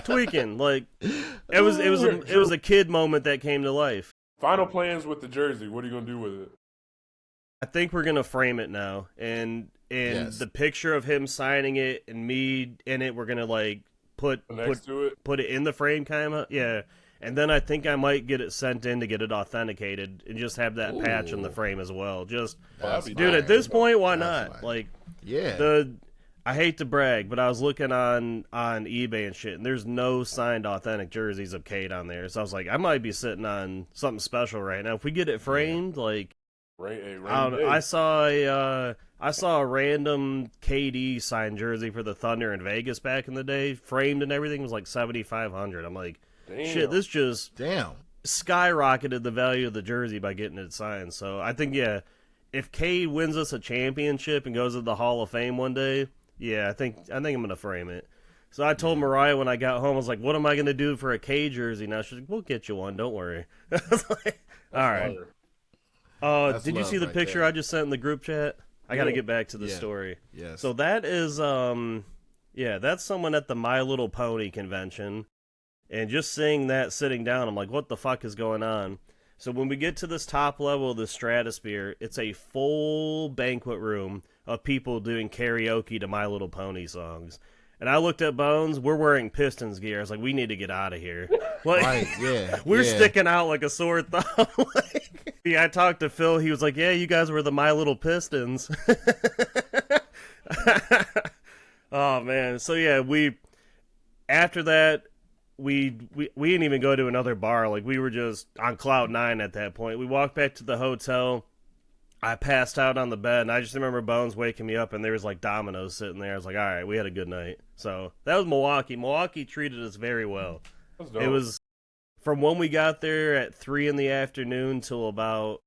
Tweaking. Like it was a kid moment that came to life. Final plans with the jersey. What are you gonna do with it? I think we're gonna frame it now, and the picture of him signing it and me in it, we're gonna like put it in the frame, kind of. Yeah. And then I think I might get it sent in to get it authenticated and just have that patch in the frame as well. Just, dude, at this point, why not? Like, I hate to brag, but I was looking on eBay and shit, and there's no signed authentic jerseys of Cade on there. So I was like, I might be sitting on something special right now. If we get it framed, like, I saw a random KD signed jersey for the Thunder in Vegas back in the day, framed and everything. It was like $7,500. I'm like, damn. Shit, this just skyrocketed the value of the jersey by getting it signed. So I think, if Cade wins us a championship and goes to the Hall of Fame one day, I think I'm gonna frame it. So I told Mariah when I got home, I was like, "What am I gonna do for a Cade jersey?" Now she's like, "We'll get you one. Don't worry." I was like, all right. Did you see the picture I just sent in the group chat? I got to get back to the story. Yes. So that is Yeah, that's someone at the My Little Pony convention. And just seeing that sitting down, I'm like, what the fuck is going on? So when we get to this top level of the stratosphere, it's a full banquet room of people doing karaoke to My Little Pony songs. And I looked at Bones, we're wearing Pistons gear. I was like, we need to get out of here. Like, Right, yeah. we're yeah. sticking out like a sore thumb. Like, yeah, I talked to Phil. He was like, yeah, you guys were the My Little Pistons. Oh, man. So, yeah, after that, we didn't even go to another bar. Like, we were just on cloud nine at that point. We walked back to the hotel. I passed out on the bed, and I just remember Bones waking me up, and there was, like, dominoes sitting there. I was like, all right, we had a good night. So, that was Milwaukee. Milwaukee treated us very well. That's dope. It was from when we got there at 3 in the afternoon till about,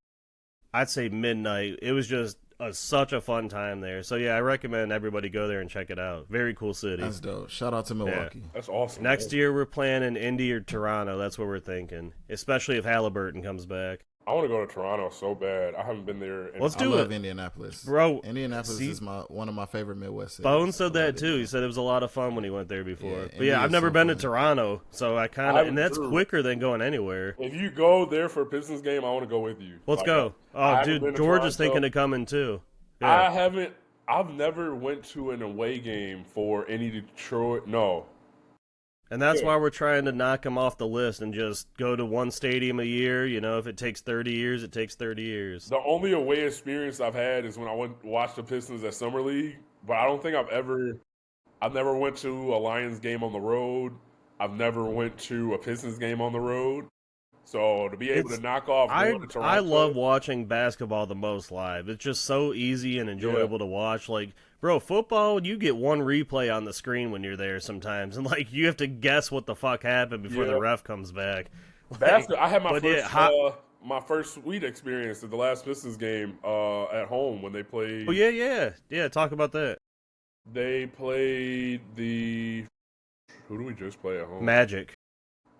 I'd say, midnight. It was just such a fun time there. So, yeah, I recommend everybody go there and check it out. Very cool city. That's dope. Shout out to Milwaukee. Yeah, that's awesome. Next year, we're planning Indy or Toronto. That's what we're thinking, especially if Halliburton comes back. I want to go to Toronto so bad. I haven't been there. Let's I do love it. Indianapolis. Bro, Indianapolis see? is one of my favorite Midwest cities. Bones said I love that too. it. He said it was a lot of fun when he went there before. Yeah, But yeah, Indy I've is never so been to fun. Toronto, so I kind of, and that's quicker than going anywhere. If you go there for a Pistons game, I want to go with you. Let's Like, go. I Oh, haven't been dude, to George is Toronto. thinking of coming too. I Yeah. haven't. I've never went to an away game for any Detroit. No. And that's Yeah. why we're trying to knock him off the list and just go to one stadium a year. You know, if it takes 30 years, it takes 30 years. The only away experience I've had is when I went watched the Pistons at Summer League. But I don't think I've never went to a Lions game on the road. I've never went to a Pistons game on the road. So to be able to knock off going to Toronto, I love watching basketball the most live. It's just so easy and enjoyable to watch. Like, bro, football, you get one replay on the screen when you're there sometimes, and like you have to guess what the fuck happened before the ref comes back. Like, I had my but first my first sweet experience at the last Pistons game at home when they played. Oh yeah. Talk about that. They played who do we just play at home? Magic.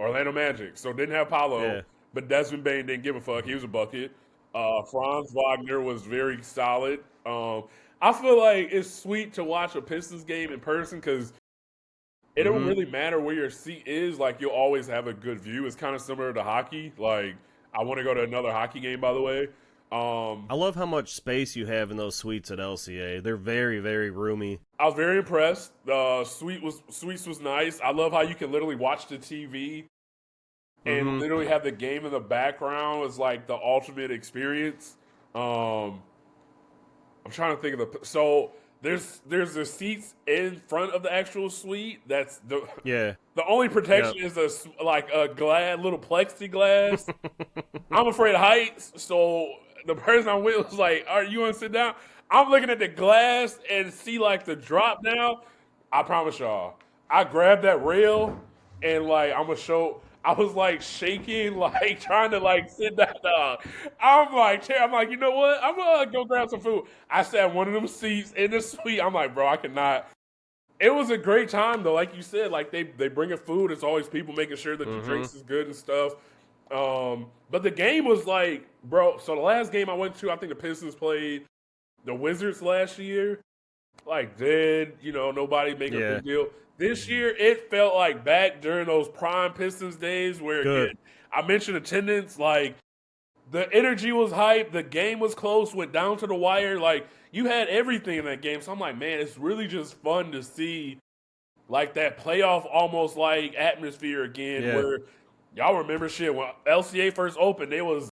Orlando Magic. So didn't have Paolo, but Desmond Bain didn't give a fuck. He was a bucket. Franz Wagner was very solid. I feel like it's sweet to watch a Pistons game in person because it don't really matter where your seat is. Like, you'll always have a good view. It's kind of similar to hockey. Like, I want to go to another hockey game, by the way. I love how much space you have in those suites at LCA. They're very, very roomy. I was very impressed. Suites was nice. I love how you can literally watch the TV and literally have the game in the background. It's like the ultimate experience. I'm trying to think of so there's the seats in front of the actual suite. That's the only protection is a little plexiglass. I'm afraid of heights, so the person I'm with was like, "Are you want to sit down?" I'm looking at the glass and see like the drop down. I promise y'all, I grabbed that rail and like I was like shaking, like trying to like sit down. I'm like, you know what? I'm gonna go grab some food. I sat in one of them seats in the suite. I'm like, bro, I cannot. It was a great time though, like you said. Like they bring in food. It's always people making sure that the drinks is good and stuff. But the game was like, bro. So the last game I went to, I think the Pistons played the Wizards last year. Like, nobody make a big deal. This year, it felt like back during those prime Pistons days where, again, I mentioned attendance. Like, the energy was hype. The game was close, went down to the wire. Like, you had everything in that game. So I'm like, man, it's really just fun to see, like, that playoff almost, like, atmosphere again where y'all remember shit. When LCA first opened, they was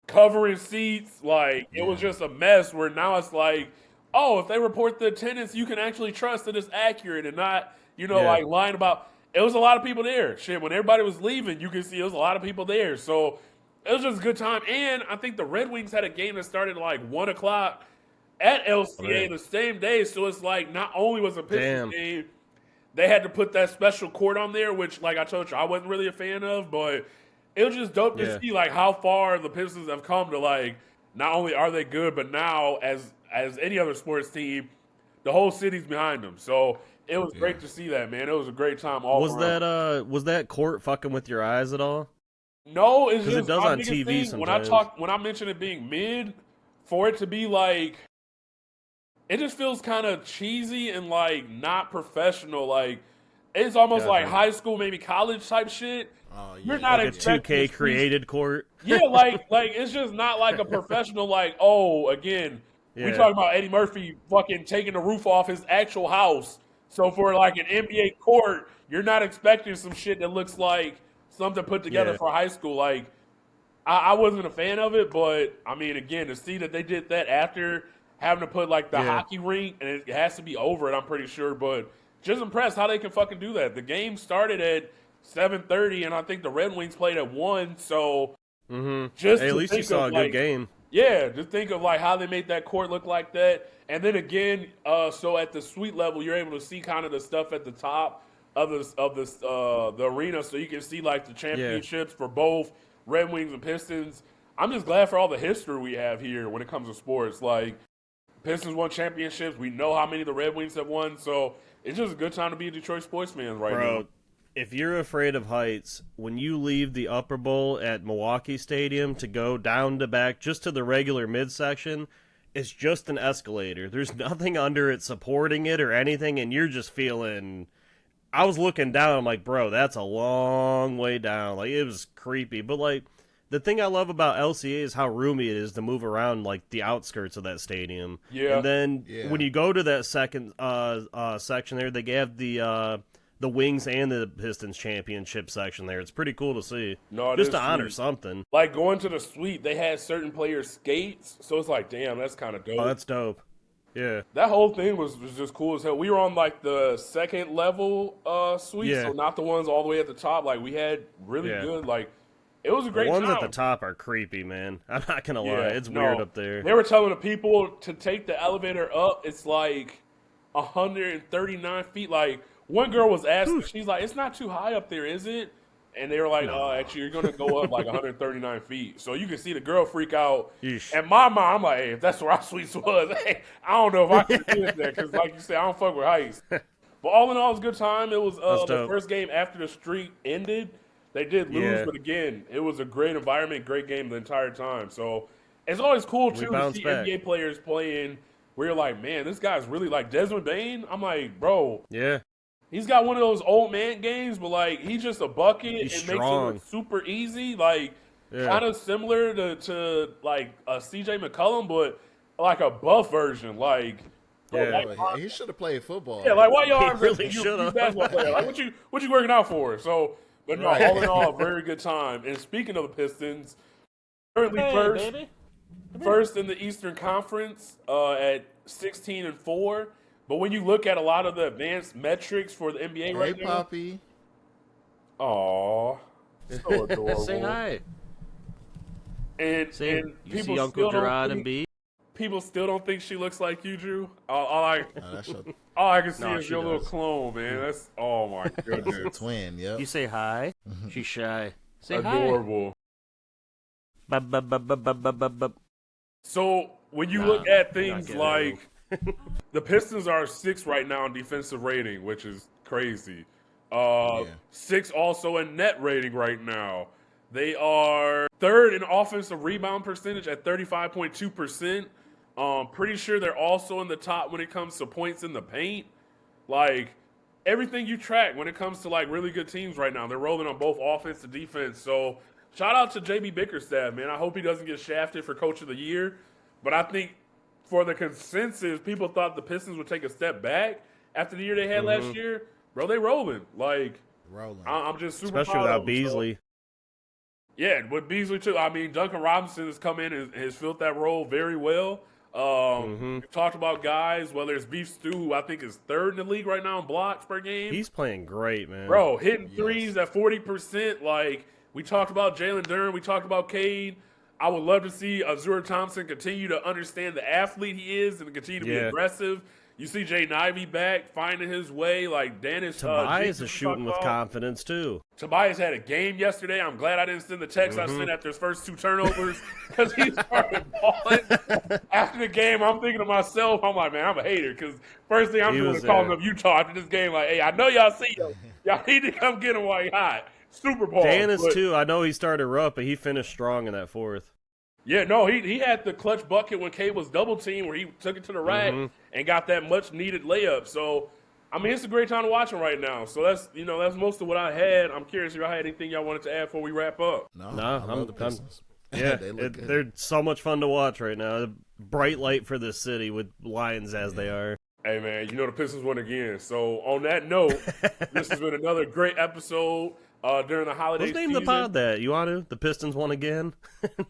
covering seats. Like, it was just a mess where now it's like, oh, if they report the attendance, you can actually trust that it's accurate and not, like lying about. It was a lot of people there. Shit, when everybody was leaving, you could see it was a lot of people there. So it was just a good time. And I think the Red Wings had a game that started at like 1 o'clock at LCA the same day. So it's like not only was a Pistons game, they had to put that special court on there, which, like I told you, I wasn't really a fan of. But it was just dope to see like how far the Pistons have come to like not only are they good, but now as any other sports team, the whole city's behind them. So it was great to see that, man. It was a great time all around. Was that court fucking with your eyes at all? No, it's just it does on TV thing, sometimes. when I mention it being mid, for it to be like it just feels kind of cheesy and like not professional. Like it's almost like high school, maybe college type shit. Oh, yeah. You're not Like a expecting 2K created court. Yeah, like it's just not like a professional. Like, oh, again, we talking about Eddie Murphy fucking taking the roof off his actual house. So for like an NBA court, you're not expecting some shit that looks like something put together for high school. Like, I wasn't a fan of it, but I mean, again, to see that they did that after having to put like the hockey rink, and it has to be over it, I'm pretty sure. But just impressed how they can fucking do that. The game started at 7:30, and I think the Red Wings played at 1. So just at least you saw a good game. Yeah, just think of like how they made that court look like that. And then again, so at the suite level, you're able to see kind of the stuff at the top of the arena, so you can see like the championships for both Red Wings and Pistons. I'm just glad for all the history we have here when it comes to sports. Like Pistons won championships, we know how many the Red Wings have won, so it's just a good time to be a Detroit sports fan right now. If you're afraid of heights, when you leave the upper bowl at Milwaukee Stadium to go down to back just to the regular midsection, it's just an escalator. There's nothing under it supporting it or anything, and you're just feeling... I was looking down, I'm like, bro, that's a long way down. Like, it was creepy. But, like, the thing I love about LCA is how roomy it is to move around, like, the outskirts of that stadium. Yeah. And then when you go to that second section there, they have the Wings and the Pistons championship section there. It's pretty cool to see. No, just to honor something. Like going to the suite, they had certain players' skates, so it's like, damn, that's kind of dope. Oh, that's dope. Yeah. That whole thing was just cool as hell. We were on like the second level suite, so not the ones all the way at the top. Like we had really good, like it was a great time. The ones at the top are creepy, man. I'm not gonna lie, it's weird up there. They were telling the people to take the elevator up. It's like 139 feet. Like one girl was asking, she's like, "It's not too high up there, is it?" And they were like, actually, you're going to go up like 139 feet. So you can see the girl freak out. Yeesh. And my mind, I'm like, hey, if that's where our suites was, hey, I don't know if I can do that. Because like you said, I don't fuck with heights. But all in all, it was a good time. It was the first game after the streak ended. They did lose, but again, it was a great environment, great game the entire time. So it's always cool, too, to see NBA players playing where you're like, man, this guy's really like Desmond Bane. I'm like, bro. Yeah. He's got one of those old man games, but like he's just a bucket. It makes it look super easy, like kind of similar to like a CJ McCollum, but like a buff version. Like, he should have played football. Yeah, like why y'all really should have basketball player? Like what you working out for? So, but no, all in all, a very good time. And speaking of the Pistons, currently first in the Eastern Conference at 16-4. But when you look at a lot of the advanced metrics for the NBA right now, Poppy. Aw, so adorable. Say hi. And you people see Uncle Gerard and B? People still don't think she looks like you, Drew. All I can see is your little clone, man. That's my goodness. It's a twin. Yep. You say hi. She's shy. Say adorable. Hi. So when you look at things like the Pistons are 6th right now in defensive rating, which is crazy. 6th also in net rating right now. They are 3rd in offensive rebound percentage at 35.2%. Pretty sure they're also in the top when it comes to points in the paint. Like everything you track when it comes to like really good teams right now, they're rolling on both offense and defense. So shout out to JB Bickerstaff, man. I hope he doesn't get shafted for Coach of the Year, but I think for the consensus, people thought the Pistons would take a step back after the year they had last year. Bro, they rolling. Like, I'm just super especially without Beasley. So. Yeah, with Beasley, too. I mean, Duncan Robinson has come in and has filled that role very well. We've talked about guys, whether it's Beef Stew, who I think is 3rd in the league right now in blocks per game. He's playing great, man. Bro, hitting threes at 40%. Like, we talked about Jalen Duren. We talked about Cade. I would love to see Azura Thompson continue to understand the athlete he is and continue to be aggressive. You see Jaden Ivey back, finding his way. Like Dennis Tobias is shooting with confidence, too. Tobias had a game yesterday. I'm glad I didn't send the text I sent after his first 2 turnovers because he started balling. After the game, I'm thinking to myself, I'm like, man, I'm a hater because first thing I'm doing is calling up Utah after this game. Like, hey, I know y'all see him. Y'all need to come get him while he's hot. Super Bowl. Dennis, too. I know he started rough, but he finished strong in that 4th. Yeah, no, he had the clutch bucket when Cade was double teamed, where he took it to the rack and got that much needed layup. So, I mean, it's a great time to watch him right now. So that's most of what I had. I'm curious if y'all had anything y'all wanted to add before we wrap up. No, No, I love the Pistons. Yeah, they look good. they're so much fun to watch right now. A bright light for this city with Lions as they are. Hey, man, the Pistons won again. So, on that note, this has been another great episode during the holiday Let's name season. the pod that. You want to? The Pistons won again?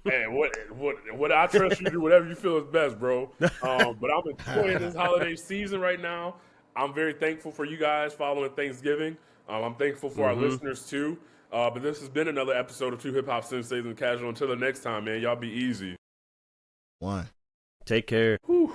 Hey, what I trust you to do whatever you feel is best, bro. But I'm enjoying this holiday season right now. I'm very thankful for you guys following Thanksgiving. I'm thankful for our listeners, too. But this has been another episode of Two Hip Hop Sensations and Casual. Until the next time, man, y'all be easy. One. Take care. Whew.